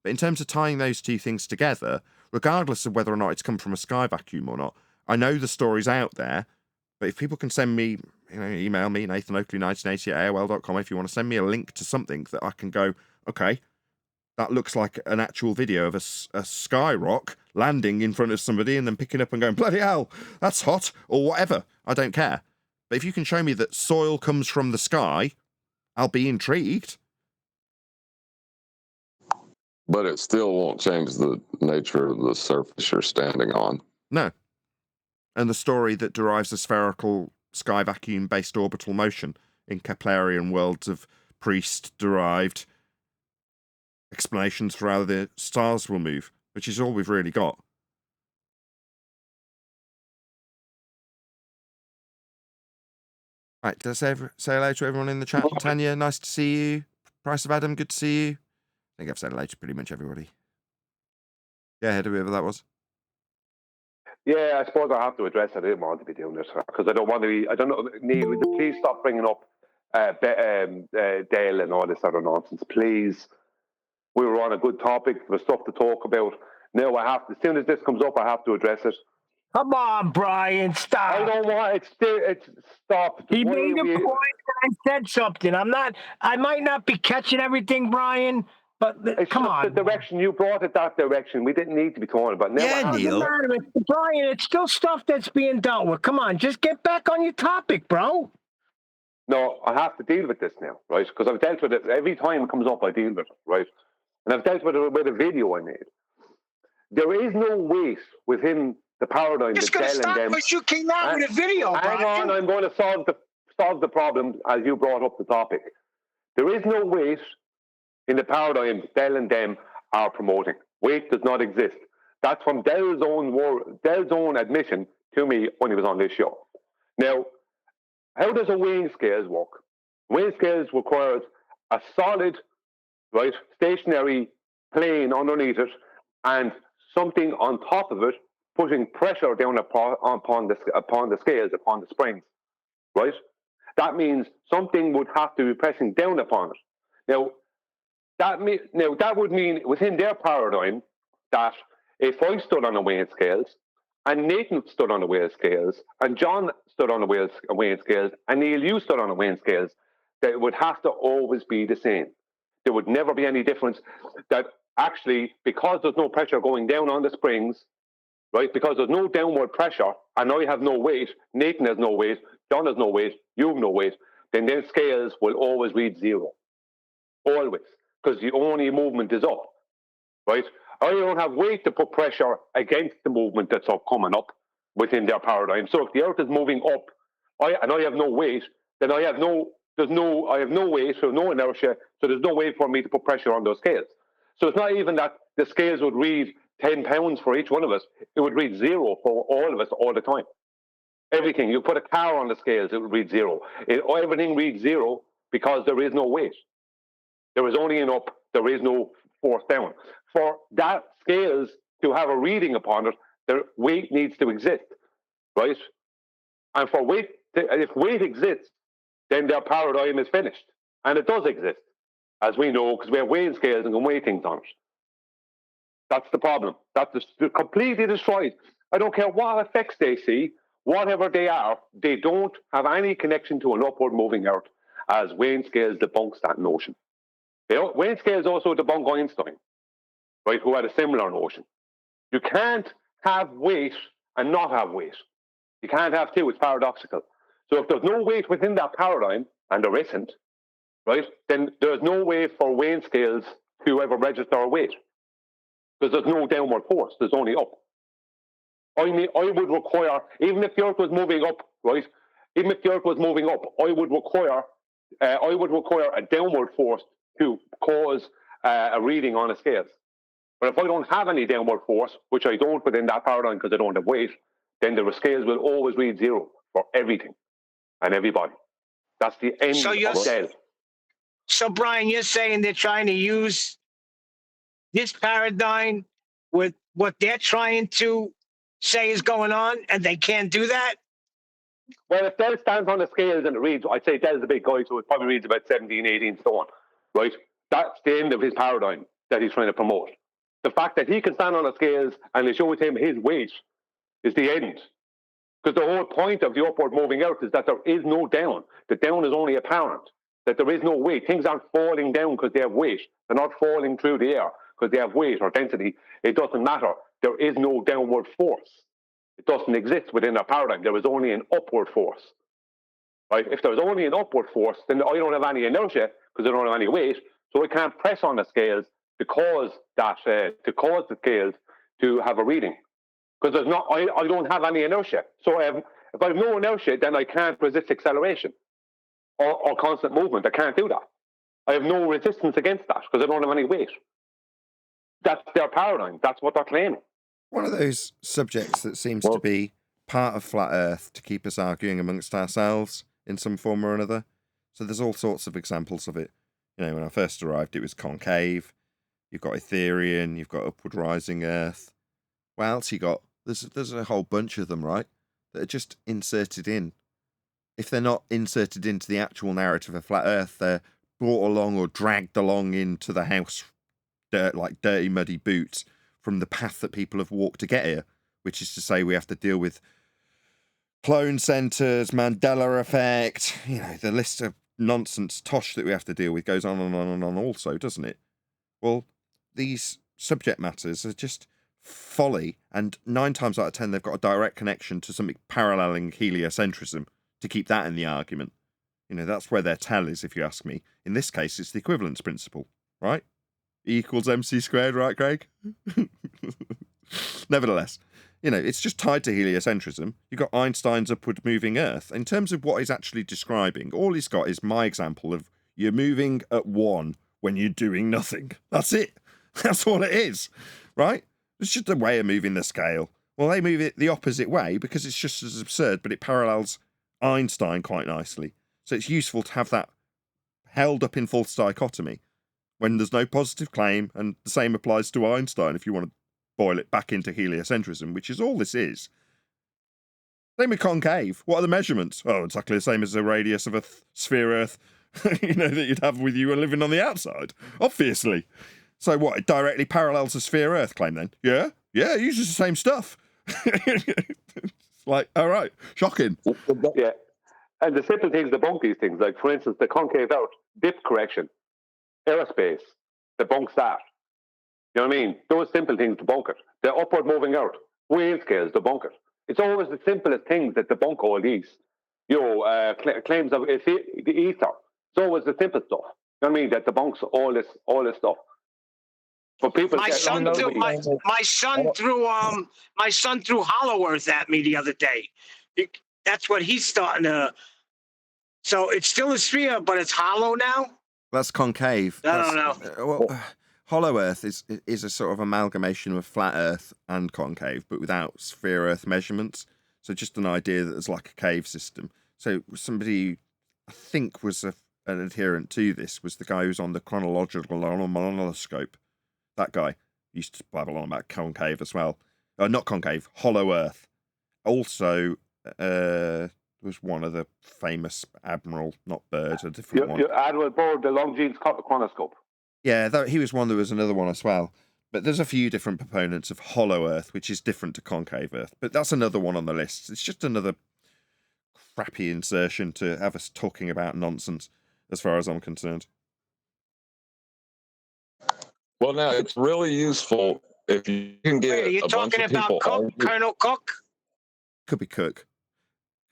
But in terms of tying those two things together, regardless of whether or not it's come from a sky vacuum or not, I know the story's out there, but if people can send me, email me, Nathan Oakley 1980 at AOL.com, if you want to send me a link to something that I can go, okay, that looks like an actual video of a sky rock landing in front of somebody and then picking up and going, bloody hell, that's hot, or whatever. I don't care. But if you can show me that soil comes from the sky, I'll be intrigued. But it still won't change the nature of the surface you're standing on. No. And the story that derives a spherical sky vacuum-based orbital motion in Keplerian worlds of priest-derived explanations for how the stars will move, which is all we've really got. Right, did I say hello to everyone in the chat? Tanya, nice to see you. Price of Adam, good to see you. I think I've said hello to pretty much everybody. Yeah, ahead of whoever that was. Yeah, I suppose I have to address it. I didn't want to be doing this because I don't want to be. I don't know. Neil, would you please stop bringing up Dale and all this other nonsense, please. We were on a good topic. There was stuff to talk about. Now I have to. As soon as this comes up, I have to address it. Come on, Brian, stop. I don't want it. It's stop. He made a point and I said something. I might not be catching everything, Brian, but come on. The direction you brought it, that direction. We didn't need to be talking about. Now yeah, Neil. Brian, it's still stuff that's being dealt with. Come on, just get back on your topic, bro. No, I have to deal with this now, right? Because I've dealt with it every time it comes up. I deal with it, right? And I've dealt with it with a video I made. There is no weight within the paradigm. Just going to stop because you came out with a video, Hang on, I'm going to solve the problem as you brought up the topic. There is no weight in the paradigm Dell and them are promoting. Weight does not exist. That's from Dell's own admission to me when he was on this show. Now, how does a weighing scales work? Weighing scales requires a solid, right, stationary plane underneath it and something on top of it putting pressure down upon the scales, upon the springs, right? That means something would have to be pressing down upon it. Now, that would mean within their paradigm that if I stood on a weighing scales and Nathan stood on a weighing scales and John stood on a weighing scales and Neil, you stood on a weighing scales, that it would have to always be the same. There would never be any difference. That actually, because there's no pressure going down on the springs, right? Because there's no downward pressure, and I have no weight, Nathan has no weight, John has no weight, you have no weight, then their scales will always read zero. Always. Because the only movement is up, right? I don't have weight to put pressure against the movement that's coming up within their paradigm. So if the earth is moving up, and I have no weight, then I have no weight, so no inertia, so there's no way for me to put pressure on those scales. So it's not even that the scales would read 10 pounds for each one of us. It would read zero for all of us all the time. Everything. You put a car on the scales, it would read zero. Everything reads zero because there is no weight. There is only an up, there is no force down. For that scales to have a reading upon it, the weight needs to exist, right? And for weight, if weight exists, then their paradigm is finished. And it does exist, as we know, because we have weighing scales and can weigh things on it. That's the problem. That's completely destroyed. I don't care what effects they see, whatever they are, they don't have any connection to an upward moving earth, as weighing scales debunks that notion. Weighing scales also debunk Einstein, right, who had a similar notion. You can't have weight and not have weight. You can't have two. It's paradoxical. So if there's no weight within that paradigm, and there isn't, right, then there's no way for weighing scales to ever register a weight. because there's no downward force. There's only up. I mean, I would require, even if the Earth was moving up, right? Even if the Earth was moving up, I would require a downward force to cause a reading on a scale. But if I don't have any downward force, which I don't within that paradigm because I don't have weight, then the scales will always read 0 for everything and everybody. That's the end of del. So, Brian, you're saying they're trying to use this paradigm with what they're trying to say is going on, and they can't do that? Well, if Del stands on the scales and it reads, I'd say Del's a big guy, so it probably reads about 17, 18 stone, right? That's the end of his paradigm that he's trying to promote. The fact that he can stand on the scales and they show him his weight is the end. Because the whole point of the upward moving Earth is that there is no down. The down is only apparent, that there is no weight. Things aren't falling down because they have weight. They're not falling through the air because they have weight or density. It doesn't matter. There is no downward force. It doesn't exist within our paradigm. There is only an upward force. Right? If there's only an upward force, then I don't have any inertia because I don't have any weight, so I can't press on the scales to cause the scales to have a reading. Because I don't have any inertia. So if I have no inertia, then I can't resist acceleration or constant movement. I can't do that. I have no resistance against that because I don't have any weight. That's their paradigm. That's what they're claiming. One of those subjects that seems to be part of Flat Earth to keep us arguing amongst ourselves in some form or another. So there's all sorts of examples of it. You know, when I first arrived, it was concave. You've got Ethereum. You've got upward rising Earth. What else you got? There's a whole bunch of them, right? That are just inserted in. If they're not inserted into the actual narrative of Flat Earth, they're brought along or dragged along into the house, like dirty, muddy boots from the path that people have walked to get here, which is to say we have to deal with clone centers, Mandela effect, you know, the list of nonsense tosh that we have to deal with goes on and on and on also, doesn't it? Well, these subject matters are just folly, and 9 times out of 10 they've got a direct connection to something paralleling heliocentrism to keep that in the argument. You know, that's where their tell is, if you ask me. In this case, it's the equivalence principle, right? E equals MC squared, right, Craig? Nevertheless, you know, it's just tied to heliocentrism. You've got Einstein's upward moving Earth. In terms of what he's actually describing, all he's got is my example of you're moving at 1 when you're doing nothing. That's it. That's all it is, right? It's just a way of moving the scale. Well, they move it the opposite way because it's just as absurd, but it parallels Einstein quite nicely. So it's useful to have that held up in false dichotomy when there's no positive claim, and the same applies to Einstein if you want to boil it back into heliocentrism, which is all this is. Same with concave. What are the measurements? Oh, exactly the same as the radius of a sphere Earth, you know, that you'd have with you and living on the outside, obviously. So what, it directly parallels the sphere Earth claim then? Yeah, it uses the same stuff. It's like, all right, shocking. Yeah. And the simple things debunk these things, like, for instance, the concave out, dip correction, aerospace, debunks that. You know what I mean? Those simple things debunk it. The upward moving out, wave scales debunk it. It's always the simplest things that debunk all these. You know, claims of the ether. It's always the simple stuff. You know what I mean? That debunks all this stuff. But people, my son threw Hollow Earth at me the other day. That's what he's starting to. So it's still a sphere, but it's hollow now. That's concave. I don't know. Well, Hollow Earth is a sort of amalgamation of flat Earth and concave, but without sphere Earth measurements. So just an idea that there's like a cave system. So somebody, I think, was an adherent to this, was the guy who's on the chronological monoscope. That guy used to babble on about concave as well. Not concave, Hollow Earth. Also, was one of the famous Admiral, not Bird, a different one. Admiral Byrd, the Longines chronoscope. Yeah, he was one. There was another one as well. But there's a few different proponents of Hollow Earth, which is different to concave Earth. But that's another one on the list. It's just another crappy insertion to have us talking about nonsense, as far as I'm concerned. Well, now it's really useful if you can get. Wait, are you talking about Cook, Colonel Cook? Could be Cook.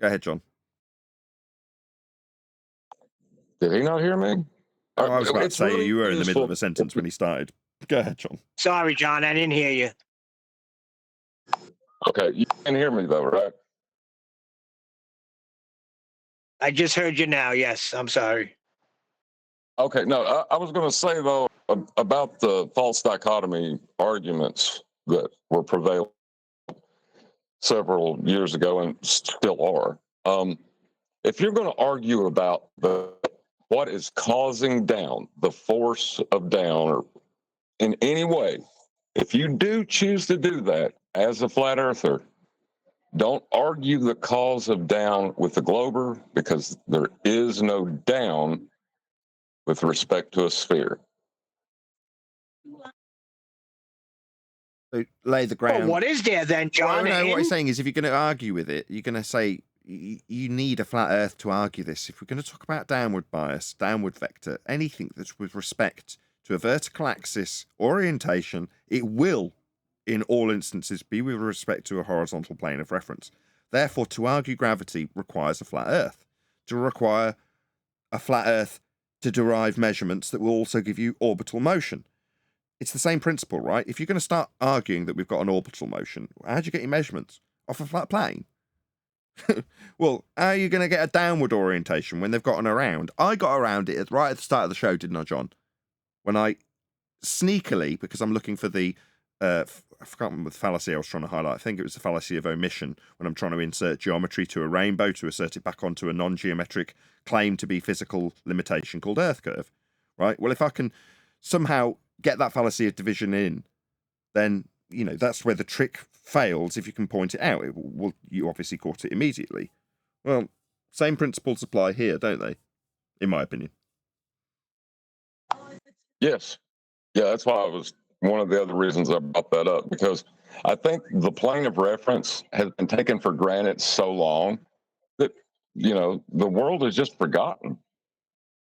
Go ahead, John. Did he not hear me? Oh, I was about to say really you were in the middle of useful. a sentence when he started. Go ahead, John. Sorry, John, I didn't hear you. Okay, you can hear me though, right? I just heard you now. Yes, I'm sorry. Okay, no, I was going to say though about the false dichotomy arguments that were prevailing several years ago and still are. If you're going to argue about what is causing down, the force of down, or in any way, if you do choose to do that as a flat earther, don't argue the cause of down with the glober, because there is no down with respect to a sphere. So lay the Well, ground. what is there then, John? Well, no, what In? he's saying is if you're going to argue with it, you're going to say you need a flat earth to argue this. If we're going to talk about downward bias, downward vector, anything that's with respect to a vertical axis orientation, it will, in all instances, be with respect to a horizontal plane of reference. Therefore, to argue gravity requires a flat earth. To require a flat earth to derive measurements that will also give you orbital motion. It's the same principle, right? If you're going to start arguing that we've got an orbital motion, how do you get your measurements? Off a flat plane? Well, how are you going to get a downward orientation when they've gotten around? I got around it right at the start of the show, didn't I, John? When I sneakily, because I'm looking for the, I can't remember the fallacy I was trying to highlight. I think it was the fallacy of omission when I'm trying to insert geometry to a rainbow to assert it back onto a non-geometric claim to be physical limitation called Earth curve, right? Well, if I can somehow get that fallacy of division in, then, you know, that's where the trick fails. If you can point it out, you obviously caught it immediately. Well, same principles apply here, don't they? In my opinion. Yes. Yeah, that's why I was one of the other reasons I brought that up, because I think the plane of reference has been taken for granted so long that, you know, the world has just forgotten.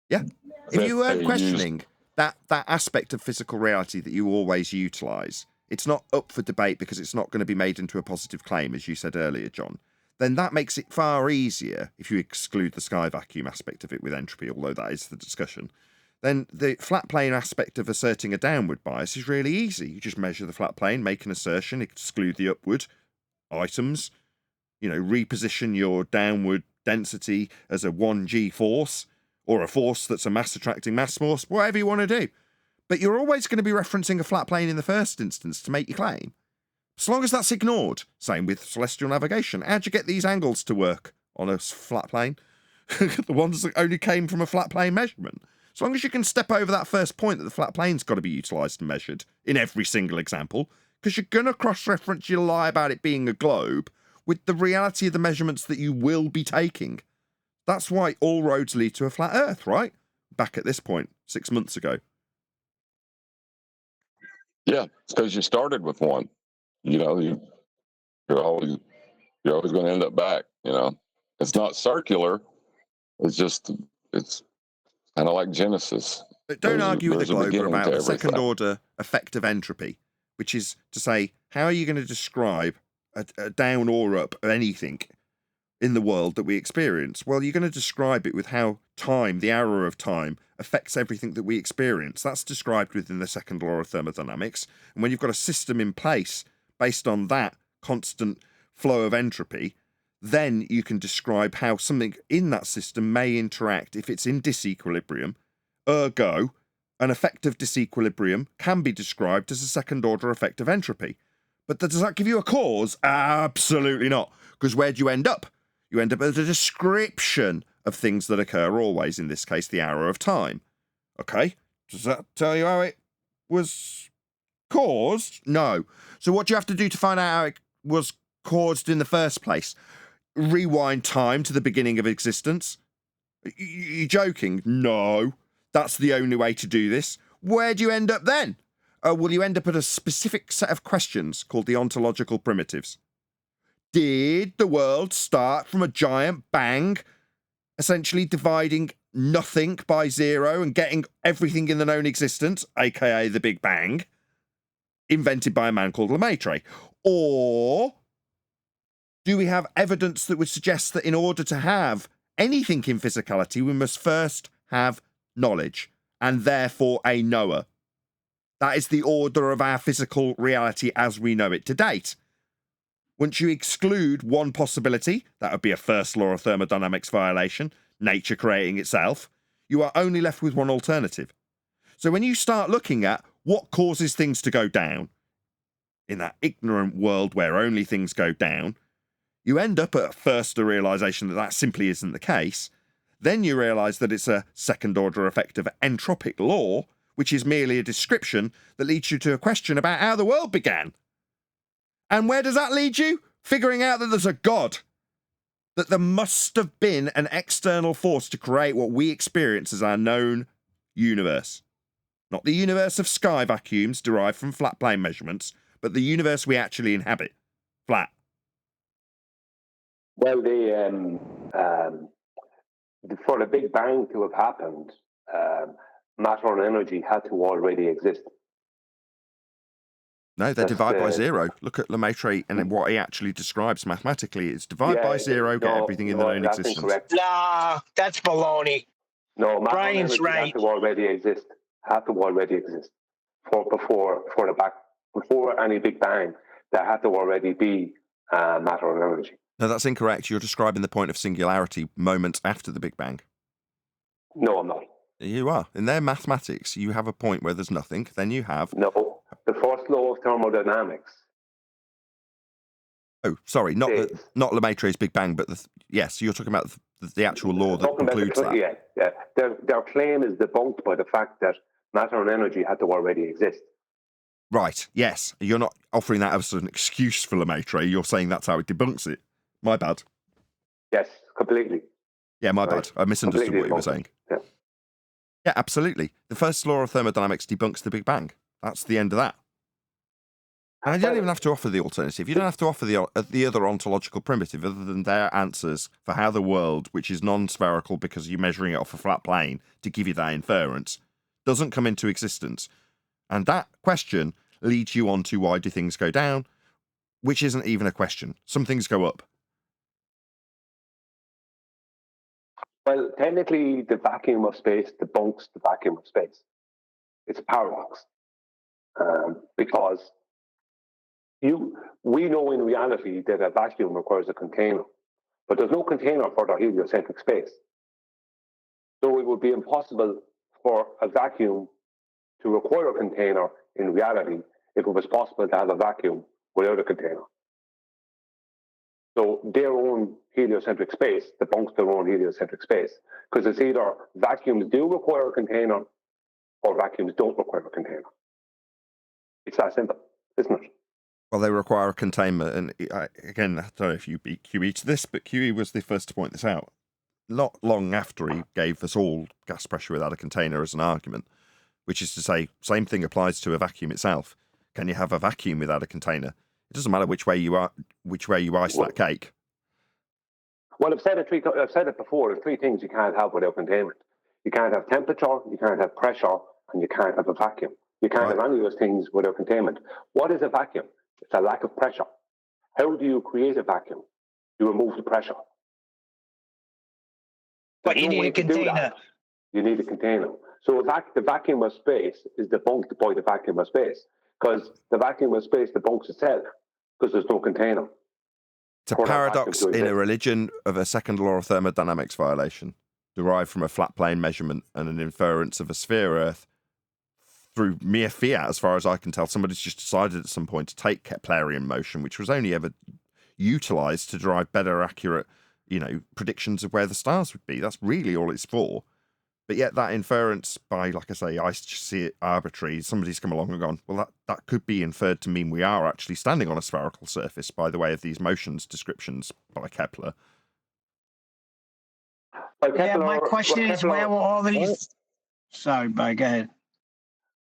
Yeah. If that you weren't they questioning that aspect of physical reality that you always utilize, it's not up for debate because it's not going to be made into a positive claim, as you said earlier, John, then that makes it far easier, if you exclude the sky vacuum aspect of it with entropy, although that is the discussion, then the flat plane aspect of asserting a downward bias is really easy. You just measure the flat plane, make an assertion, exclude the upward items, you know, reposition your downward density as a 1g force, or a force that's a mass attracting mass force, whatever you want to do. But you're always going to be referencing a flat plane in the first instance to make your claim. As long as that's ignored. Same with celestial navigation. How'd you get these angles to work on a flat plane? The ones that only came from a flat plane measurement. As long as you can step over that first point that the flat plane's got to be utilised and measured in every single example, because you're going to cross-reference your lie about it being a globe with the reality of the measurements that you will be taking. That's why all roads lead to a flat earth, right? Back at this point, 6 months ago. Yeah, it's because you started with one. You know, you're always going to end up back. You know, it's not circular. It's kind of like Genesis. But don't argue with the globe about the everything. second order effect of entropy, which is to say, how are you going to describe a down or up of anything in the world that we experience? Well, you're going to describe it with how time, the arrow of time, affects everything that we experience. That's described within the second law of thermodynamics. And when you've got a system in place based on that constant flow of entropy, then you can describe how something in that system may interact if it's in disequilibrium. Ergo, an effect of disequilibrium can be described as a second order effect of entropy. But does that give you a cause? Absolutely not. Because where do you end up? You end up with a description of things that occur always, in this case, the arrow of time. Okay? Does that tell you how it was caused? No. So what do you have to do to find out how it was caused in the first place? Rewind time to the beginning of existence? You joking? No. That's the only way to do this. Where do you end up then? Well, you end up at a specific set of questions called the ontological primitives. Did the world start from a giant bang, essentially dividing nothing by zero and getting everything in the known existence, aka the Big Bang, invented by a man called Lemaitre? Or do we have evidence that would suggest that in order to have anything in physicality, we must first have knowledge, and therefore a knower? That is the order of our physical reality as we know it to date. Once you exclude one possibility, that would be a first law of thermodynamics violation, nature creating itself, you are only left with one alternative. So when you start looking at what causes things to go down, in that ignorant world where only things go down, you end up at first a realisation that that simply isn't the case. Then you realise that it's a second order effect of entropic law, which is merely a description that leads you to a question about how the world began. And where does that lead you? Figuring out that there's a God. That there must have been an external force to create what we experience as our known universe. Not the universe of sky vacuums derived from flat plane measurements, but the universe we actually inhabit. Flat. Well, for the Big Bang to have happened, matter and energy had to already exist. No, they divide by zero. Look at Lemaitre and what he actually describes mathematically. It's divide by zero, get everything in their own that's existence. Incorrect. Nah, that's baloney. No, matter Brian's and energy right. had to already exist. Before any Big Bang, there had to already be matter and energy. No, that's incorrect. You're describing the point of singularity moments after the Big Bang. No, I'm not. You are. In their mathematics, you have a point where there's nothing, then you have... No, the first law of thermodynamics. Oh, sorry, not Lemaitre's Big Bang, but yes, you're talking about the actual law that concludes that. Yeah. Their claim is debunked by the fact that matter and energy had to already exist. Right, yes. You're not offering that as an excuse for Lemaitre. You're saying that's how it debunks it. My bad. Yes, completely. Yeah, my bad. I misunderstood what you were saying. Yeah, absolutely. The first law of thermodynamics debunks the Big Bang. That's the end of that. And you don't even have to offer the alternative. You don't have to offer the other ontological primitive other than their answers for how the world, which is non-spherical because you're measuring it off a flat plane to give you that inference, doesn't come into existence. And that question leads you on to why do things go down, which isn't even a question. Some things go up. Well, technically, the vacuum of space debunks the vacuum of space. It's a paradox. Because we know in reality that a vacuum requires a container, but there's no container for the heliocentric space. So it would be impossible for a vacuum to require a container in reality if it was possible to have a vacuum without a container. So their own heliocentric space debunks their own heliocentric space, because it's either vacuums do require a container or vacuums don't require a container. It's that simple, isn't it? Well, they require a containment. And again, I don't know if you beat QE to this, but QE was the first to point this out. Not long after he gave us all gas pressure without a container as an argument, which is to say, same thing applies to a vacuum itself. Can you have a vacuum without a container? It doesn't matter which way you ice that cake. Well, I've said it before. There's three things you can't have without containment. You can't have temperature, you can't have pressure, and you can't have a vacuum. You can't have any of those things without containment. What is a vacuum? It's a lack of pressure. How do you create a vacuum? You remove the pressure. But you need a container. You need a container. So the vacuum of space is debunked by the vacuum of space, because the vacuum of space debunks itself, because there's no container. It's a paradox in a religion of a second law of thermodynamics violation, derived from a flat plane measurement and an inference of a sphere Earth through mere fiat, as far as I can tell. Somebody's just decided at some point to take Keplerian motion, which was only ever utilised to derive better, accurate, predictions of where the stars would be. That's really all it's for. But yet that inference by, like I say, I just see it arbitrary. Somebody's come along and gone, well, that could be inferred to mean we are actually standing on a spherical surface by the way of these motions descriptions by Kepler. My question is, where were all these... Sorry, go ahead.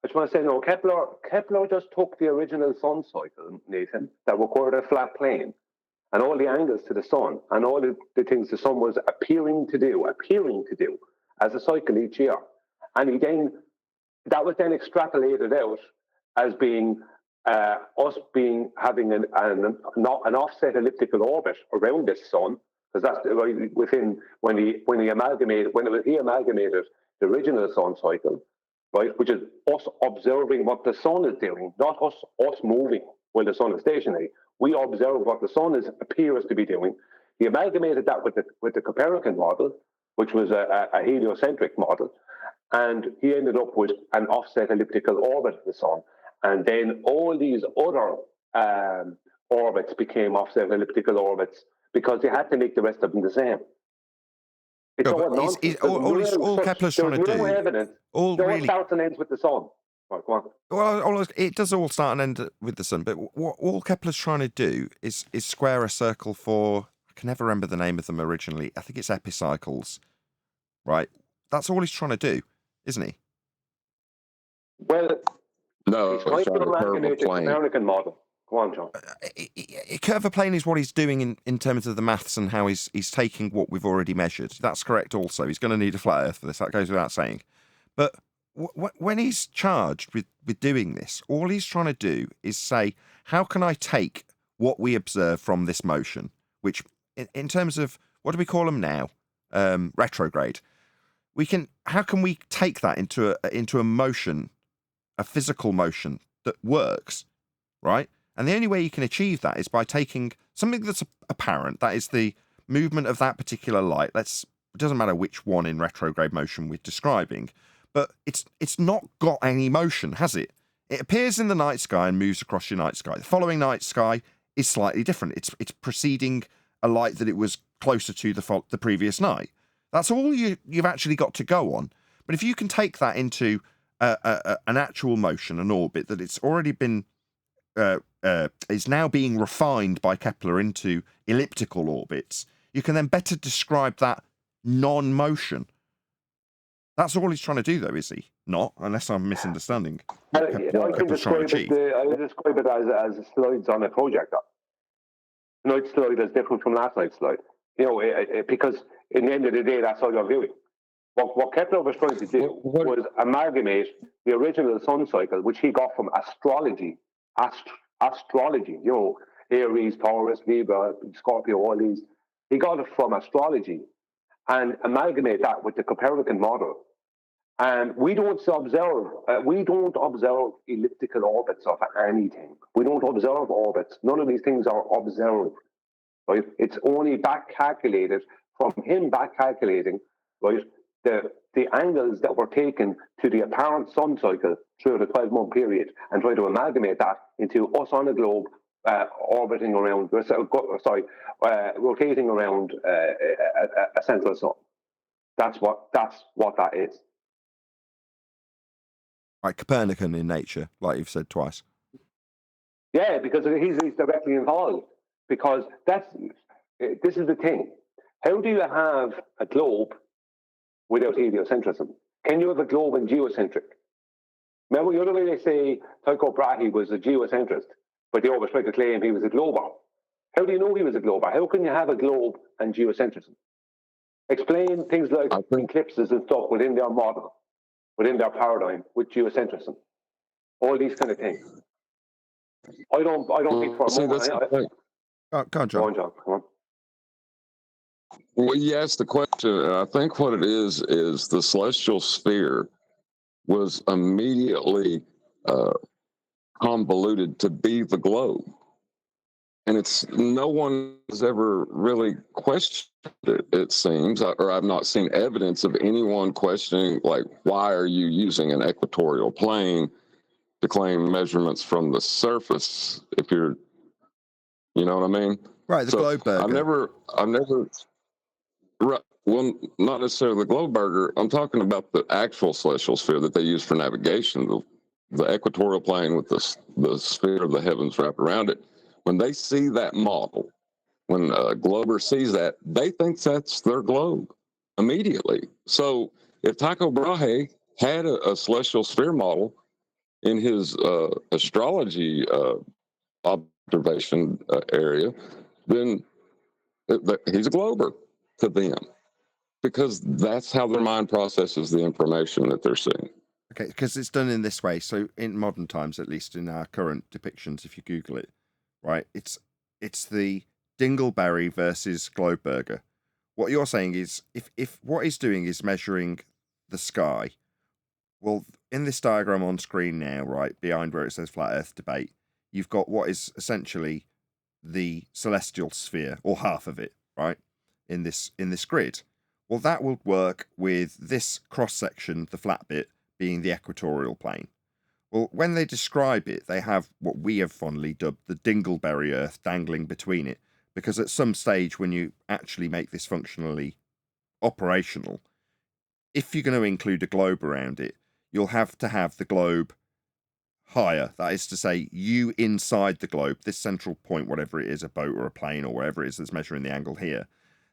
I just want to say, no, Kepler just took the original sun cycle, Nathan, that required a flat plane, and all the angles to the sun, and all the things the sun was appearing to do as a cycle each year. And that was then extrapolated out as being having an offset elliptical orbit around this sun, because that's within when he amalgamated the original sun cycle right? Which is us observing what the sun is doing, not us moving when the sun is stationary. We observe what the sun appears to be doing. He amalgamated that with the Copernican model, which was a heliocentric model, and he ended up with an offset elliptical orbit of the sun. And then all these other orbits became offset elliptical orbits because they had to make the rest of them the same. It's all nonsense. All Kepler's trying to do. Evidence. It starts and ends with the sun. Right, go on. Well, it does all start and end with the sun, but what all Kepler's trying to do is square a circle for, I can never remember the name of them originally. I think it's epicycles, right? That's all he's trying to do, isn't he? Well, no, he's trying to amalgamate the plane. Copernican model. Go on, John. Curve of plane is what he's doing in terms of the maths and how he's taking what we've already measured. That's correct also. He's going to need a flat earth for this. That goes without saying. But when he's charged with doing this, all he's trying to do is say, how can I take what we observe from this motion, which in terms of, what do we call them now? Retrograde. How can we take that into a motion, a physical motion that works, right? And the only way you can achieve that is by taking something that's apparent, that is the movement of that particular light. It doesn't matter which one in retrograde motion we're describing, but it's not got any motion, has it? It appears in the night sky and moves across your night sky. The following night sky is slightly different. It's preceding a light that it was closer to the previous night. That's all you've actually got to go on. But if you can take that into an actual motion, an orbit that it's already been is now being refined by Kepler into elliptical orbits, you can then better describe that non-motion. That's all he's trying to do, though, is he? Not, unless I'm misunderstanding. I can describe it as slides on a projector. Tonight's slide is different from last night's slide. Because in the end of the day, that's all you're viewing. What Kepler was trying to do was amalgamate the original sun cycle, which he got from astrology. Astrology, Aries, Taurus, Libra, Scorpio, all these. He got it from astrology and amalgamate that with the Copernican model. And we don't observe elliptical orbits of anything. We don't observe orbits. None of these things are observed. Right? It's only back calculated from him back calculating, right, the angles that were taken to the apparent sun cycle through the 12-month period and try to amalgamate that into us on a globe rotating around a central sun. That's what that is. Right, Copernican in nature, like you've said twice. Yeah, because he's directly involved. Because this is the thing. How do you have a globe without heliocentrism? Can you have a globe and geocentric? Remember the other way they say Tycho Brahe was a geocentrist, but they always try to claim he was a glober. How do you know he was a glober? How can you have a globe and geocentrism? Explain things like eclipses and stuff within their model, within their paradigm, with geocentrism. All these kind of things. I don't think for a moment. Go on, John. Come on. Well, you asked the question, and I think what it is the celestial sphere was immediately convoluted to be the globe. And no one has ever really questioned it seems, or I've not seen evidence of anyone questioning, like, why are you using an equatorial plane to claim measurements from the surface if you're, you know what I mean? Right, the globe burger. I've never, right, well, not necessarily the globe burger. I'm talking about the actual celestial sphere that they use for navigation, the equatorial plane with the sphere of the heavens wrapped around it. When they see that model, when a glober sees that, they think that's their globe immediately. So if Tycho Brahe had a celestial sphere model in his astrology observation area, then he's a glober to them, because that's how their mind processes the information that they're seeing. Okay, because it's done in this way. So in modern times, at least in our current depictions, if you Google it, right, it's the Dingleberry versus Globeburger. What you're saying is, if what he's doing is measuring the sky, well, in this diagram on screen now, right, behind where it says flat Earth debate, you've got what is essentially the celestial sphere, or half of it, right, in this grid. Well, that will work with this cross section, the flat bit, being the equatorial plane. Well, when they describe it, they have what we have fondly dubbed the dingleberry Earth dangling between it, because at some stage when you actually make this functionally operational, if you're going to include a globe around it, you'll have to have the globe higher. That is to say, you inside the globe, this central point, whatever it is, a boat or a plane or wherever it is that's measuring the angle here,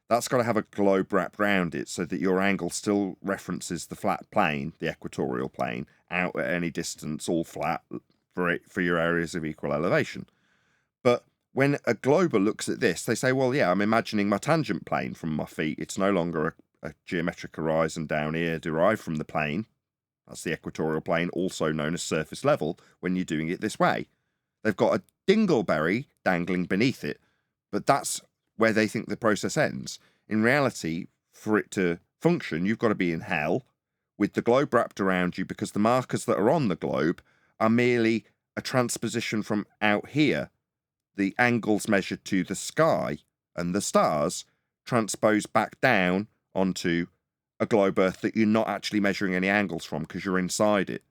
that's got to have a globe wrapped around it so that your angle still references the flat plane, the equatorial plane, out at any distance, all flat for your areas of equal elevation. But when a glober looks at this, they say, well, yeah, I'm imagining my tangent plane from my feet. It's no longer a geometric horizon down here derived from the plane. That's the equatorial plane, also known as surface level, when you're doing it this way. They've got a dingleberry dangling beneath it, but that's where they think the process ends. In reality, for it to function, you've got to be in hell with the globe wrapped around you, because the markers that are on the globe are merely a transposition from out here. The angles measured to the sky and the stars transposed back down onto a globe Earth that you're not actually measuring any angles from because you're inside it.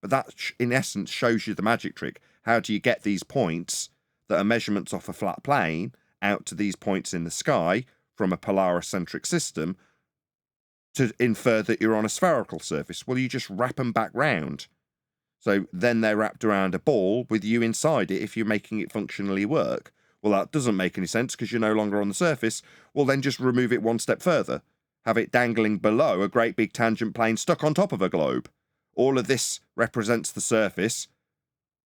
But that, in essence, shows you the magic trick. How do you get these points that are measurements off a flat plane out to these points in the sky from a polar-centric system to infer that you're on a spherical surface? Well, you just wrap them back round. So then they're wrapped around a ball with you inside it if you're making it functionally work. Well, that doesn't make any sense because you're no longer on the surface. Well, then just remove it one step further. Have it dangling below a great big tangent plane stuck on top of a globe. All of this represents the surface,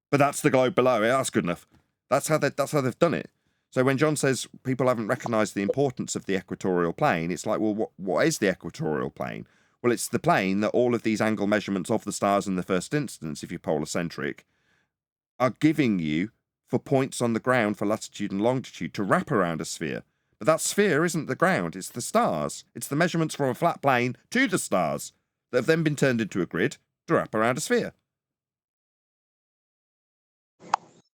but that's the globe below it. That's good enough. That's how they've done it. So when John says people haven't recognised the importance of the equatorial plane, it's like, well, what is the equatorial plane? Well, it's the plane that all of these angle measurements of the stars in the first instance, if you're polar-centric, are giving you for points on the ground for latitude and longitude to wrap around a sphere. But that sphere isn't the ground, it's the stars. It's the measurements from a flat plane to the stars that have then been turned into a grid to wrap around a sphere.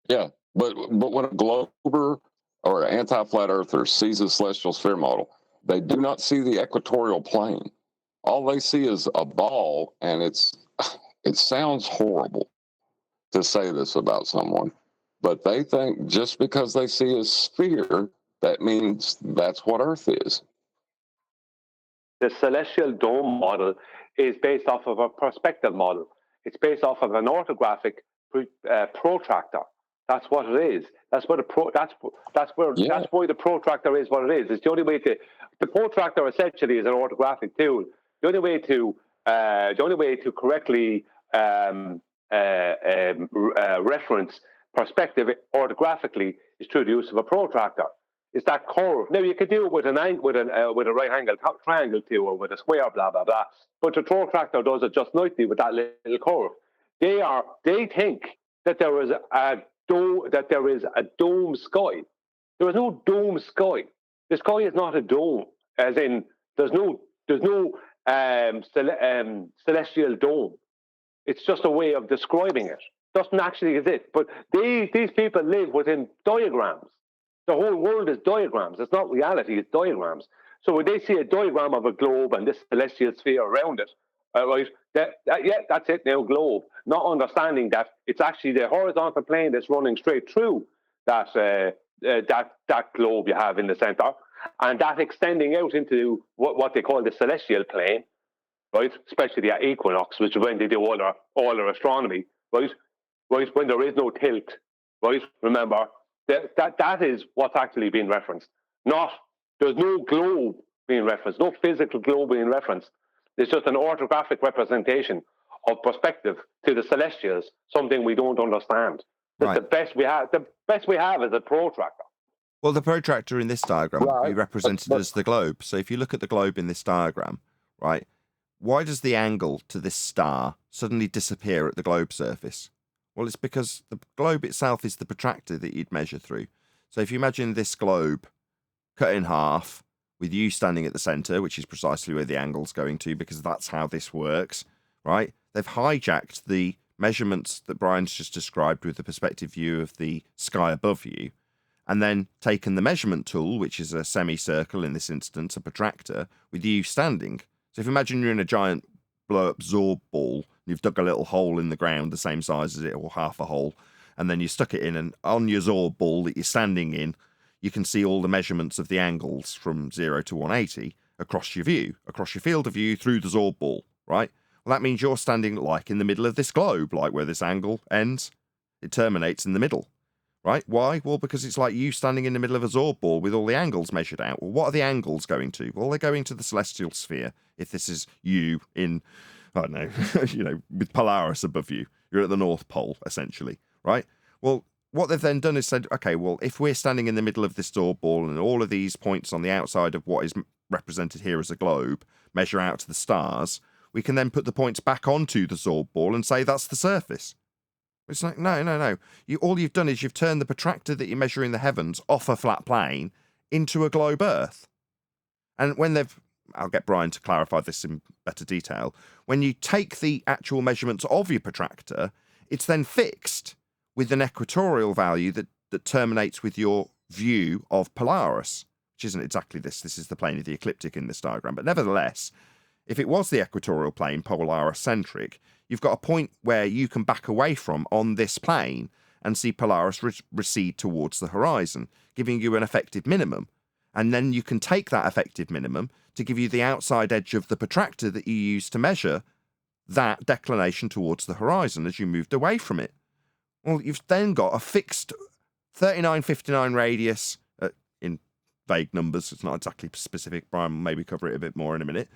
Yeah, but when a glober or an anti-flat earther sees a celestial sphere model, they do not see the equatorial plane. All they see is a ball, and it sounds horrible to say this about someone, but they think just because they see a sphere, that means that's what Earth is. The celestial dome model is based off of a perspective model. It's based off of an orthographic protractor. That's what it is. That's why the protractor is what it is. It's the only way to. The protractor essentially is an orthographic tool. The only way to correctly reference perspective orthographically is through the use of a protractor. It's that curve. Now you could do it with a right angle triangle too, or with a square, blah blah blah. But the protractor does it just nicely with that little curve. They think that there is a dome sky. There is no dome sky. The sky is not a dome, as in there's no celestial dome. It's just a way of describing it. Doesn't actually exist. But these people live within diagrams. The whole world is diagrams. It's not reality, it's diagrams. So when they see a diagram of a globe and this celestial sphere around it, right, that's it now, globe. Not understanding that it's actually the horizontal plane that's running straight through that globe you have in the center, and that extending out into what they call the celestial plane, right? Especially at equinox, which is when they do all their astronomy, right? Right, when there is no tilt, right? Remember, that is what's actually being referenced. There's no globe being referenced, no physical globe being referenced. It's just an orthographic representation of perspective to the celestials, something we don't understand. Right. The best we have is a protractor. Well, the protractor in this diagram would be represented as the globe. So if you look at the globe in this diagram, right, why does the angle to this star suddenly disappear at the globe surface? Well, it's because the globe itself is the protractor that you'd measure through. So if you imagine this globe cut in half with you standing at the center, which is precisely where the angle's going to, because that's how this works, right? They've hijacked the measurements that Brian's just described with the perspective view of the sky above you, and then taken the measurement tool, which is a semicircle in this instance, a protractor, with you standing. So if you imagine you're in a giant blow-up Zorb ball, you've dug a little hole in the ground the same size as it, or half a hole, and then you stuck it in, and on your Zorb ball that you're standing in, you can see all the measurements of the angles from 0 to 180 across your view, across your field of view through the Zorb ball, right? Well, that means you're standing like in the middle of this globe, like where this angle ends, it terminates in the middle, right? Why? Well, because it's like you standing in the middle of a Zorb ball with all the angles measured out. Well, what are the angles going to? Well, they're going to the celestial sphere. If this is you in, I don't know, with Polaris above you, you're at the North Pole, essentially, right? Well, what they've then done is said, okay, well, if we're standing in the middle of this Zorb ball and all of these points on the outside of what is represented here as a globe measure out to the stars, we can then put the points back onto the Zorb ball and say that's the surface. It's like, no. All you've done is you've turned the protractor that you're measuring the heavens off a flat plane into a globe Earth. And when I'll get Brian to clarify this in better detail, when you take the actual measurements of your protractor, it's then fixed with an equatorial value that terminates with your view of Polaris, which isn't exactly this. This is the plane of the ecliptic in this diagram. But nevertheless, if it was the equatorial plane, Polaris-centric, you've got a point where you can back away from on this plane and see Polaris recede towards the horizon, giving you an effective minimum. And then you can take that effective minimum to give you the outside edge of the protractor that you use to measure that declination towards the horizon as you moved away from it. Well, you've then got a fixed 3959 radius in vague numbers. It's not exactly specific. Brian will maybe cover it a bit more in a minute.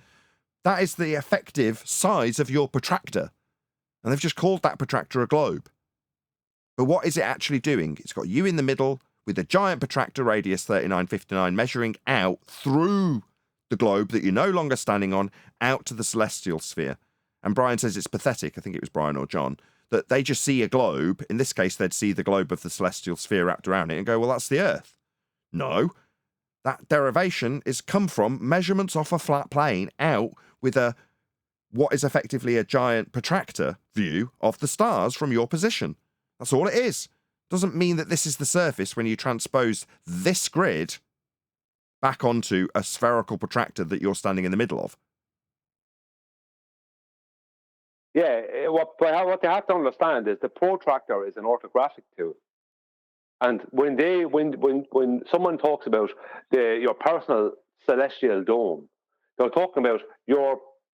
That is the effective size of your protractor. And they've just called that protractor a globe. But what is it actually doing? It's got you in the middle with a giant protractor radius 3959 measuring out through the globe that you're no longer standing on out to the celestial sphere. And Brian says it's pathetic, I think it was Brian or John, that they just see a globe. In this case, they'd see the globe of the celestial sphere wrapped around it and go, well, that's the Earth. No. That derivation is come from measurements off a flat plane out with what is effectively a giant protractor view of the stars from your position. That's all it is. Doesn't mean that this is the surface when you transpose this grid back onto a spherical protractor that you're standing in the middle of. Yeah, what they have to understand is the protractor is an orthographic tool. And when someone talks about your personal celestial dome, they're talking about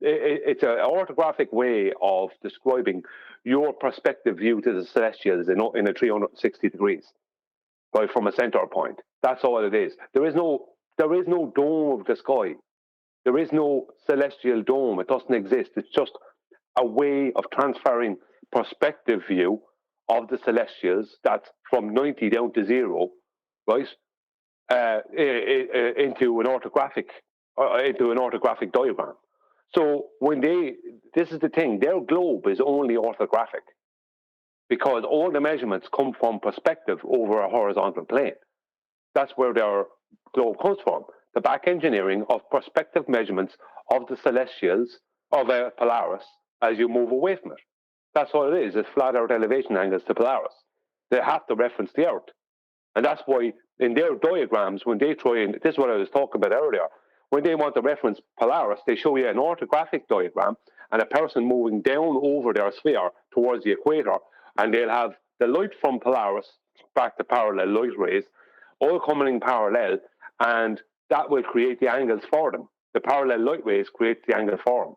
it's an orthographic way of describing your perspective view to the celestials in a 360 degrees, right, from a center point. That's all it is. There is no dome of the sky. There is no celestial dome. It doesn't exist. It's just a way of transferring perspective view of the celestials that's from 90 down to 0, right, into an orthographic diagram. So this is the thing, their globe is only orthographic because all the measurements come from perspective over a horizontal plane. That's where their globe comes from. The back engineering of perspective measurements of the celestials of Polaris as you move away from it. That's all it is. It's flat Earth elevation angles to Polaris. They have to reference the Earth. And that's why in their diagrams, when they try, and this is what I was talking about earlier, when they want to reference Polaris, they show you an orthographic diagram and a person moving down over their sphere towards the equator, and they'll have the light from Polaris back to parallel light rays, all coming in parallel, and that will create the angles for them. The parallel light rays create the angle for them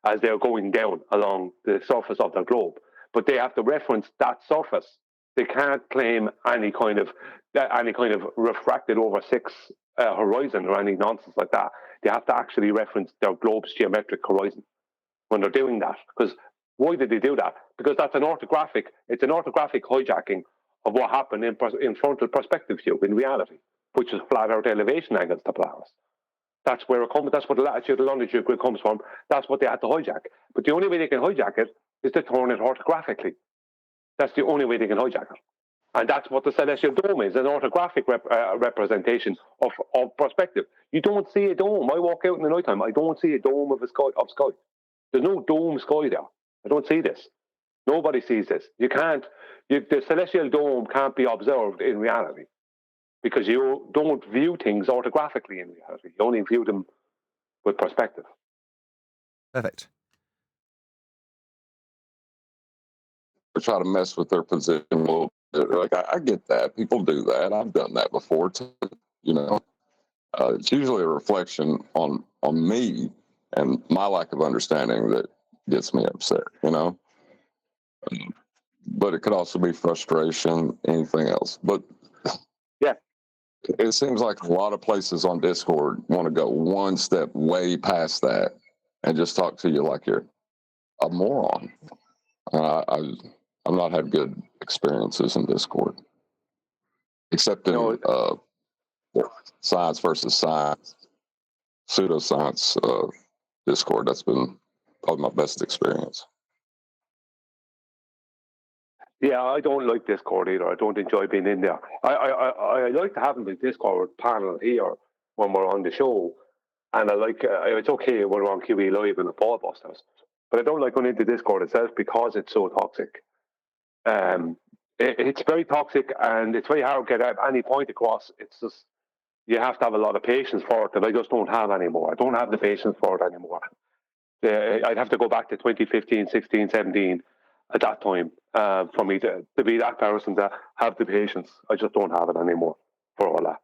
as they're going down along the surface of the globe. But they have to reference that surface. They can't claim any kind of refracted over 6 horizon or any nonsense like that. They have to actually reference their globe's geometric horizon when they're doing that. Because why did they do that? Because it's an orthographic hijacking of what happened in frontal perspective view in reality, which is flat Earth elevation angles to Polaris. That's where it comes. That's what the latitude and longitude grid comes from. That's what they had to hijack. But the only way they can hijack it is to turn it orthographically. That's the only way they can hijack it. And that's what the celestial dome is, an orthographic representation of perspective. You don't see a dome. I walk out in the nighttime, I don't see a dome of sky. There's no dome sky there. I don't see this. Nobody sees this. You can't. The celestial dome can't be observed in reality because you don't view things orthographically in reality. You only view them with perspective. Perfect. Or try to mess with their position a little bit. Like I get that. People do that. I've done that before too. You know, it's usually a reflection on me and my lack of understanding that gets me upset. You know, but it could also be frustration, anything else. But yeah, it seems like a lot of places on Discord want to go one step way past that and just talk to you like you're a moron. I've not had good experiences in Discord, except in science versus science, pseudoscience Discord. That's been probably my best experience. Yeah, I don't like Discord either. I don't enjoy being in there. I like to have the Discord panel here when we're on the show, and I like it's okay when we're on QE Live and the Ball Busters, but I don't like going into Discord itself because it's so toxic. It's very toxic and it's very hard to get any point across. It's just you have to have a lot of patience for it that I just don't have anymore. I don't have the patience for it anymore. I'd have to go back to 2015, 16, 17 at that time for me to be that person to have the patience. I just don't have it anymore for all that.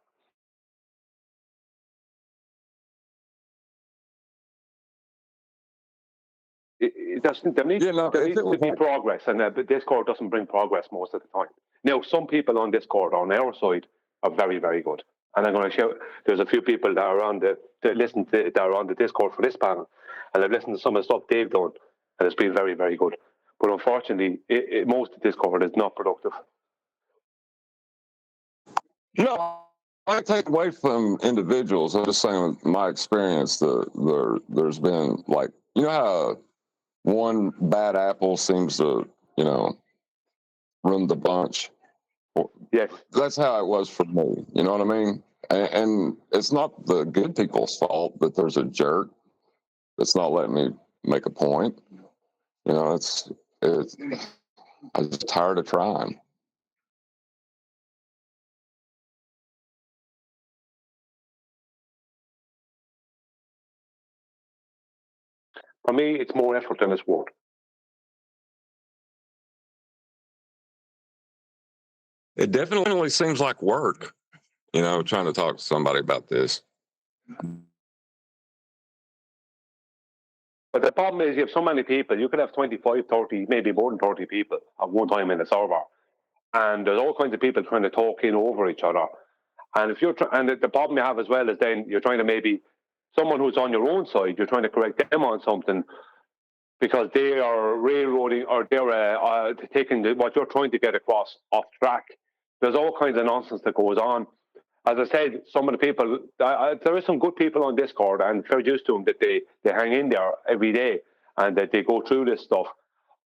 There needs to be progress, and Discord doesn't bring progress most of the time. Now, some people on Discord on our side are very, very good, and I'm going to show. There's a few people that are on that are on the Discord for this panel, and I've listened to some of the stuff they've done, and it's been very, very good. But unfortunately, most of Discord is not productive. No, I take away from individuals. I'm just saying, my experience, there's been like, you know how one bad apple seems to, run the bunch. Yes, that's how it was for me. You know what I mean? And it's not the good people's fault that there's a jerk that's not letting me make a point. It's. I'm just tired of trying. For me, it's more effort than it's worth. It definitely seems like work, trying to talk to somebody about this. But the problem is you have so many people. You could have 25, 30, maybe more than 30 people at one time in a server. And there's all kinds of people trying to talk in over each other. And if you're and the problem you have as well is then you're trying to maybe someone who's on your own side, you're trying to correct them on something because they are railroading or they're taking what you're trying to get across off track. There's all kinds of nonsense that goes on. As I said, some of the people, there are some good people on Discord, and fair dues to them that they hang in there every day and that they go through this stuff.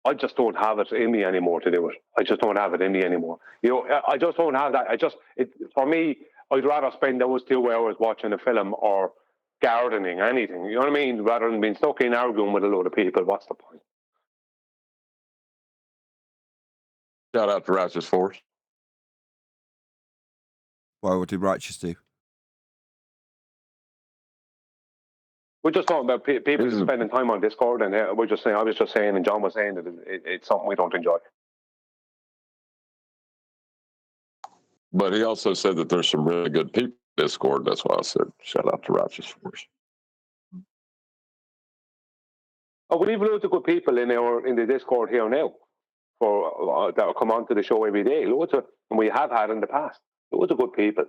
I just don't have it in me anymore to do it. I just don't have it in me anymore. I just don't have that. For me, I'd rather spend those 2 hours watching a film or gardening, anything. You know what I mean? Rather than being stuck in arguing with a load of people. What's the point? Shout out to Righteous Force. Why? What did Righteous do? We're just talking about people spending time on Discord, and I was just saying, and John was saying that it's something we don't enjoy. But he also said that there's some really good people in Discord. That's why I said shout out to Righteous Force. Oh, we have loads of good people in the Discord here now that will come onto the show every day. Loads of, and we have had in the past. Loads of good people.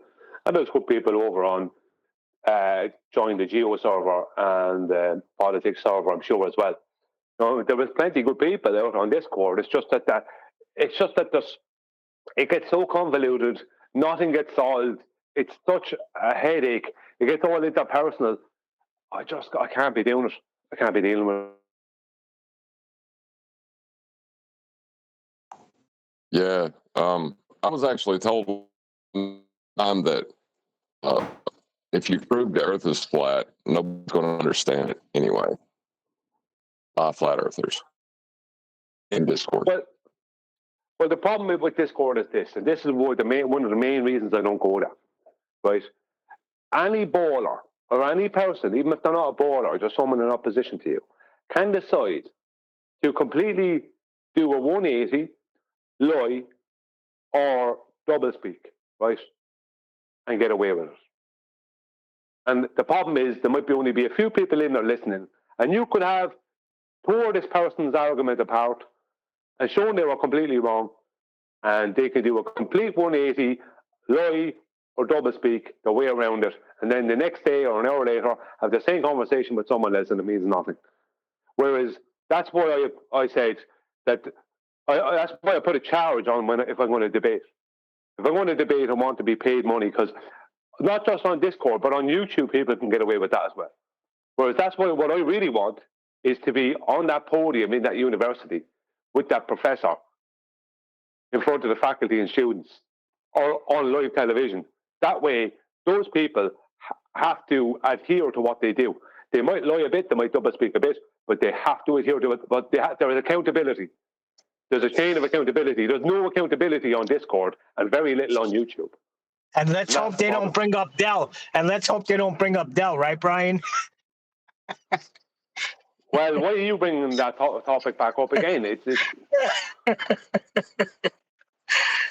And there's good people over on join the Geo server and the politics server, I'm sure as well. There was plenty of good people out on Discord. It's just that it gets so convoluted. Nothing gets solved. It's such a headache. It gets all interpersonal. I can't be doing it. I can't be dealing with it. Yeah, I was actually told that if you prove the Earth is flat, nobody's going to understand it anyway. by flat earthers in Discord. Well, the problem with Discord is this, and this is one of the main reasons I don't go there, right? Any baller or any person, even if they're not a baller, just someone in opposition to you, can decide to completely do a 180, lie, or double speak, right? And get away with it. And the problem is there might only be a few people in there listening, and you could have tore this person's argument apart and shown they were completely wrong, and they can do a complete 180, lie, or double speak their way around it, and then the next day or an hour later have the same conversation with someone else and it means nothing. Whereas that's why I said that that's why I put a charge on if I'm going to debate. If I'm going to debate, I want to be paid money, because not just on Discord, but on YouTube, people can get away with that as well. Whereas that's what I really want is to be on that podium in that university with that professor in front of the faculty and students, or on live television. That way, those people have to adhere to what they do. They might lie a bit, they might double speak a bit, but they have to adhere to it. But there is accountability. There's a chain of accountability. There's no accountability on Discord and very little on YouTube. And let's hope they don't bring up Dell. Right, Brian? Well, why are you bringing that topic back up again? It's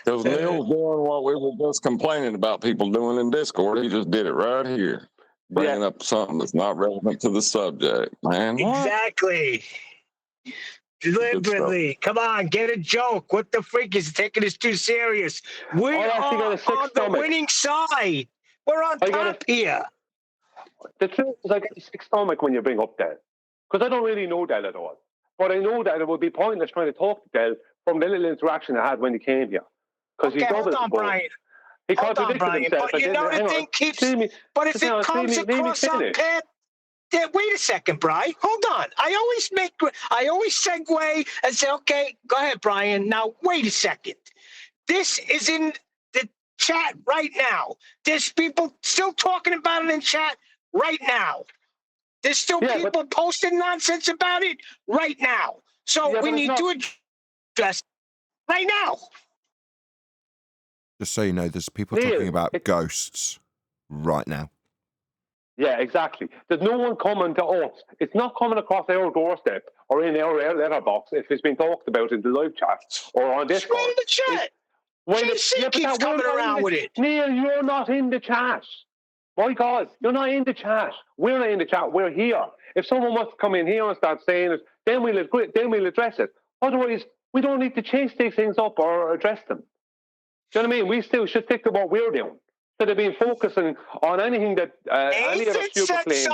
Because Neil's doing what we were just complaining about people doing in Discord. He just did it right here, bringing up something that's not relevant to the subject, man. Exactly. Deliberately. Come on, get a joke. What the freak is taking this too serious? We are on the winning side. We're on top here. The truth is, I get a sick stomach when you bring up Dell, because I don't really know Dell at all. But I know that it would be pointless trying to talk to Dell from the little interaction I had when he came here. Okay, hold on, Brian. He contradicted himself. But you know the thing keeps... But if it comes across our path... Wait a second, Brian. Hold on. I always segue and say, okay, go ahead, Brian. Now, wait a second. This is in the chat right now. There's people still talking about it in chat right now. There's still people posting nonsense about it right now. So we need to address it right now. Just so you know, there's people talking about ghosts right now. Yeah, exactly. There's no one coming to us. It's not coming across our doorstep or in our letterbox if it's been talked about in the live chat or on Discord. It's right in the chat. JC keeps coming around with it. Neil, you're not in the chat. My God, you're not in the chat. We're not in the chat. We're here. If someone wants to come in here and start saying it, then we'll address it. Otherwise, we don't need to change these things up or address them. Do you know what I mean? We still should stick to what we're doing. Instead of being focusing on anything that any other stupid claims.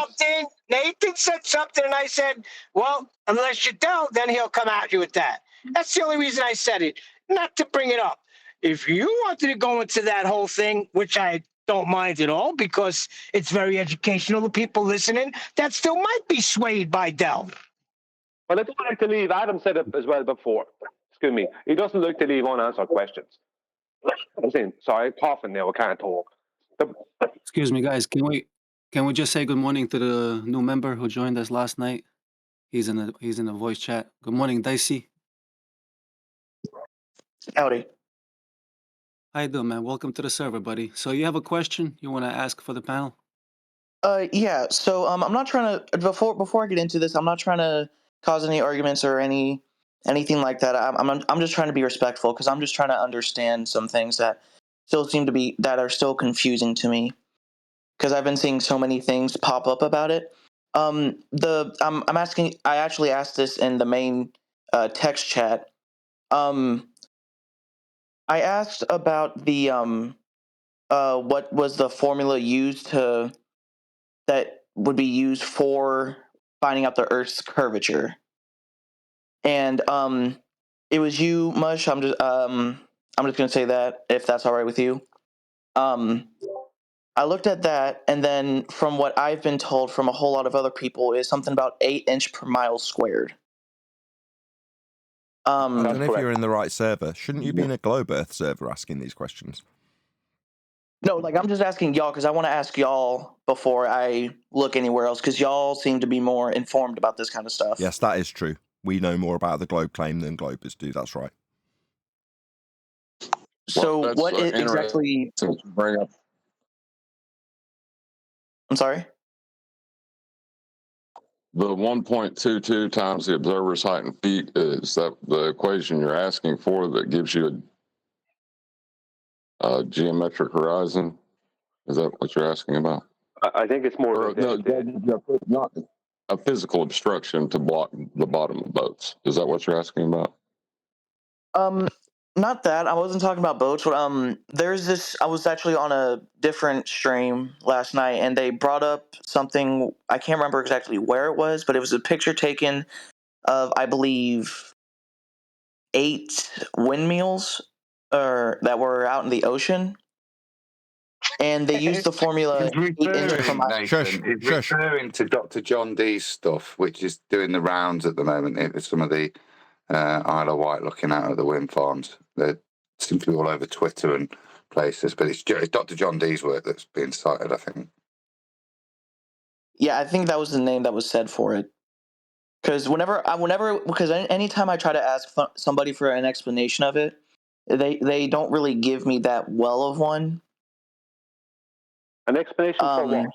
Nathan said something, and I said, well, unless you don't, then he'll come at you with that. That's the only reason I said it, not to bring it up. If you wanted to go into that whole thing, which I don't mind at all, because it's very educational to people listening, that still might be swayed by Dell. Well, I don't like to leave. Adam said it as well before. Excuse me. He doesn't like to leave unanswered questions. I'm saying, sorry, I'm coughing now. I can't talk. Excuse me, guys. Can we just say good morning to the new member who joined us last night? He's in the voice chat. Good morning, Dicey. Howdy. How you doing, man? Welcome to the server, buddy. So you have a question you want to ask for the panel? Yeah. So I'm not trying to before I get into this, I'm not trying to cause any arguments or anything like that. I'm just trying to be respectful, because I'm just trying to understand some things that are still confusing to me, because I've been seeing so many things pop up about it. I'm asking. I actually asked this in the main text chat. I asked about the what was the formula used that would be used for finding out the Earth's curvature, and it was you, Mush. I'm just gonna say that, if that's all right with you. I looked at that, and then from what I've been told from a whole lot of other people is something about 8 inch per mile squared. I don't know if you're in the right server. Shouldn't you be in a Globe Earth server asking these questions? No, like I'm just asking y'all because I want to ask y'all before I look anywhere else because y'all seem to be more informed about this kind of stuff. Yes, that is true. We know more about the globe claim than globers do. That's right. So Well, what exactly? to bring up I'm sorry. the 1.22 times the observer's height in feet. Is that the equation you're asking for that gives you a geometric horizon? Is that what you're asking about? I think it's more Or, not a physical obstruction to block the bottom of boats. Is that what you're asking about? Not that. I wasn't talking about boats, but there's this. I was actually on a different stream last night, and they brought up something. I can't remember exactly where it was, but it was a picture taken of, I believe, 8 windmills, that were out in the ocean, and they used the formula He's 8 inches per referring, mile. Nathan, he's referring to Dr. John Dee's stuff, which is doing the rounds at the moment. It's some of the Isle of Wight looking out at the wind farms. They seem to be all over Twitter and places, but it's Dr. John Dee's work that's being cited, I think. Yeah, I think that was the name that was said for it. Because anytime I try to ask somebody for an explanation of it, they don't really give me that well of one. An explanation for what?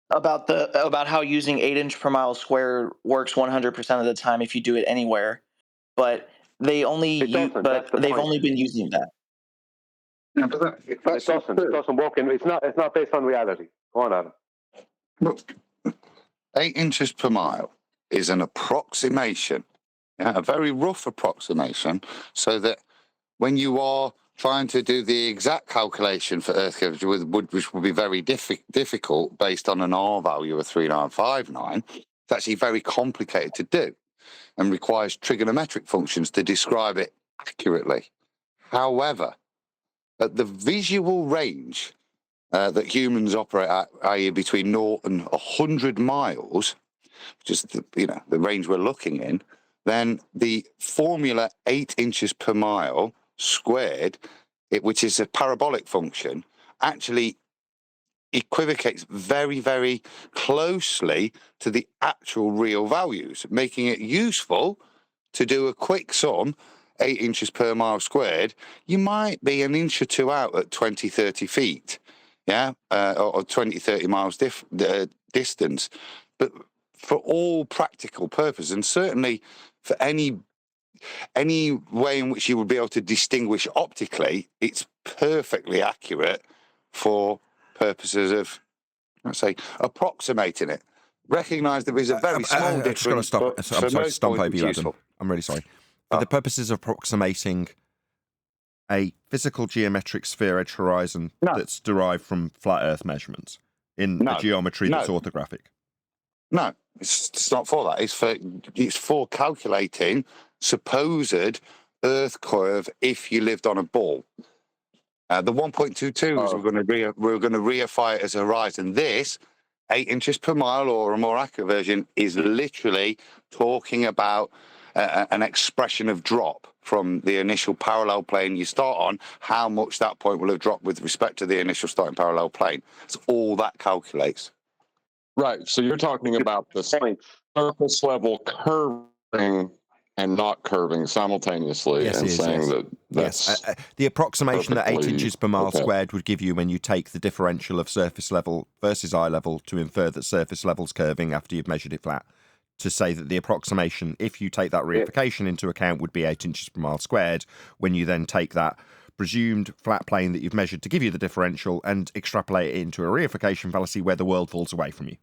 About how using 8 inch per mile squared works 100% of the time if you do it anywhere, but they've only been using that. No, but It doesn't work. It's not based on reality. Go on, Adam. Look, 8 inches per mile is an approximation, a very rough approximation, so that when you are trying to do the exact calculation for Earth curvature, which would be very difficult based on an R value of 3959, it's actually very complicated to do and requires trigonometric functions to describe it accurately. However, at the visual range that humans operate at, i.e. between 0 and 100 miles, which is the range we're looking in, then the formula 8 inches per mile squared, which is a parabolic function, actually equivocates very, very closely to the actual real values, making it useful to do a quick sum. 8 inches per mile squared, you might be an inch or two out at 20, 30 feet, or 20, 30 miles distance. But for all practical purposes, and certainly for any way in which you would be able to distinguish optically, it's perfectly accurate for purposes of, let's say, approximating it. Recognise there is a very small difference. Just got to stop. But I'm sorry to stomp over you, Adam. useful. I'm really sorry. For the purposes of approximating a physical geometric sphere edge horizon that's derived from flat Earth measurements in a geometry that's orthographic. No, it's not for that. It's for calculating supposed Earth curve if you lived on a ball. The 1.22 we're going to reify it as a horizon. This 8 inches per mile, or a more accurate version, is literally talking about an expression of drop from the initial parallel plane you start on, how much that point will have dropped with respect to the initial starting parallel plane. It's all that calculates. Right. So you're talking about the surface level curving and not curving simultaneously, that's the approximation that 8 inches per mile okay. squared would give you when you take the differential of surface level versus eye level to infer that surface level's curving after you've measured it flat. To say that the approximation, if you take that reification into account, would be 8 inches per mile squared, when you then take that presumed flat plane that you've measured to give you the differential and extrapolate it into a reification fallacy where the world falls away from you.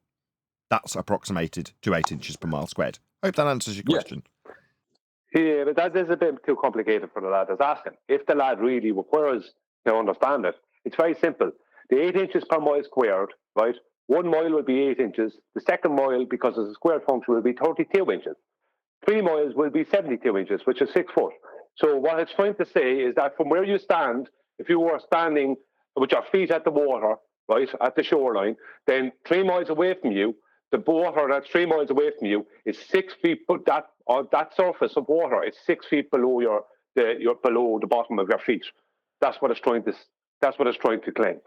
That's approximated to 8 inches per mile squared. Hope that answers your question. Yeah, but that is a bit too complicated for the lad that's asking. If the lad really requires to understand it, it's very simple. The 8 inches per mile squared, right? 1 mile will be 8 inches. The second mile, because of the squared function, will be 32 inches. 3 miles will be 72 inches, which is 6 foot. So what it's trying to say is that from where you stand, if you were standing with your feet at the water, right, at the shoreline, then 3 miles away from you, the water that's 3 miles away from you is 6 feet. But that surface of water is 6 feet below below the bottom of your feet. That's what it's trying to. That's what it's trying to claim.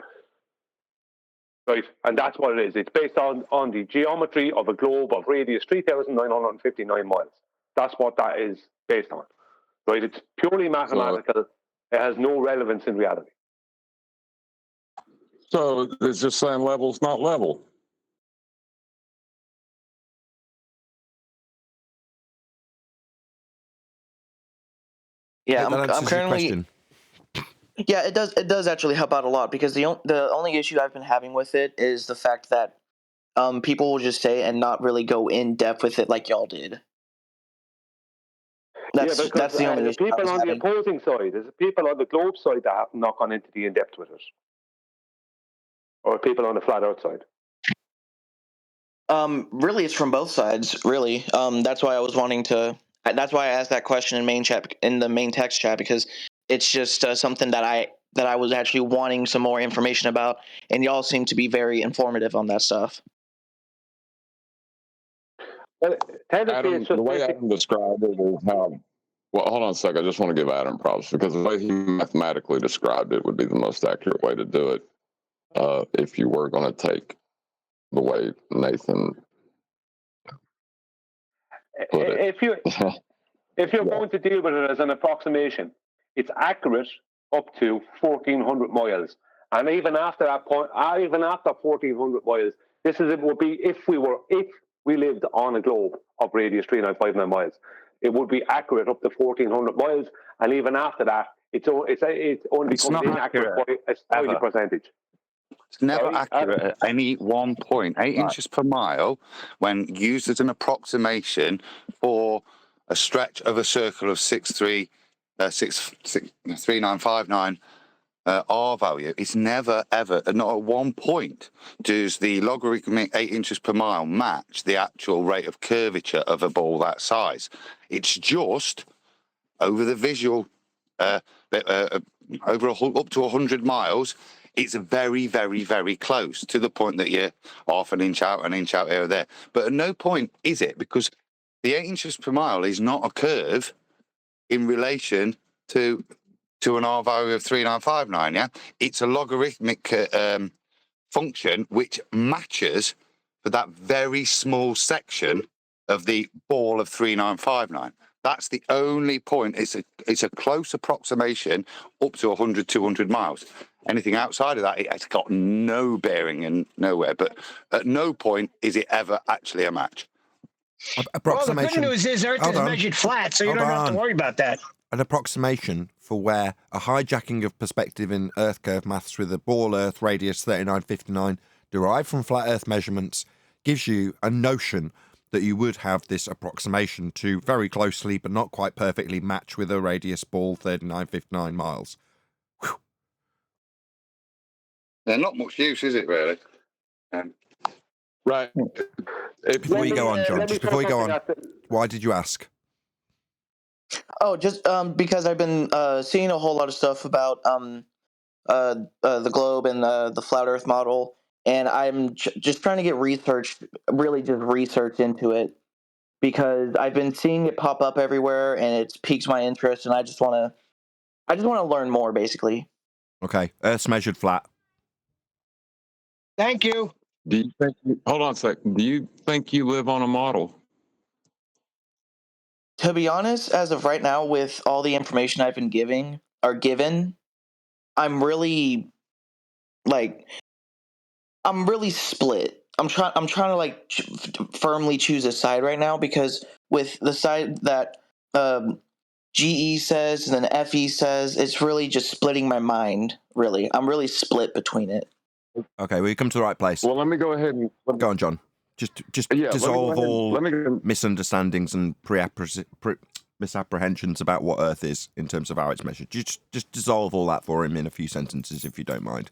Right, and that's what it is. It's based on the geometry of a globe of radius 3,959 miles. That's what that is based on. Right, it's purely mathematical. It has no relevance in reality. So it's just saying level's not level. Yeah, Hope that I'm answers your currently. question. Yeah, it does. It does actually help out a lot because the only issue I've been having with it is the fact that people will just say and not really go in depth with it like y'all did. That's the only the issue I people was on having. the opposing side, there's people on the globe side that have not gone into the in depth with it, or people on the flat Earth side. Really, it's from both sides. Really, that's why I was wanting to. That's why I asked that question in the main text chat, because it's just something that I was actually wanting some more information about, and y'all seem to be very informative on that stuff. Well, technically, Adam, it's just the way Adam described it is how. Well, hold on a second. I just want to give Adam props because the way he mathematically described it would be the most accurate way to do it. If you were going to take the way Nathan put it. If you're going to deal with it as an approximation, it's accurate up to 1,400 miles, and even after that point, even after 1,400 miles, it would be if we lived on a globe of radius 3,959 miles, it would be accurate up to 1,400 miles, and even after that, it only becomes inaccurate by a tiny percentage. It's never accurate at any one point. 8 inches per mile, when used as an approximation for a stretch of a circle of 3959 R value, it's never, ever, not at one point does the logarithmic 8 inches per mile match the actual rate of curvature of a ball that size. It's just over the visual, up to 100 miles, it's very, very, very close to the point that you're half an inch out here or there. But at no point is it, because the 8 inches per mile is not a curve in relation to an R value of 3959, yeah? It's a logarithmic function which matches for that very small section of the ball of 3959. That's the only point. It's a close approximation up to 100, 200 miles. Anything outside of that, it's got no bearing and nowhere. But at no point is it ever actually a match. Well, the good news is Earth is measured flat, so you don't have to worry about that. An approximation for where a hijacking of perspective in Earth curve maths with a ball Earth radius 3959 derived from flat Earth measurements gives you a notion that you would have this approximation to very closely but not quite perfectly match with a radius ball 3959 miles. Whew. They're not much use, is it, really? Right. Before you go on, John, just before you go on, why did you ask? Oh, just because I've been seeing a whole lot of stuff about the globe and the flat Earth model, and I'm just trying to get research into it, because I've been seeing it pop up everywhere, and it's piqued my interest, and I just want to learn more, basically. Okay, Earth's measured flat. Thank you. Do you think? Hold on a second. Do you think you live on a model? To be honest, as of right now, with all the information I've been given, I'm really split. I'm trying to firmly choose a side right now, because with the side that GE says and then FE says, it's really just splitting my mind. Really, I'm really split between it. Okay, well, you come to the right place. Well, let me go ahead and go on, John. Just dissolve all misunderstandings and misapprehensions about what Earth is in terms of how it's measured. Just dissolve all that for him in a few sentences, if you don't mind.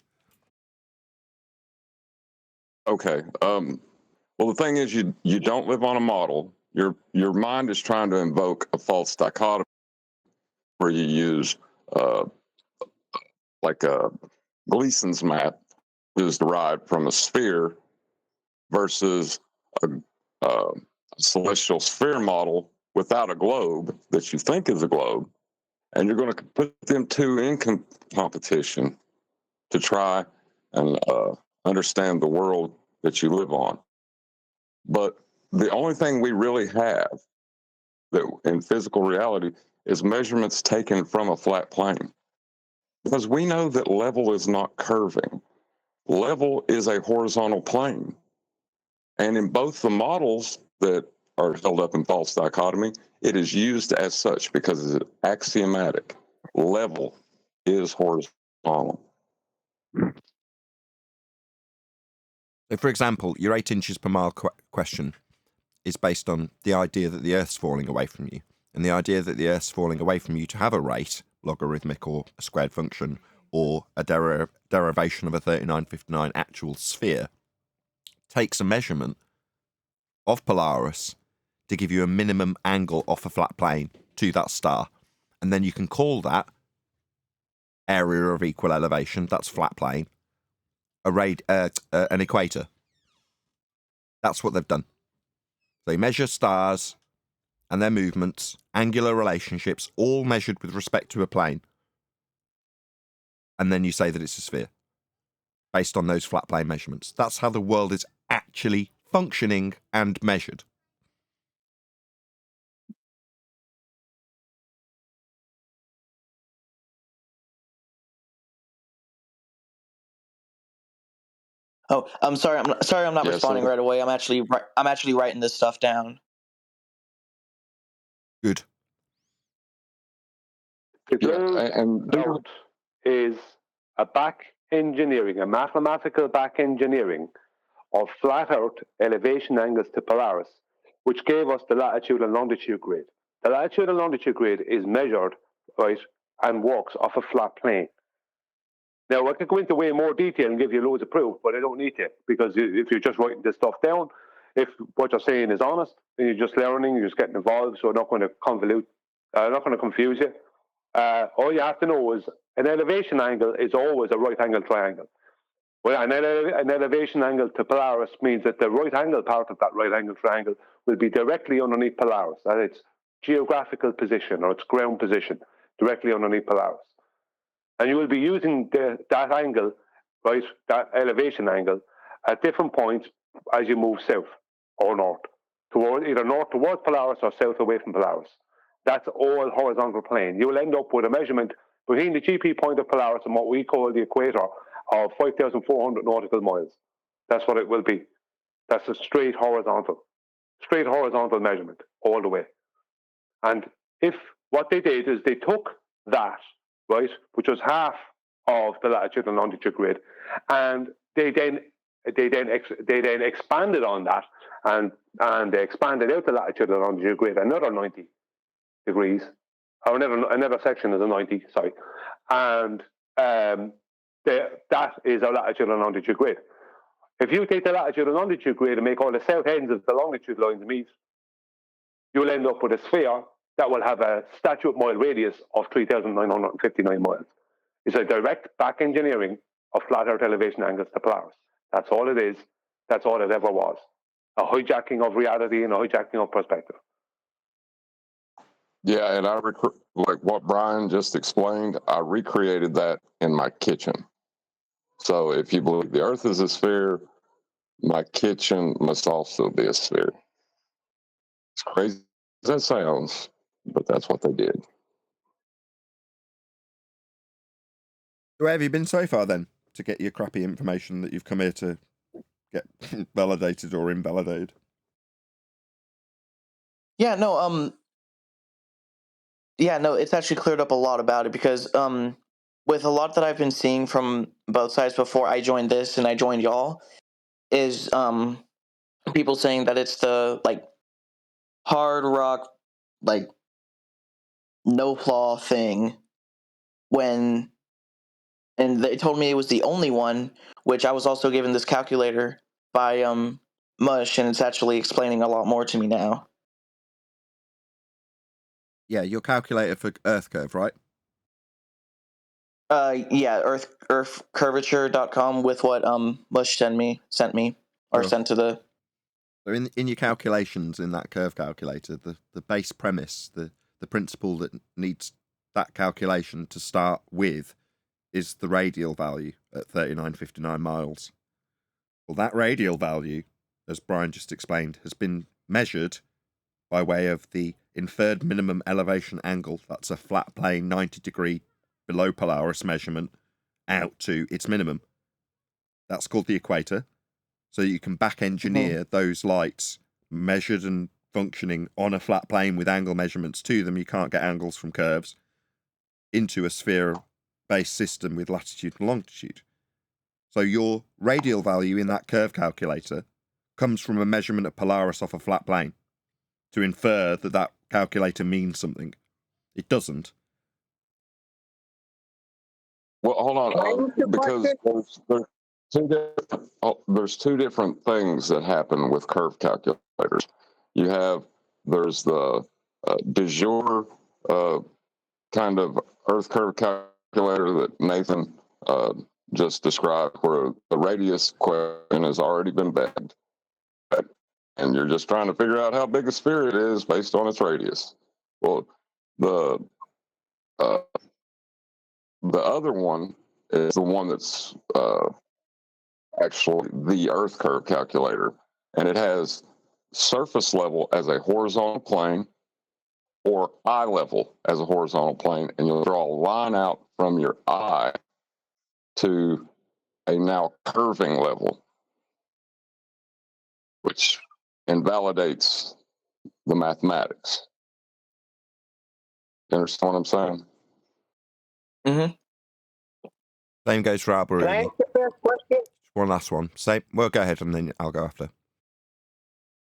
Okay. Well, the thing is, you don't live on a model. Your mind is trying to invoke a false dichotomy where you use like a Gleason's math is derived from a sphere versus a celestial sphere model without a globe that you think is a globe, and you're going to put them two in competition. to try and understand the world that you live on. But the only thing we really have that in physical reality is measurements taken from a flat plane. Because we know that level is not curving. Level is a horizontal plane. And in both the models that are held up in false dichotomy, it is used as such because it's axiomatic. Level is horizontal. So, for example, your 8 inches per mile question is based on the idea that the Earth's falling away from you. And the idea that the Earth's falling away from you to have a rate, logarithmic or a squared function, or a derivation of a 3959 actual sphere, takes a measurement of Polaris to give you a minimum angle off a flat plane to that star. And then you can call that area of equal elevation, that's flat plane, an equator. That's what they've done. They measure stars and their movements, angular relationships, all measured with respect to a plane. And then you say that it's a sphere based on those flat plane measurements. That's how the world is actually functioning and measured. Oh, I'm sorry. I'm not Yeah, responding so right away. I'm actually writing this stuff down. Good. The yeah, globe and Earth is a mathematical back engineering of flat Earth elevation angles to Polaris, which gave us the latitude and longitude grid. The latitude and longitude grid is measured, right, and works off a flat plane. Now, I could go into way more detail and give you loads of proof, but I don't need to, because if you're just writing this stuff down, if what you're saying is honest, and you're just learning, you're just getting involved, so I'm not going to convolute, I'm not going to confuse you. All you have to know is an elevation angle is always a right angle triangle. Well, an elevation angle to Polaris means that the right angle part of that right angle triangle will be directly underneath Polaris, at its geographical position or its ground position, directly underneath Polaris. And you will be using that angle, right, that elevation angle, at different points as you move south or north, either north towards Polaris or south away from Polaris. That's all horizontal plane. You will end up with a measurement between the GP point of Polaris and what we call the equator of 5,400 nautical miles. That's what it will be. That's a straight horizontal measurement all the way. And if what they did is they took that, right, which was half of the latitude and longitude grid, and they then expanded on that, and they expanded out the latitude and longitude grid another 90 degrees, or another section is a 90, sorry, and that is our latitude and longitude grid. If you take the latitude and longitude grid and make all the south ends of the longitude lines meet, you'll end up with a sphere that will have a statute mile radius of 3,959 miles. It's a direct back engineering of flat Earth elevation angles to Polaris. That's all it is. That's all it ever was. A hijacking of reality and a hijacking of perspective. yeah, and like what Brian just explained, I recreated that in my kitchen. So if you believe the Earth is a sphere, my kitchen must also be a sphere. As crazy as that sounds, but that's what they did. Where have you been so far then to get your crappy information that you've come here to get validated or invalidated? Yeah, no, it's actually cleared up a lot about it because with a lot that I've been seeing from both sides before I joined this and I joined y'all is people saying that it's the like hard rock, like no flaw thing and they told me it was the only one, which I was also given this calculator by Mush, and it's actually explaining a lot more to me now. Yeah, your calculator for Earth curve, right? Yeah, earthcurvature.com with what Mush sent me or Sure. sent to the. So in your calculations in that curve calculator, the base premise, the principle that needs that calculation to start with is the radial value at 3959 miles. Well, that radial value, as Brian just explained, has been measured by way of the inferred minimum elevation angle. That's a flat plane 90 degree below Polaris measurement out to its minimum. That's called the equator. So you can back engineer those lights measured and functioning on a flat plane with angle measurements to them. You can't get angles from curves into a sphere-based system with latitude and longitude. So your radial value in that curve calculator comes from a measurement of Polaris off a flat plane to infer that that calculator means something. It doesn't. Well, hold on, because there's two different things that happen with curve calculators. There's the de jure kind of Earth curve calculator that Nathan just described, where the radius question has already been vetted, and you're just trying to figure out how big a sphere it is based on its radius. Well, the other one is the one that's actually the Earth curve calculator, and it has surface level as a horizontal plane or eye level as a horizontal plane, and you'll draw a line out from your eye to a now curving level, which invalidates the mathematics. You understand what I'm saying? Mm-hmm. Same goes for Can I Alberuni. ask the first question? One last one. Well, go ahead and then I'll go after.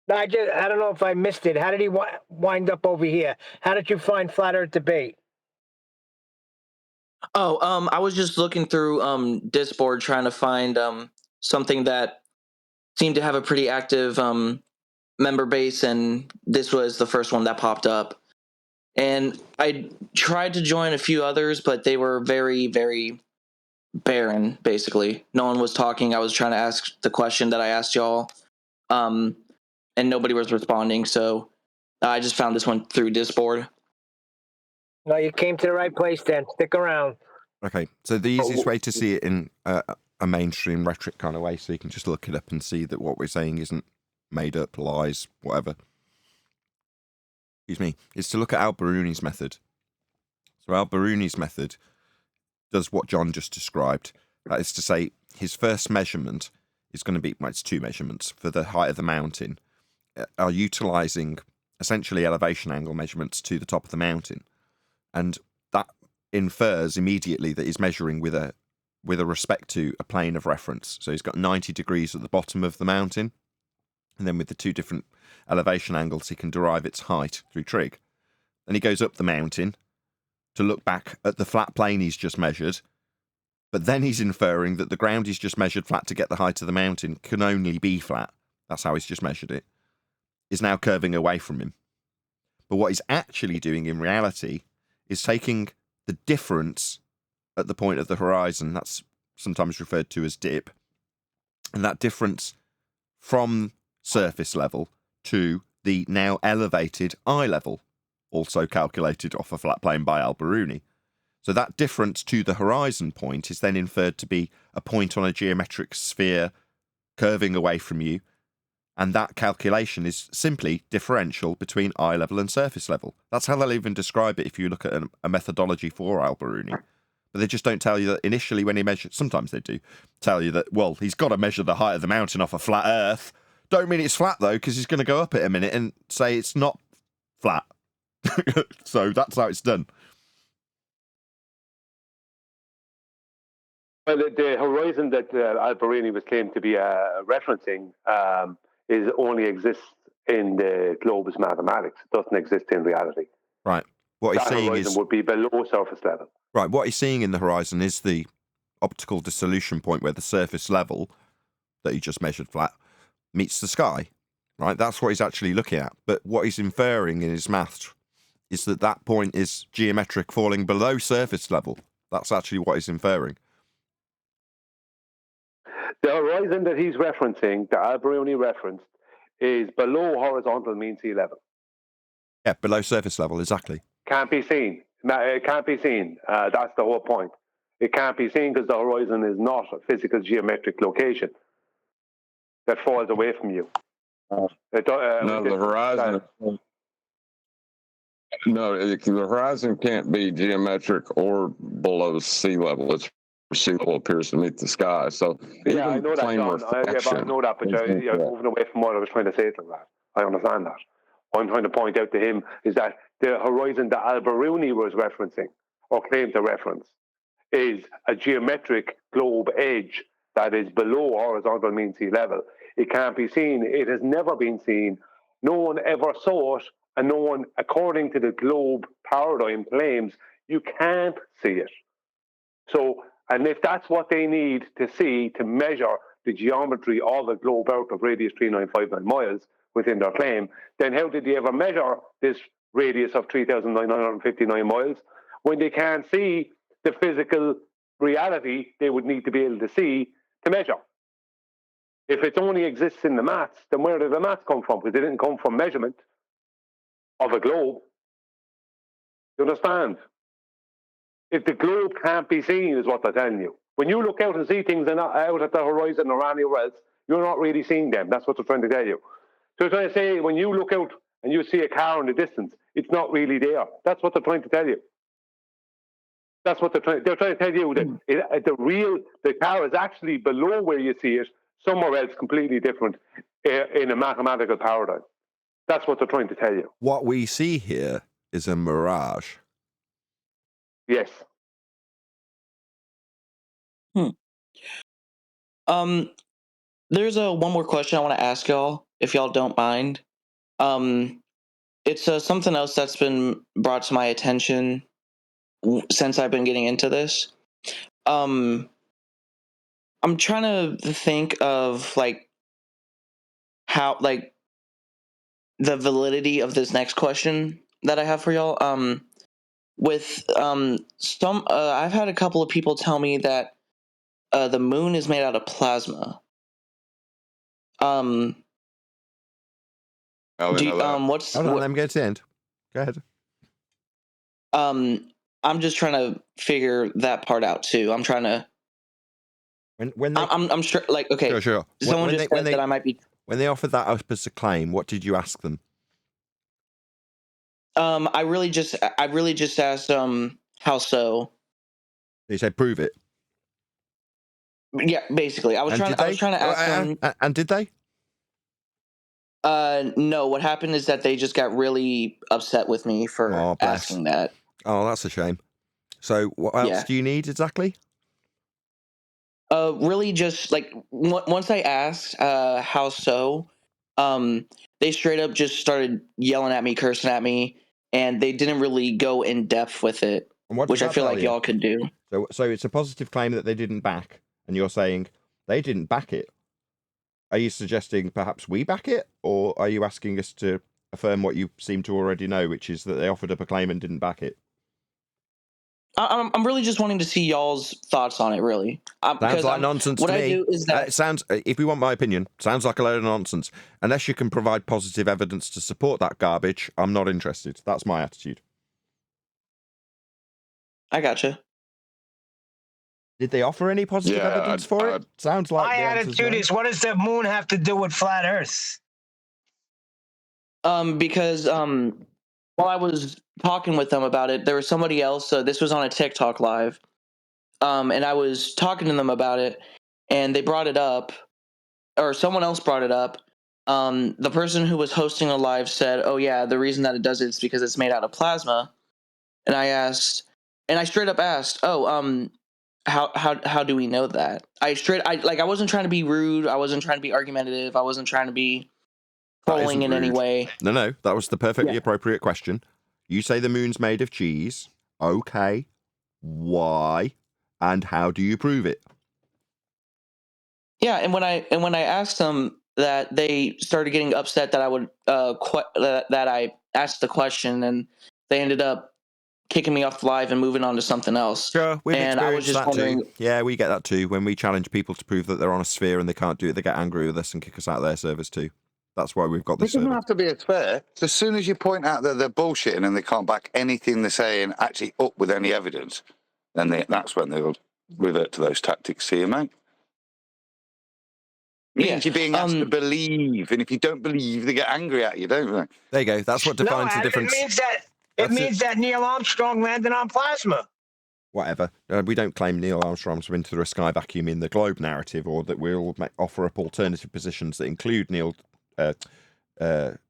No, I don't know if I missed it. How did he wind up over here? How did you find Flat Earth Debate? Oh, I was just looking through Discord trying to find something that seemed to have a pretty active member base, and this was the first one that popped up. And I tried to join a few others, but they were very, very barren, basically. No one was talking. I was trying to ask the question that I asked y'all, and nobody was responding, so I just found this one through Discord. No, you came to the right place then. Stick around. Okay, so the easiest way to see it in a mainstream rhetoric kind of way, so you can just look it up and see that what we're saying isn't made up, lies, whatever. Excuse me, is to look at Alberuni's method. So Alberuni's method does what John just described. That is to say, his first measurement is going to be, well, it's two measurements for the height of the mountain, are utilising essentially elevation angle measurements to the top of the mountain. And that infers immediately that he's measuring with a respect to a plane of reference. So he's got 90 degrees at the bottom of the mountain, and then with the two different elevation angles, he can derive its height through trig. Then he goes up the mountain to look back at the flat plane he's just measured, but then he's inferring that the ground he's just measured flat to get the height of the mountain can only be flat. That's how he's just measured it. Is now curving away from him. But what he's actually doing in reality is taking the difference at the point of the horizon, that's sometimes referred to as dip, and that difference from surface level to the now elevated eye level, also calculated off a flat plane by Alberuni. So that difference to the horizon point is then inferred to be a point on a geometric sphere curving away from you, and that calculation is simply differential between eye level and surface level. That's how they'll even describe it if you look at a methodology for Alberuni. But they just don't tell you that initially when he measures, sometimes they do, tell you that, well, he's got to measure the height of the mountain off a flat Earth. Don't mean it's flat, though, because he's going to go up it a minute and say it's not flat. So that's how it's done. Well, the horizon that Alberini was claimed to be referencing only exists in the globus mathematics. It doesn't exist in reality. Right. What he's that saying horizon is would be below surface level. Right. What he's seeing in the horizon is the optical dissolution point where the surface level that he just measured flat meets the sky. Right. That's what he's actually looking at. But what he's inferring in his maths is that that point is geometric falling below surface level. That's actually what he's inferring. The horizon that he's referencing, that Alberuni referenced, is below horizontal mean sea level. Yeah, below surface level, exactly. Can't be seen. It can't be seen. That's the whole point. It can't be seen because the horizon is not a physical geometric location that falls away from you. No, the horizon. The horizon can't be geometric or below sea level. It's sea level appears to meet the sky. So yeah, I know that, flame John. I know that, but you're moving away from what I was trying to say to that. I understand that. What I'm trying to point out to him is that the horizon that Al-Biruni was referencing, or claimed to reference, is a geometric globe edge that is below horizontal mean sea level. It can't be seen. It has never been seen. No one ever saw it, and no one, according to the globe paradigm, claims you can't see it. So, and if that's what they need to see to measure the geometry of a globe Earth of radius 3959 miles within their claim, then how did they ever measure this radius of 3,959 miles when they can't see the physical reality they would need to be able to see to measure? If it only exists in the maths, then where did the maths come from? Because they didn't come from measurement of a globe. You understand? If the globe can't be seen, is what they're telling you. When you look out and see things out at the horizon or anywhere else, you're not really seeing them. That's what they're trying to tell you. So they're trying to say, when you look out and you see a car in the distance, it's not really there. That's what they're trying to tell you. That's what they're trying to tell you, that the car is actually below where you see it, somewhere else completely different in a mathematical paradigm. That's what they're trying to tell you. What we see here is a mirage. Yes. There's one more question I want to ask y'all, if y'all don't mind. It's something else that's been brought to my attention since I've been getting into this. I'm trying to think of how the validity of this next question that I have for y'all. I've had a couple of people tell me that the moon is made out of plasma. Hold on, let me get to the end. Go ahead. I'm just trying to figure that part out too. I'm trying to. I'm sure. Okay. Sure. Someone just said that I might be. When they offered that up as a claim, what did you ask them? I really just asked how so. They said prove it. Yeah, basically. I was trying to ask them. And did they? No. What happened is that they just got really upset with me for asking that. Oh, that's a shame. So, what else do you need exactly? Really, just once I asked how so, they straight up just started yelling at me, cursing at me, and they didn't really go in depth with it, which I feel like y'all could do. So it's a positive claim that they didn't back, and you're saying they didn't back it. Are you suggesting perhaps we back it, or are you asking us to affirm what you seem to already know, which is that they offered up a claim and didn't back it? I'm really just wanting to see y'all's thoughts on it, really. Sounds like nonsense to me. What I do is that it sounds, if we want my opinion, sounds like a load of nonsense. Unless you can provide positive evidence to support that garbage, I'm not interested. That's my attitude. I gotcha. Did they offer any positive evidence for it? Sounds like my attitude is, what does the moon have to do with flat Earth? Because while I was talking with them about it, there was somebody else. This was on a TikTok live, and I was talking to them about it, and they brought it up, or someone else brought it up. The person who was hosting a live said, "Oh yeah, the reason that it does it is because it's made out of plasma." And I straight up asked, "Oh, how do we know that?" I wasn't trying to be rude. I wasn't trying to be argumentative. I wasn't trying to be trolling in any way. No, that was the perfectly appropriate question. You say the moon's made of cheese. Okay. Why? And how do you prove it? Yeah, and when I asked them that, they started getting upset that I would that I asked the question, and they ended up kicking me off live and moving on to something else. Sure, we've and I was just wondering. Yeah, we get that too. When we challenge people to prove that they're on a sphere and they can't do it, they get angry with us and kick us out of their servers too. That's why we've got this. It doesn't have to be a sphere. As soon as you point out that they're bullshitting and they can't back anything they're saying actually up with any evidence, then that's when they'll revert to those tactics here, mate. Means you're being asked to believe, and if you don't believe, they get angry at you, don't they? There you go. That's what defines the difference. It means that Neil Armstrong landed on plasma. Whatever. We don't claim Neil Armstrong's been through a sky vacuum in the globe narrative, or that we'll offer up alternative positions that include Neil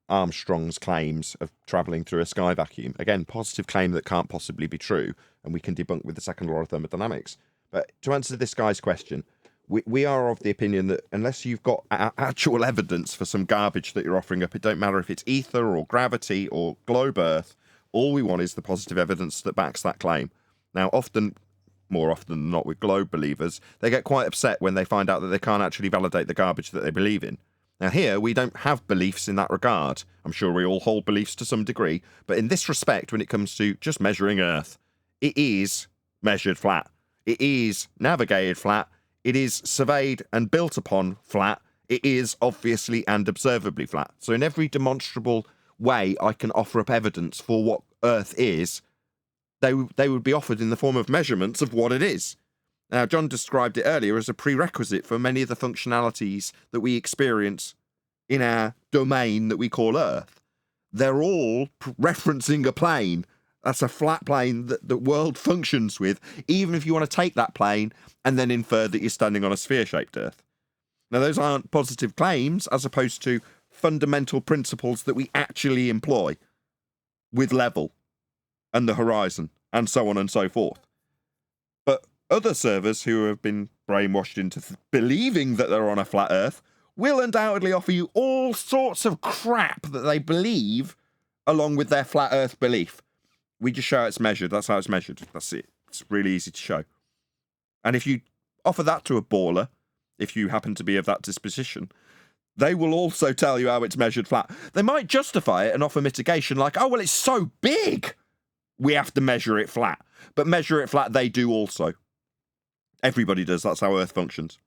Armstrong's claims of travelling through a sky vacuum. Again, positive claim that can't possibly be true, and we can debunk with the second law of thermodynamics. But to answer this guy's question, we are of the opinion that unless you've got actual evidence for some garbage that you're offering up, it don't matter if it's ether or gravity or globe Earth, all we want is the positive evidence that backs that claim. Now, more often than not with globe believers, they get quite upset when they find out that they can't actually validate the garbage that they believe in. Now, here, we don't have beliefs in that regard. I'm sure we all hold beliefs to some degree, but in this respect, when it comes to just measuring Earth, it is measured flat. It is navigated flat. It is surveyed and built upon flat. It is obviously and observably flat. So in every demonstrable way I can offer up evidence for what Earth is, they would be offered in the form of measurements of what it is. Now, John described it earlier as a prerequisite for many of the functionalities that we experience in our domain that we call Earth. They're all referencing a plane. That's a flat plane that the world functions with, even if you want to take that plane and then infer that you're standing on a sphere-shaped Earth. Now, those aren't positive claims, as opposed to fundamental principles that we actually employ with level and the horizon, and so on and so forth. But other servers who have been brainwashed into believing that they're on a flat Earth will undoubtedly offer you all sorts of crap that they believe along with their flat Earth belief. We just show it's measured. That's how it's measured. That's it. It's really easy to show. And if you offer that to a baller, if you happen to be of that disposition, they will also tell you how it's measured flat. They might justify it and offer mitigation like, oh, well, it's so big, we have to measure it flat. But measure it flat, they do also. Everybody does. That's how Earth functions.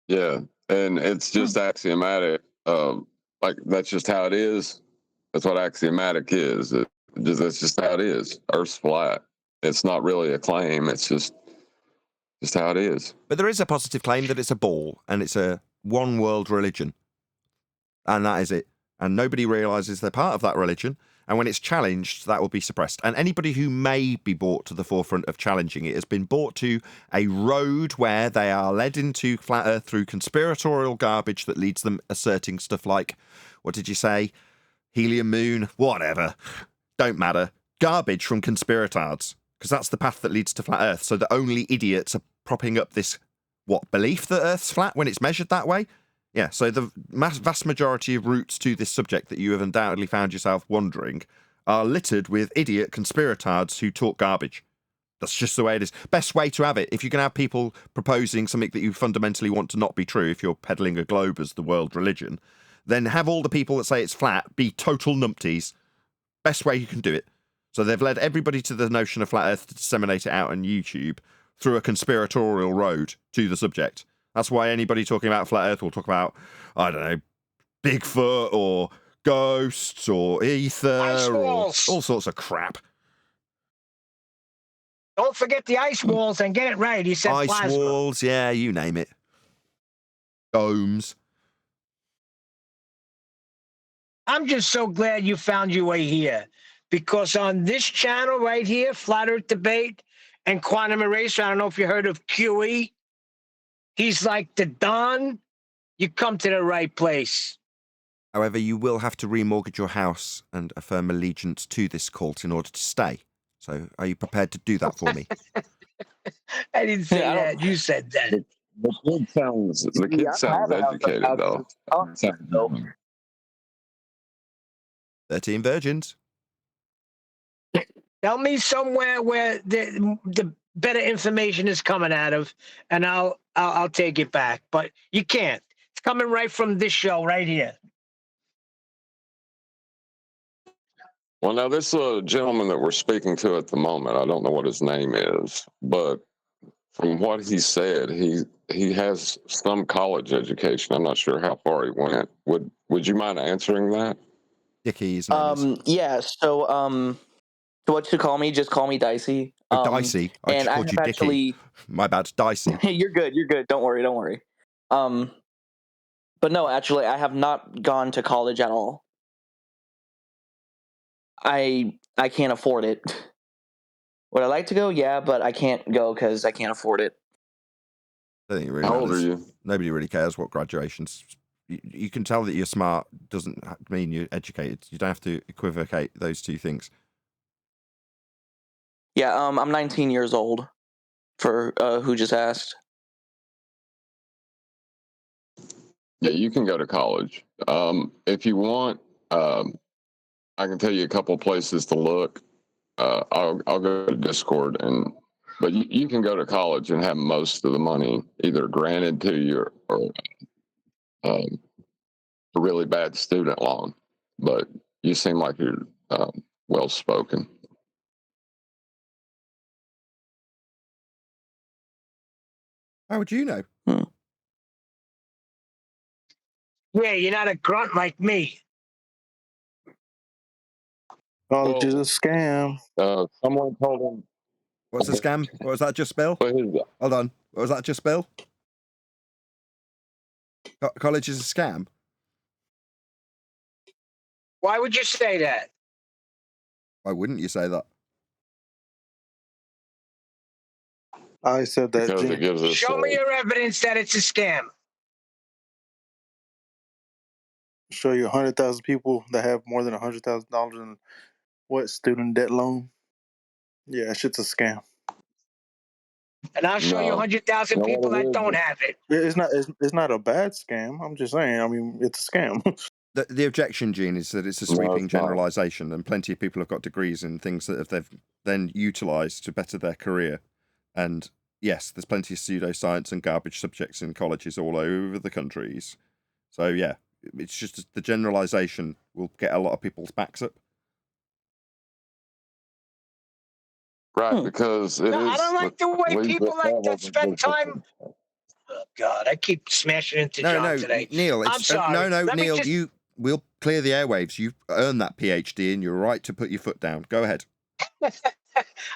Yeah, and it's just axiomatic. Like, that's just how it is. That's what axiomatic is. That's just how it is. Earth's flat. It's not really a claim. It's just how it is. But there is a positive claim that it's a ball and it's a one world religion. And that is it. And nobody realises they're part of that religion. And when it's challenged, that will be suppressed. And anybody who may be brought to the forefront of challenging it has been brought to a road where they are led into flat Earth through conspiratorial garbage that leads them asserting stuff like, what did you say? Helium moon? Whatever. Don't matter. Garbage from conspiratards. Because that's the path that leads to flat Earth. So the only idiots are propping up this, belief that Earth's flat when it's measured that way? Yeah, so the vast majority of routes to this subject that you have undoubtedly found yourself wondering are littered with idiot conspiratards who talk garbage. That's just the way it is. Best way to have it. If you can have people proposing something that you fundamentally want to not be true, if you're peddling a globe as the world religion, then have all the people that say it's flat be total numpties. Best way you can do it. So they've led everybody to the notion of flat Earth to disseminate it out on YouTube through a conspiratorial road to the subject. That's why anybody talking about flat Earth will talk about, I don't know, Bigfoot or ghosts or ether or all sorts of crap. Don't forget the ice walls and get it right. He said ice plasma. Walls, yeah, you name it. Domes. I'm just so glad you found your way here. Because on this channel right here, Flat Earth Debate and Quantum Eraser, I don't know if you heard of QE. He's like the Don. You come to the right place. However, you will have to remortgage your house and affirm allegiance to this cult in order to stay. So are you prepared to do that for me? I didn't say that. You said that. The kid sounds educated, though. 13 virgins. Tell me somewhere where the better information is coming out of, and I'll take it back. But you can't. It's coming right from this show right here. Well, now this gentleman that we're speaking to at the moment, I don't know what his name is, but from what he said, he has some college education. I'm not sure how far he went. Would you mind answering that? Dickies. Yeah. So So what you call me? Just call me Dicey. Oh, Dicey. I And just I called have you Dicky. actually. My bad, Dicey. You're good. You're good. Don't worry. But no, actually, I have not gone to college at all. I can't afford it. Would I like to go? Yeah, but I can't go because I can't afford it. I don't think it really How old are matters. you? Nobody really cares what graduations. You can tell that you're smart doesn't mean you're educated. You don't have to equivocate those two things. Yeah, I'm 19 years old. For who just asked. Yeah, you can go to college. If you want, I can tell you a couple places to look. I'll go to Discord, but you can go to college and have most of the money either granted to you or a really bad student loan. But you seem like you're well spoken. How would you know? Yeah, you're not a grunt like me. College is a scam. Someone told him. What's a scam? What was that just, Bill? Hold on. What was that just, Bill? College is a scam? Why would you say that? Why wouldn't you say that? I said that. Because it gives us. Show me your evidence that it's a scam. Show you 100,000 people that have more than $100,000 in student debt loan. Yeah, shit's a scam. And I'll show you 100,000 people that don't have it. It's not a bad scam. I'm just saying. I mean, it's a scam. The objection, Gene, is that it's a sweeping generalization, and plenty of people have got degrees in things that they've then utilized to better their career. And yes, there's plenty of pseudoscience and garbage subjects in colleges all over the countries. So yeah, it's just the generalization will get a lot of people's backs up. Right, because it is. I don't like the way people like that spend time. Oh God, I keep smashing into John today. Neil, I'm sorry. Neil, we'll clear the airwaves. You've earned that PhD, and you're right to put your foot down. Go ahead.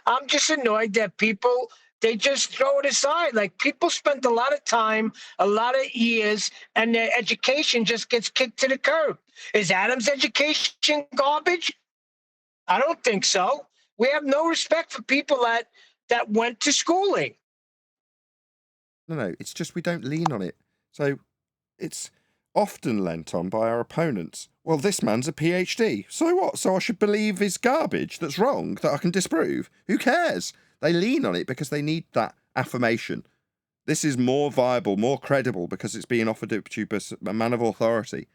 I'm just annoyed that people, they just throw it aside. Like, people spend a lot of time, a lot of years, and their education just gets kicked to the curb. Is Adam's education garbage? I don't think so. We have no respect for people that went to schooling. No, it's just we don't lean on it. So it's often lent on by our opponents. Well, this man's a PhD. So what? So I should believe his garbage that's wrong, that I can disprove? Who cares? They lean on it because they need that affirmation. This is more viable, more credible because it's being offered to a man of authority.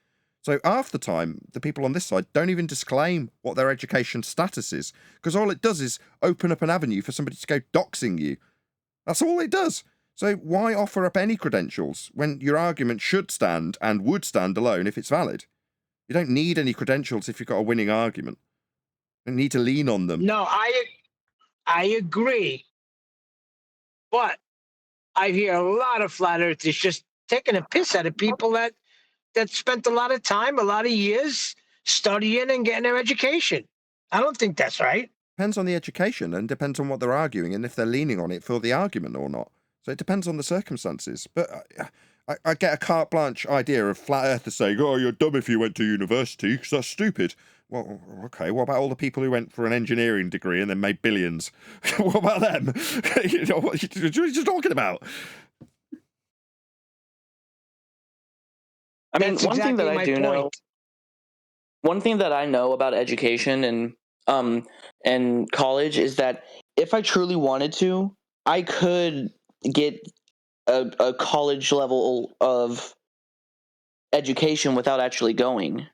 So half the time, the people on this side don't even disclaim what their education status is, because all it does is open up an avenue for somebody to go doxing you. That's all it does. So why offer up any credentials when your argument should stand and would stand alone if it's valid? You don't need any credentials if you've got a winning argument. You don't need to lean on them. No, I agree. But I hear a lot of flat earthers just taking a piss out of people that spent a lot of time, a lot of years studying and getting their education. I don't think that's right. Depends on the education and depends on what they're arguing and if they're leaning on it for the argument or not. So it depends on the circumstances. But I get a carte blanche idea of flat earthers saying, oh, you're dumb if you went to university because that's stupid. Well, okay, what about all the people who went for an engineering degree and then made billions? What about them? What are you talking about? I mean, That's one thing that exactly I my do know, point. one thing that I know about education and college is that if I truly wanted to, I could get a college level of education without actually going.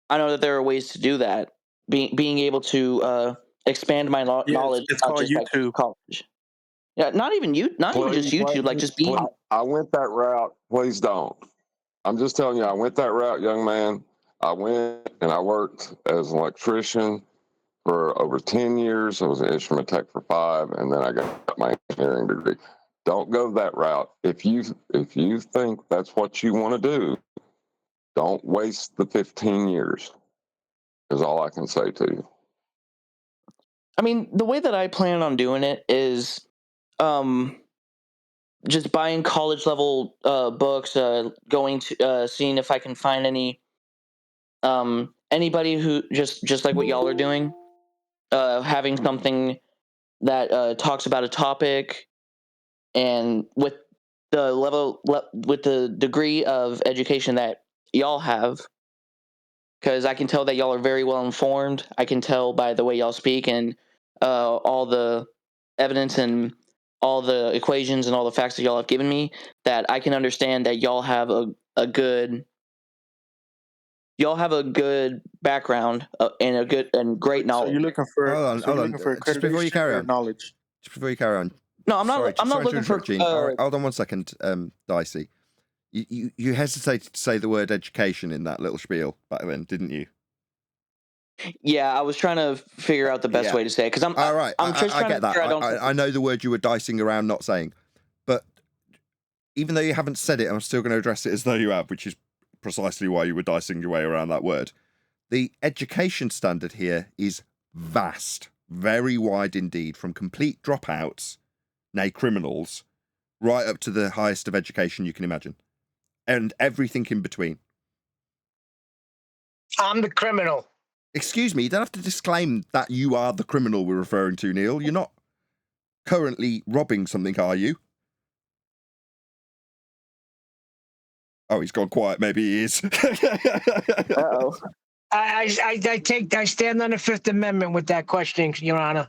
I know that there are ways to do that. Being able to expand my knowledge, it's not called just YouTube. Like college. Yeah, not even just YouTube. Like just being. I went that route. Please don't. I'm just telling you, I went that route, young man. I went and I worked as an electrician for over 10 years. I was an instrument tech for 5, and then I got my engineering degree. Don't go that route. If you think that's what you want to do, don't waste the 15 years, is all I can say to you. I mean, the way that I plan on doing it is just buying college level books, going to seeing if I can find anybody who just like what y'all are doing, having something that talks about a topic, and with the degree of education that y'all have, because I can tell that y'all are very well informed. I can tell by the way y'all speak and all the evidence and all the equations and all the facts that y'all have given me, that I can understand that y'all have a good background and a good and great So knowledge. you're looking for Hold on. Just before you accreditation carry or on, knowledge? No, I'm sorry not to looking for. interrupt, Gene. All right, hold on 1 second, Dicey. You hesitated to say the word education in that little spiel back then, didn't you? Yeah, I was trying to figure out the best way to say it, because all right. I'm just I trying get to make sure that. I don't. I know the word you were dicing around not saying, but even though you haven't said it, I'm still going to address it as though you have, which is precisely why you were dicing your way around that word. The education standard here is vast, very wide indeed, from complete dropouts, nay criminals, right up to the highest of education you can imagine, and everything in between. I'm the criminal. Excuse me, you don't have to disclaim that you are the criminal we're referring to, Neil. You're not currently robbing something, are you? Oh, he's gone quiet. Maybe he is. Uh-oh. I stand on the Fifth Amendment with that question, Your Honor.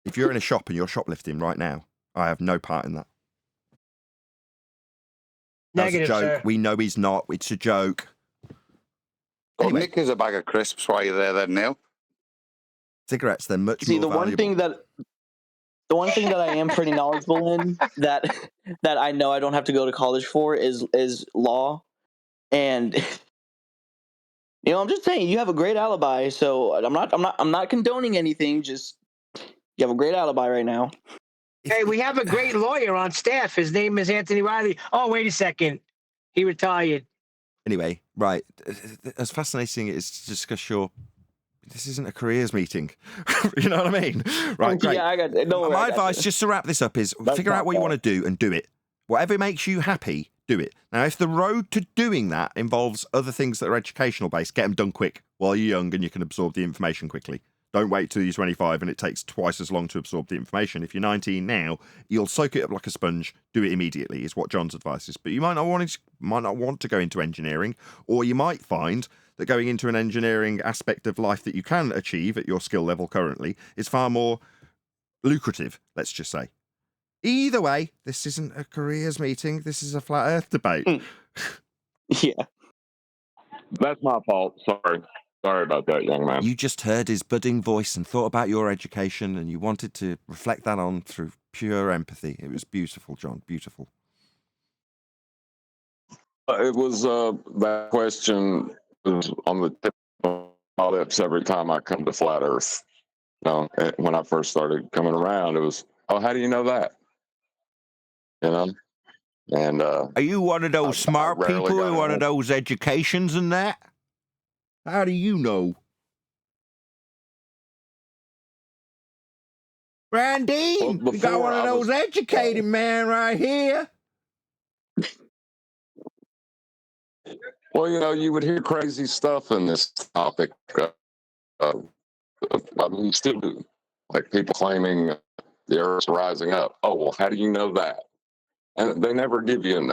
If you're in a shop and you're shoplifting right now, I have no part in that. Negative, that was a joke. sir. We know he's not. It's a joke. Well, Anyway. Nick is a bag of crisps while you're there then, Neil. Cigarettes, they're much See, more valuable. The one thing that I am pretty knowledgeable in that I know I don't have to go to college for is law, and I'm just saying you have a great alibi. So I'm not condoning anything. Just you have a great alibi right now. Hey, we have a great lawyer on staff. His name is Anthony Riley. Oh, wait a second. He retired. Anyway, right. As fascinating it is to discuss this isn't a careers meeting. You know what I mean? Right, great. Yeah, my advice, just to wrap this up, is figure out what you want to do and do it. Whatever makes you happy, do it. Now, if the road to doing that involves other things that are educational based, get them done quick while you're young and you can absorb the information quickly. Don't wait till you're 25 and it takes twice as long to absorb the information. If you're 19 now, you'll soak it up like a sponge. Do it immediately is what John's advice is. But you might not want to go into engineering, or you might find that going into an engineering aspect of life that you can achieve at your skill level currently is far more lucrative, let's just say. Either way, this isn't a careers meeting. This is a flat earth debate. Yeah. That's my fault. Sorry about that, young man. You just heard his budding voice and thought about your education, and you wanted to reflect that on through pure empathy. It was beautiful, John. Beautiful. It was that question was on the tip of my lips every time I come to Flat Earth. When I first started coming around, it was, "Oh, how do you know that?" And are you one of those smart people with one of those educations and that? How do you know? Brandine, we got one of those educated man right here. Well, you would hear crazy stuff in this topic. I mean, you still do. Like people claiming the Earth's rising up. Oh, well, how do you know that? And they never give you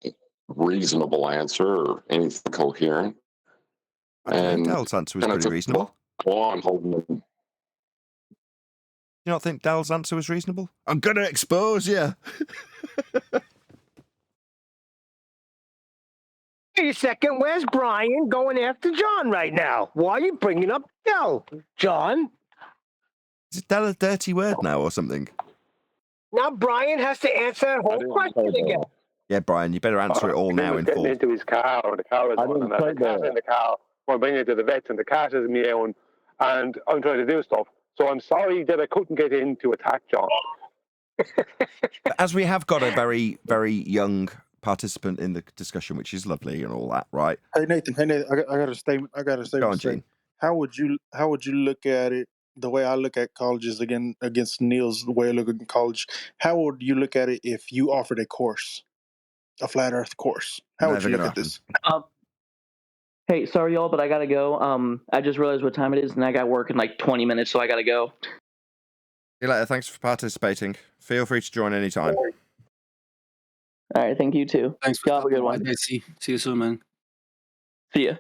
a reasonable answer or anything coherent. I think Dell's answer was pretty reasonable. You don't think Dell's answer was reasonable? I'm going to expose you. Wait a second. Where's Brian going after John right now? Why are you bringing up Dell, John? Is Dell a dirty word now or something? Now Brian has to answer that whole question again. Yeah, Brian, you better answer it all now in full. Getting into his car, or the car is running, and the cat in the car. I'm bringing it to the vet, and the cat is meowing, and I'm trying to do stuff. So I'm sorry that I couldn't get in to attack John. As we have got a very, very young participant in the discussion, which is lovely and all that, right? Hey Nathan, I got a statement. I got a statement. Go on, to say. Gene. How would you look at it the way I look at colleges again against Neil's way I look at college, how would you look at it if you offered a course, a flat Earth course? How would Never you look gonna at this? Hey, sorry y'all, but I gotta go. I just realized what time it is, and I got work in like 20 minutes, so I gotta go. See you later. Thanks for participating. Feel free to join anytime. All right, thank you too. Thanks for Y'all have a good coming. one. See you soon, man. See ya.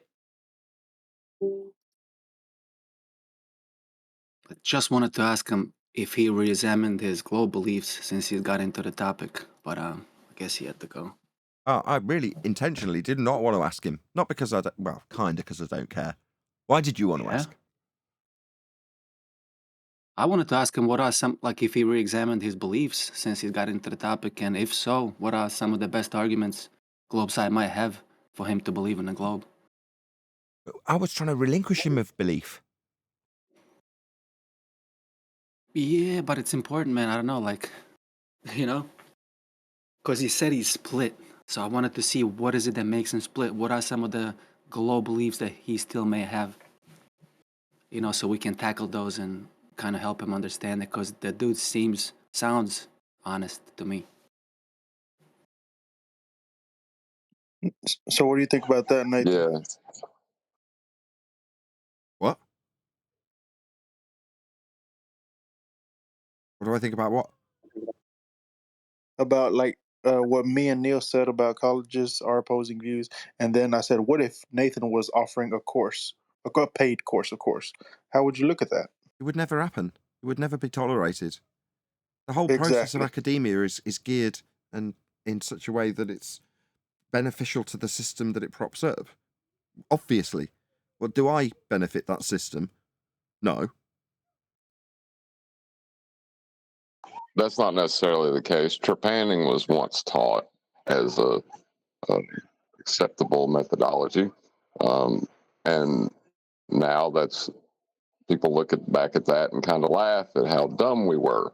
I just wanted to ask him if he re-examined his globe beliefs since he got into the topic, but I guess he had to go. I really intentionally did not want to ask him. Not because I don't, well, kind of because I don't care. Why did you want to ask? I wanted to ask him what are some, like if he re-examined his beliefs since he got into the topic, and if so, what are some of the best arguments Globe side might have for him to believe in the globe? I was trying to relinquish him of belief. Yeah, but it's important, man. I don't know, like, you know? Because he said he's split. So I wanted to see what is it that makes him split? What are some of the globe beliefs that he still may have? You know, so we can tackle those and kind of help him understand it, because the dude sounds honest to me. So what do you think about that, Nathan? Yeah. What? What do I think about what? About like what me and Neil said about colleges, our opposing views, and then I said, what if Nathan was offering a course, a paid course, of course? How would you look at that? It would never happen. It would never be tolerated. The whole process of Exactly. academia is geared and in such a way that it's beneficial to the system that it props up. Obviously. Well, do I benefit that system? No. That's not necessarily the case. Trepanning was once taught as a acceptable methodology, and now that's people look back at that and kind of laugh at how dumb we were.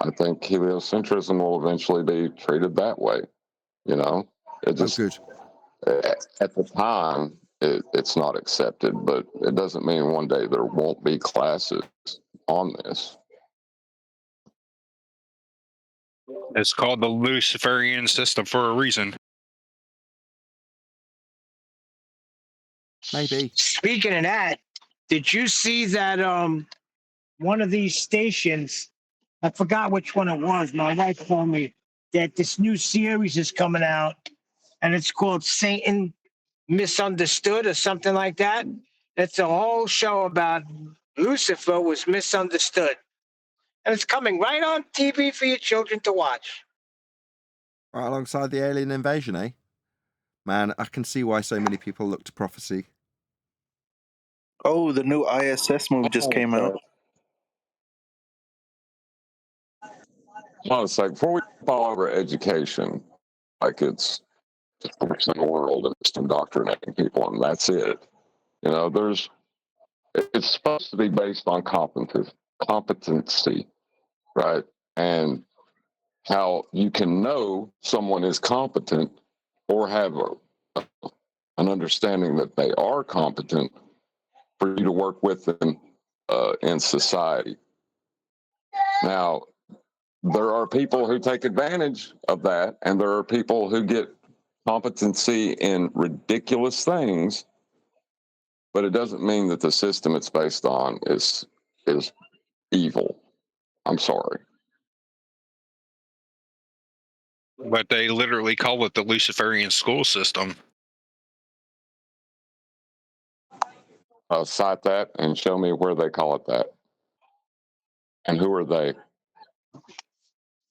I think heliocentrism will eventually be treated that way. You know, it just good. At the time it's not accepted, but it doesn't mean one day there won't be classes on this. It's called the Luciferian system for a reason. Maybe. Speaking of that, did you see that one of these stations, I forgot which one it was, my wife told me that this new series is coming out and it's called Satan Misunderstood or something like that. It's a whole show about Lucifer was misunderstood. And it's coming right on TV for your children to watch. Right alongside the alien invasion, eh? Man, I can see why so many people look to prophecy. Oh, the new ISS movie just came out. Hold on a sec. Before we fall over education, like it's just in the world and just indoctrinating people, and that's it. You know, it's supposed to be based on competency, right? And how you can know someone is competent or have an understanding that they are competent for you to work with them in society. Now, there are people who take advantage of that, and there are people who get competency in ridiculous things, but it doesn't mean that the system it's based on is evil. I'm sorry. But they literally call it the Luciferian school system. Cite that and show me where they call it that. And who are they?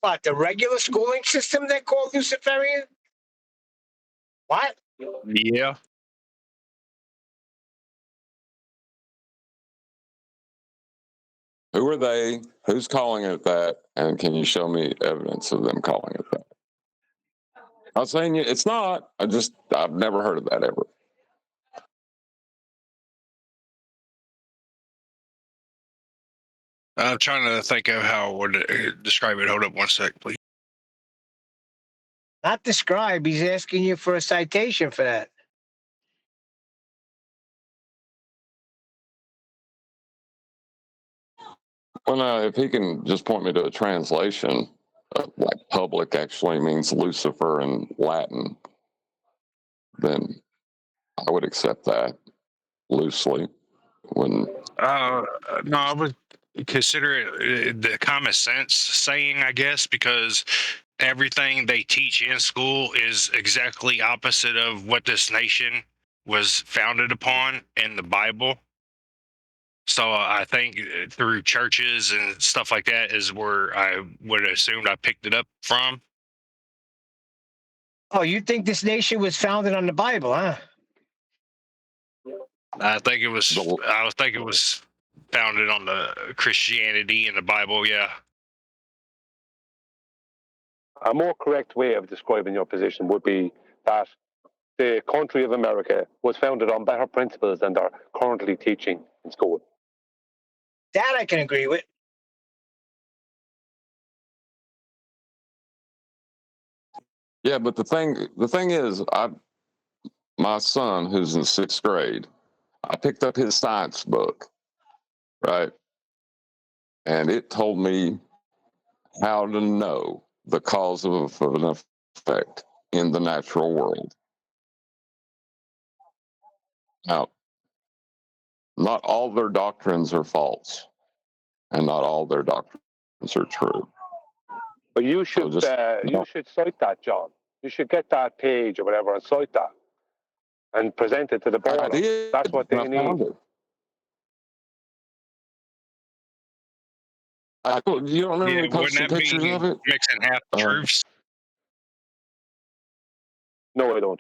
What, the regular schooling system they call Luciferian? What? Yeah. Who are they? Who's calling it that? And can you show me evidence of them calling it that? I'm not saying it's not. I've never heard of that ever. I'm trying to think of how I would describe it. Hold up one sec, please. Not describe. He's asking you for a citation for that. Well, now, if he can just point me to a translation, like public actually means Lucifer in Latin, then I would accept that loosely. When No, I would consider it the common sense saying, I guess, because everything they teach in school is exactly opposite of what this nation was founded upon in the Bible. So I think through churches and stuff like that is where I would assume I picked it up from. Oh, you think this nation was founded on the Bible, huh? I think it was. I would think it was founded on the Christianity and the Bible. Yeah. A more correct way of describing your position would be that the country of America was founded on better principles than they're currently teaching in school. That I can agree with. Yeah, but the thing is, my son who's in 6th grade, I picked up his science book, right, and it told me how to know the cause of an effect in the natural world. Now, not all their doctrines are false, and not all their doctrines are true. But you should cite that, John. You should get that page or whatever and cite that and present it to the board. That's what they need. You don't remember me posting pictures of it? Mixing half truths? No, I don't.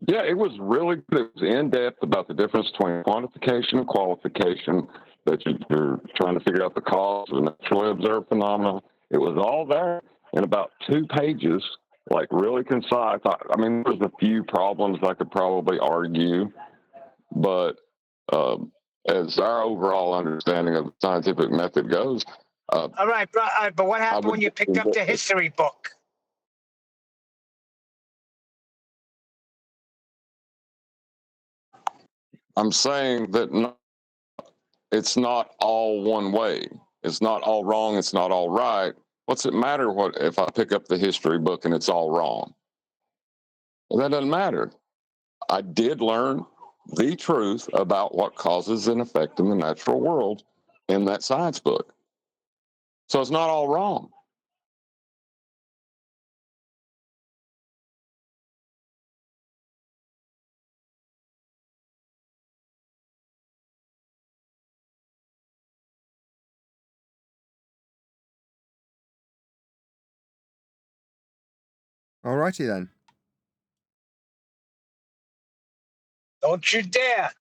Yeah, it was really good. It was in depth about the difference between quantification and qualification, that you're trying to figure out the cause of naturally observed phenomena. It was all there in about 2 pages, like really concise. I mean, there's a few problems I could probably argue, but as our overall understanding of the scientific method goes. All right, but what happened when you picked up the history book? I'm saying that it's not all one way. It's not all wrong. It's not all right. What's it matter what if I pick up the history book and it's all wrong? Well, that doesn't matter. I did learn the truth about what causes an effect in the natural world in that science book. So it's not all wrong. Alrighty then. Don't you dare.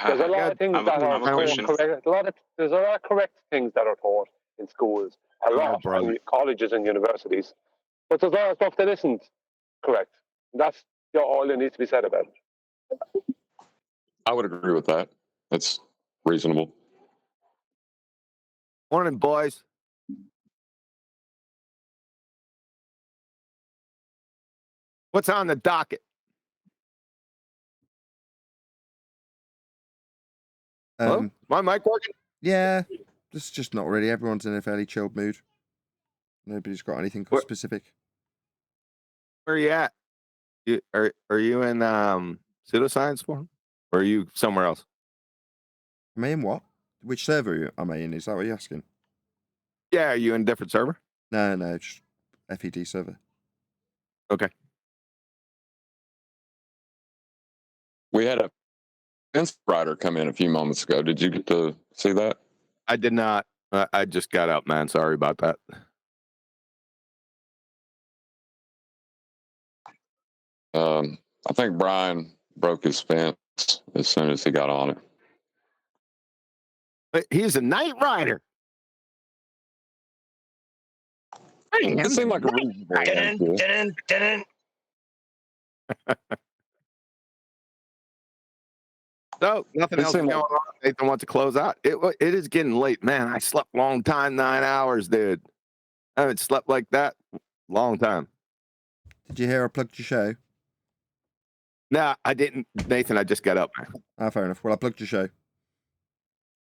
There's a lot of things that are taught correct. There's a lot of correct things that are taught in schools. A lot in colleges and universities. But there's a lot of stuff that isn't correct. That's all that needs to be said about it. I would agree with that. That's reasonable. Morning, boys. What's on the docket? My mic working? Yeah, it's just not really. Everyone's in a fairly chilled mood. Nobody's got anything specific. Where are you at? Are you in pseudoscience forum? Or are you somewhere else? Am I in what? Which server am I in? Is that what you're asking? Yeah, are you in a different server? No, just FED server. Okay. We had a fence rider come in a few moments ago. Did you get to see that? I did not. I just got up, man. Sorry about that. I think Brian broke his fence as soon as he got on it. But he's a night rider. It seemed like a reasonable answer. So nothing else going on. Nathan wants to close out. It is getting late, man. I slept a long time, 9 hours, dude. I haven't slept like that long time. Did you hear I plugged your show? No, I didn't, Nathan. I just got up. Fair enough. Well, I plugged your show.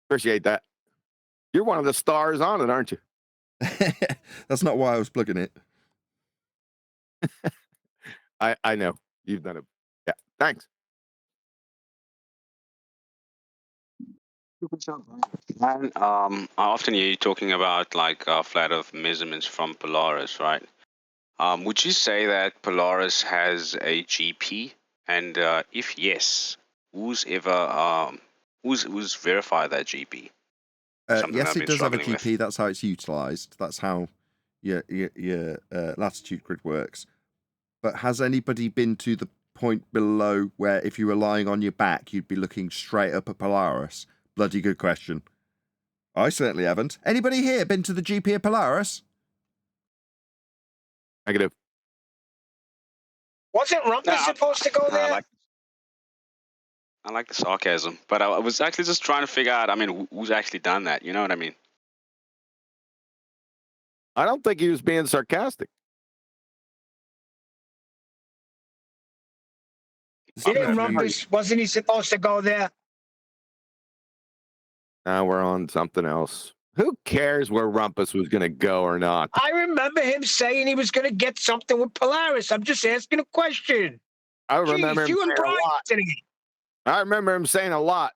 Appreciate that. You're one of the stars on it, aren't you? That's not why I was plugging it. I know. You've done it. Yeah. Thanks. And I often hear you talking about like flat Earth measurements from Polaris, right? Would you say that Polaris has a GP? And if yes, who's verified that GP? Something Yes, I've it been does have a struggling with. GP. That's how it's utilized. That's how your latitude grid works. But has anybody been to the point below where if you were lying on your back, you'd be looking straight up at Polaris? Bloody good question. I certainly haven't. Anybody here been to the GP of Polaris? Negative. Wasn't Rumpus supposed to go there? I like the sarcasm, but I was actually just trying to figure out, I mean, who's actually done that? You know what I mean? I don't think he was being sarcastic. Didn't Rumpus, wasn't he supposed to go there? Now we're on something else. Who cares where Rumpus was going to go or not? I remember him saying he was going to get something with Polaris. I'm just asking a question. I remember Jeez, him you and saying Brian a lot. today. I remember him saying a lot.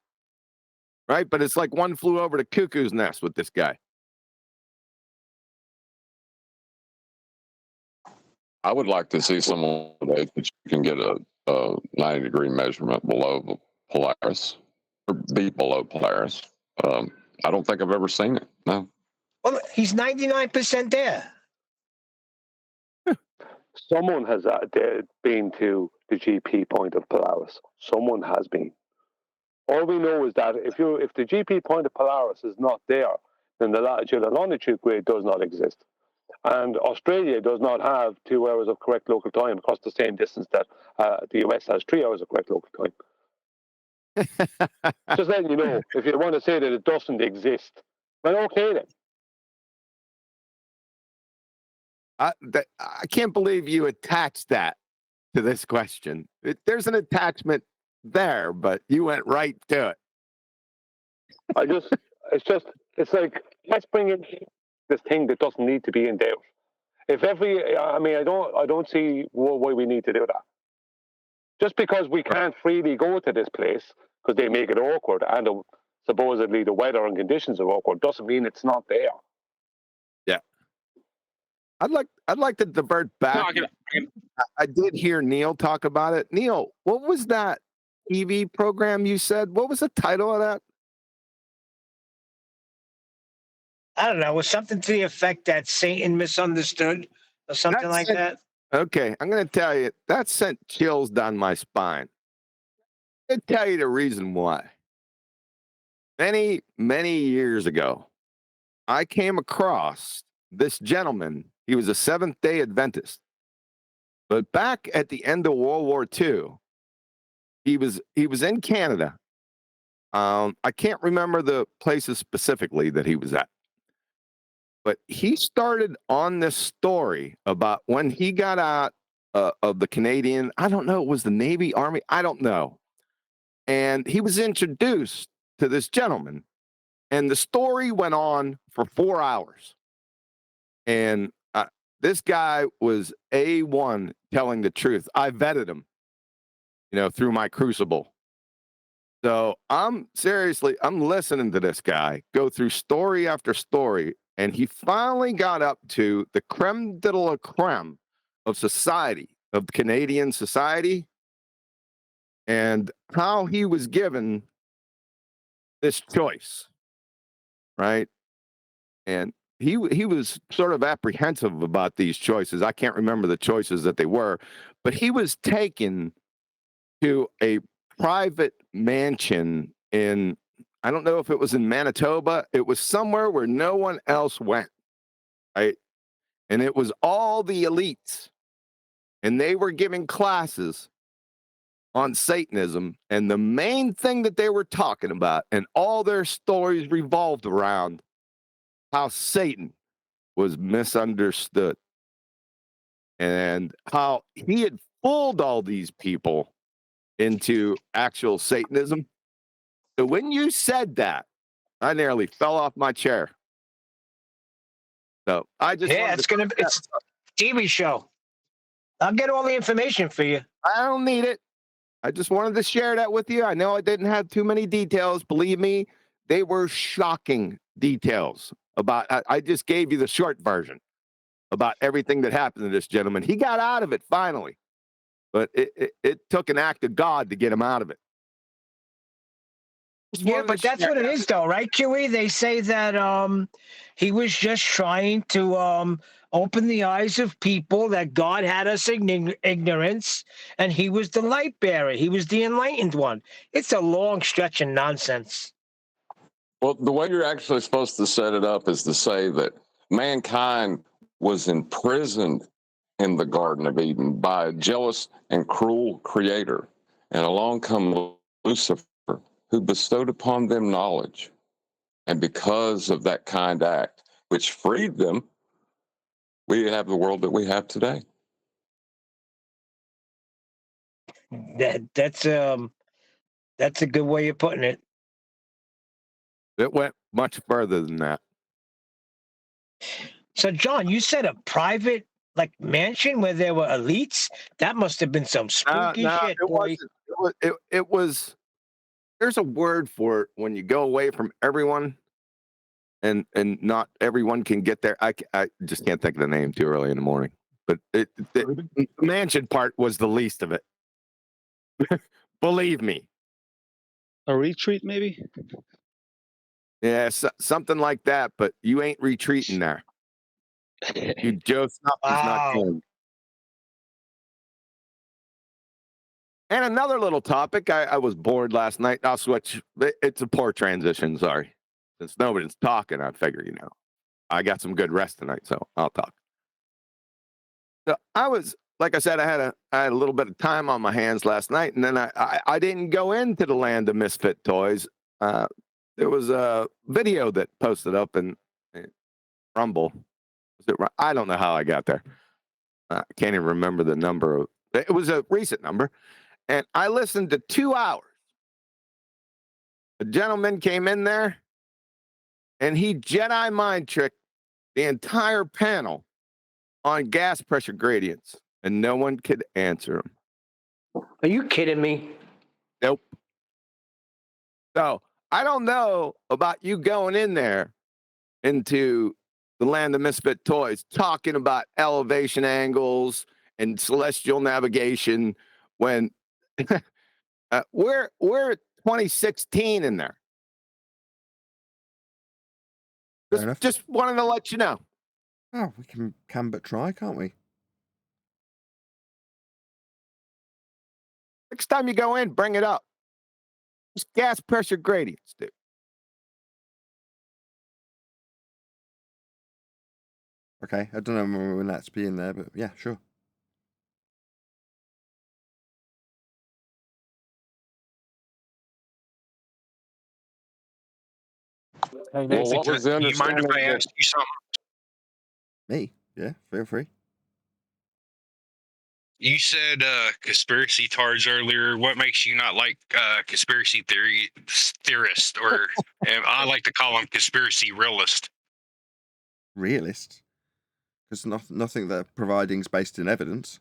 Right? But it's like one flew over the cuckoo's nest with this guy. I would like to see someone that you can get a 90-degree measurement below Polaris or be below Polaris. I don't think I've ever seen it. No. Well, he's 99% there. Someone has been to the GP point of Polaris. Someone has been. All we know is that if the GP point of Polaris is not there, then the latitude and longitude grid does not exist. And Australia does not have 2 hours of correct local time across the same distance that the US has 3 hours of correct local time. Just letting you know, if you want to say that it doesn't exist, well, okay then. I can't believe you attached that to this question. There's an attachment there, but you went right to it. It's like, let's bring in this thing that doesn't need to be in doubt. I don't see why we need to do that. Just because we can't freely go to this place because they make it awkward and supposedly the weather and conditions are awkward doesn't mean it's not there. Yeah. I'd like to divert back. I did hear Neil talk about it. Neil, what was that TV program you said? What was the title of that? I don't know. It was something to the effect that Satan misunderstood or something like that. Okay, I'm going to tell you, that sent chills down my spine. I'll tell you the reason why. Many, many years ago, I came across this gentleman. He was a Seventh-day Adventist. But back at the end of World War II, he was in Canada. I can't remember the places specifically that he was at. But he started on this story about when he got out of the Canadian, I don't know, it was the Navy, Army, I don't know. And he was introduced to this gentleman. And the story went on for 4 hours. And this guy was A1 telling the truth. I vetted him, through my crucible. So I'm listening to this guy go through story after story. And he finally got up to the creme de la creme of society, of Canadian society, and how he was given this choice, right? And he was sort of apprehensive about these choices. I can't remember the choices that they were, but he was taken to a private mansion in, I don't know if it was in Manitoba. It was somewhere where no one else went, right? And it was all the elites. And they were giving classes on Satanism. And the main thing that they were talking about, and all their stories revolved around how Satan was misunderstood and how he had fooled all these people into actual Satanism. So when you said that, I nearly fell off my chair. So I just Yeah, wanted to it's a TV show. I'll get all the information for you. I don't need it. I just wanted to share that with you. I know I didn't have too many details. Believe me, they were shocking details about. I just gave you the short version about everything that happened to this gentleman. He got out of it finally, but it took an act of God to get him out of it. Yeah, but that's what it is, though, right, QE? They say that he was just trying to open the eyes of people that God had us in ignorance, and he was the light bearer. He was the enlightened one. It's a long stretch of nonsense. Well, the way you're actually supposed to set it up is to say that mankind was imprisoned in the Garden of Eden by a jealous and cruel creator. And along comes Lucifer, who bestowed upon them knowledge. And because of that kind act, which freed them, we have the world that we have today. That's a good way of putting it. It went much further than that. So, John, you said a private mansion where there were elites. That must have been some spooky shit, it boy. wasn't. It was. There's a word for it when you go away from everyone, and not everyone can get there. I just can't think of the name too early in the morning. But the mansion part was the least of it. Believe me. A retreat, maybe? Yeah, something like that. But you ain't retreating there. You Joe Snuff is not going. And another little topic. I was bored last night. I'll switch. It's a poor transition. Sorry. Since nobody's talking, I figure, I got some good rest tonight, so I'll talk. So I was, like I said, I had a little bit of time on my hands last night, and then I didn't go into the land of misfit toys. There was a video that posted up in Rumble. I don't know how I got there. I can't even remember the number. It was a recent number. And I listened to 2 hours. A gentleman came in there, and he Jedi mind tricked the entire panel on gas pressure gradients, and no one could answer him. Are you kidding me? Nope. So I don't know about you going in there into the land of misfit toys, talking about elevation angles and celestial navigation when we're at 2016 in there. Just wanted to let you know. Oh, we can but try, can't we? Next time you go in, bring it up. Just gas pressure gradients, dude. Okay, I don't know when that's being there, but yeah, sure. Hey, Nathan, what was the you mind if I understanding ask you something? Me? Yeah, feel free. You said conspiracy tards earlier. What makes you not like conspiracy theorists, or I like to call them conspiracy realists? Realist? Because nothing they're providing is based in evidence.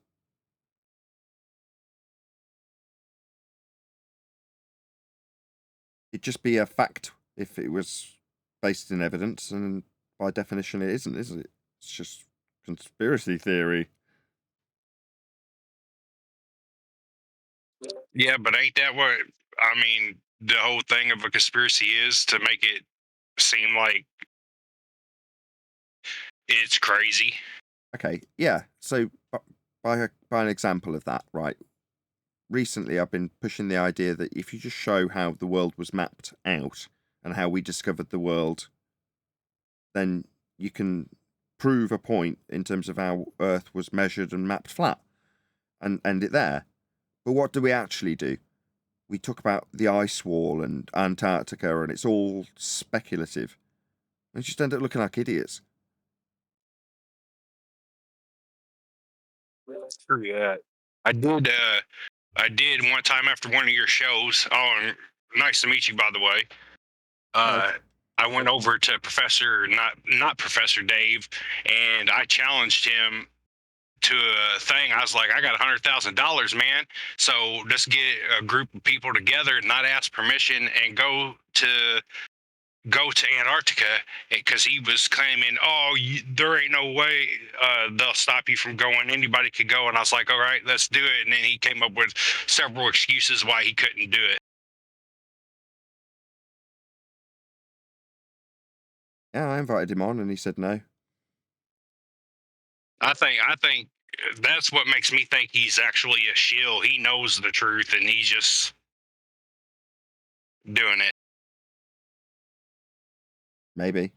It'd just be a fact if it was based in evidence, and by definition it isn't it? It's just conspiracy theory. Yeah, but ain't that what I mean? The whole thing of a conspiracy is to make it seem like it's crazy. Okay, yeah. So by an example of that, right? Recently, I've been pushing the idea that if you just show how the world was mapped out and how we discovered the world, then you can prove a point in terms of how Earth was measured and mapped flat and end it there. But what do we actually do? We talk about the ice wall and Antarctica, and it's all speculative. We just end up looking like idiots. True that. I did I did one time after one of your shows. Oh, nice to meet you, by the way. I went over to not Professor Dave, and I challenged him to a thing. I was like, I got $100,000, man. So let's get a group of people together, not ask permission, and go to Antarctica, because he was claiming, oh, there ain't no way they'll stop you from going. Anybody could go. And I was like, all right, let's do it. And then he came up with several excuses why he couldn't do it. Yeah, I invited him on and he said no. I think that's what makes me think he's actually a shill. He knows the truth and he's just doing it. Maybe.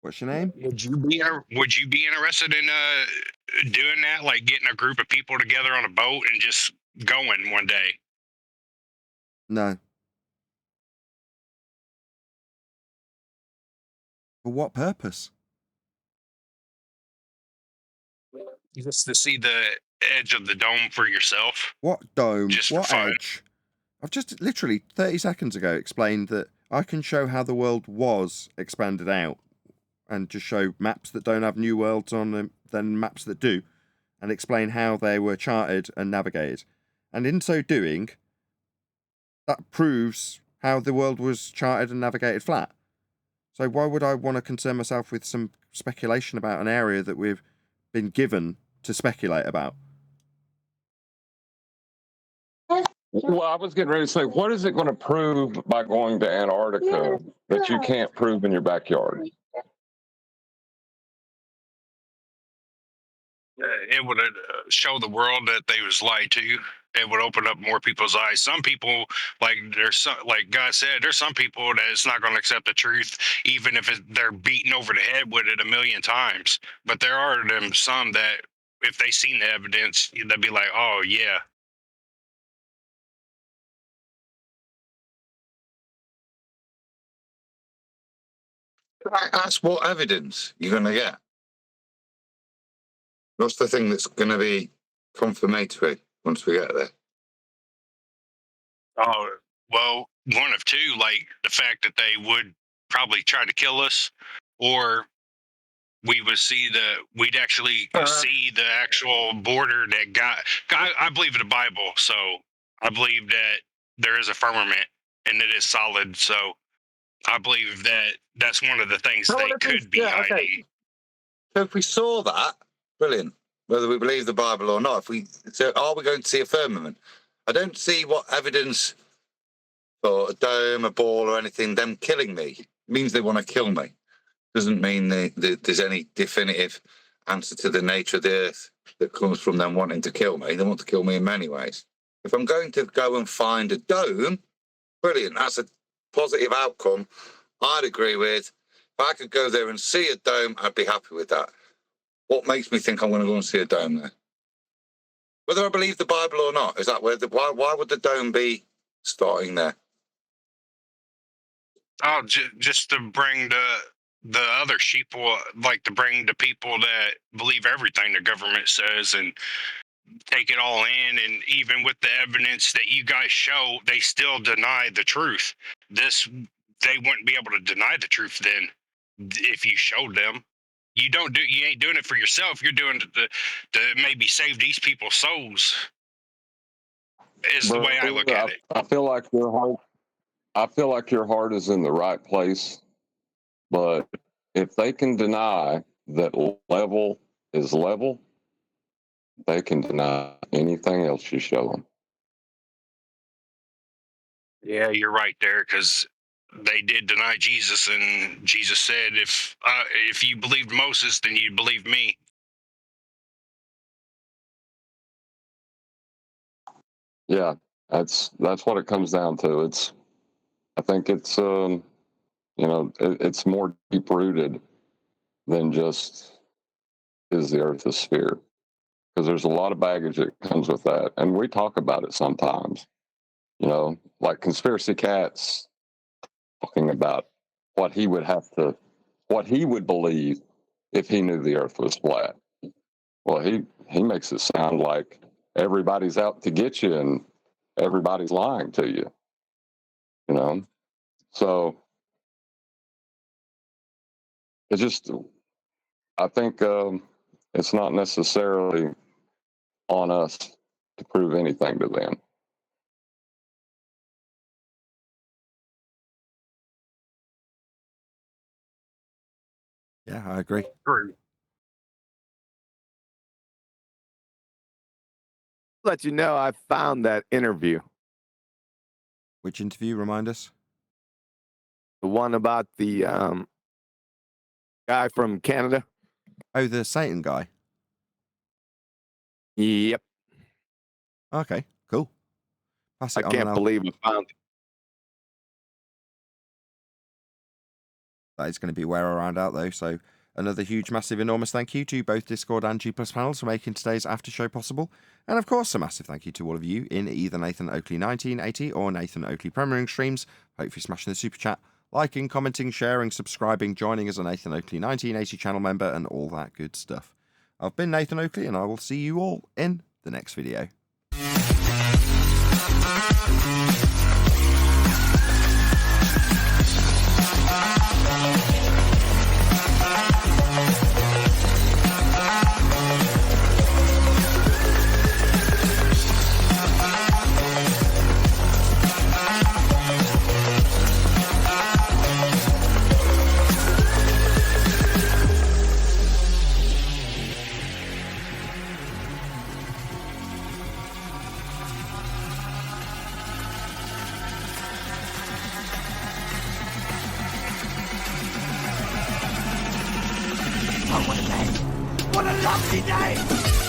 What's your name? Would you be interested in doing that, like getting a group of people together on a boat and just going one day? No. For what purpose? Just to see the edge of the dome for yourself. What dome? Just for what fun. edge? I've just literally 30 seconds ago explained that I can show how the world was expanded out and just show maps that don't have new worlds on them than maps that do, and explain how they were charted and navigated. And in so doing, that proves how the world was charted and navigated flat. So why would I want to concern myself with some speculation about an area that we've been given to speculate about? Well, I was getting ready to say, what is it going to prove by going to Antarctica that you can't prove in your backyard? It would show the world that they was lied to. It would open up more people's eyes. Some people, like God said, there's some people that it's not going to accept the truth, even if they're beaten over the head with it 1,000,000 times. But there are some that, if they seen the evidence, they'd be like, "Oh yeah." Can I ask what evidence you're going to get? What's the thing that's going to be confirmatory once we get there? Oh, well, one of two, like the fact that they would probably try to kill us, or we'd actually see the actual border that I believe in the Bible, so I believe that there is a firmament and it is solid. So I believe that that's one of the things they could be hiding. Okay. So if we saw that, brilliant. Whether we believe the Bible or not, so are we going to see a firmament? I don't see what evidence for a dome, a ball, or anything. Them killing me it means they want to kill me. Doesn't mean there's any definitive answer to the nature of the earth that comes from them wanting to kill me. They want to kill me in many ways. If I'm going to go and find a dome, brilliant. That's a positive outcome I'd agree with. If I could go there and see a dome, I'd be happy with that. What makes me think I'm going to go and see a dome there? Whether I believe the Bible or not, is that why would the dome be starting there? Oh, just to bring the other sheeple, like to bring the people that believe everything the government says and take it all in. And even with the evidence that you guys show, they still deny the truth. They wouldn't be able to deny the truth then if you showed them. You ain't doing it for yourself. You're doing it to maybe save these people's souls. Is the way I look at it. I feel like your heart is in the right place, but if they can deny that level is level, they can deny anything else you show them. Yeah, you're right there, because they did deny Jesus, and Jesus said, if you believed Moses, then you'd believe me. Yeah, that's what it comes down to. I think it's it's more deep rooted than just is the earth a sphere, because there's a lot of baggage that comes with that, and we talk about it sometimes. Like Conspiracy Cat's talking about what he would have to what he would believe if he knew the earth was flat. Well, he makes it sound like everybody's out to get you and everybody's lying to you, you know? So it's just, I think it's not necessarily on us to prove anything to them. Yeah, I agree. Let you know I found that interview. Which interview? Remind us. The one about the guy from Canada. Oh, the Satan guy. Yep. Okay, cool. Pass I it on can't and I'll- believe I found it. That is going to be where I round out, though. So another huge, massive, enormous thank you to both Discord and G+ panels for making today's after show possible. And of course, a massive thank you to all of you in either Nathan Oakley 1980 or Nathan Oakley Premiering streams. Hopefully smashing the super chat, liking, commenting, sharing, subscribing, joining as a Nathan Oakley 1980 channel member, and all that good stuff. I've been Nathan Oakley, and I will see you all in the next video. What a lovely day!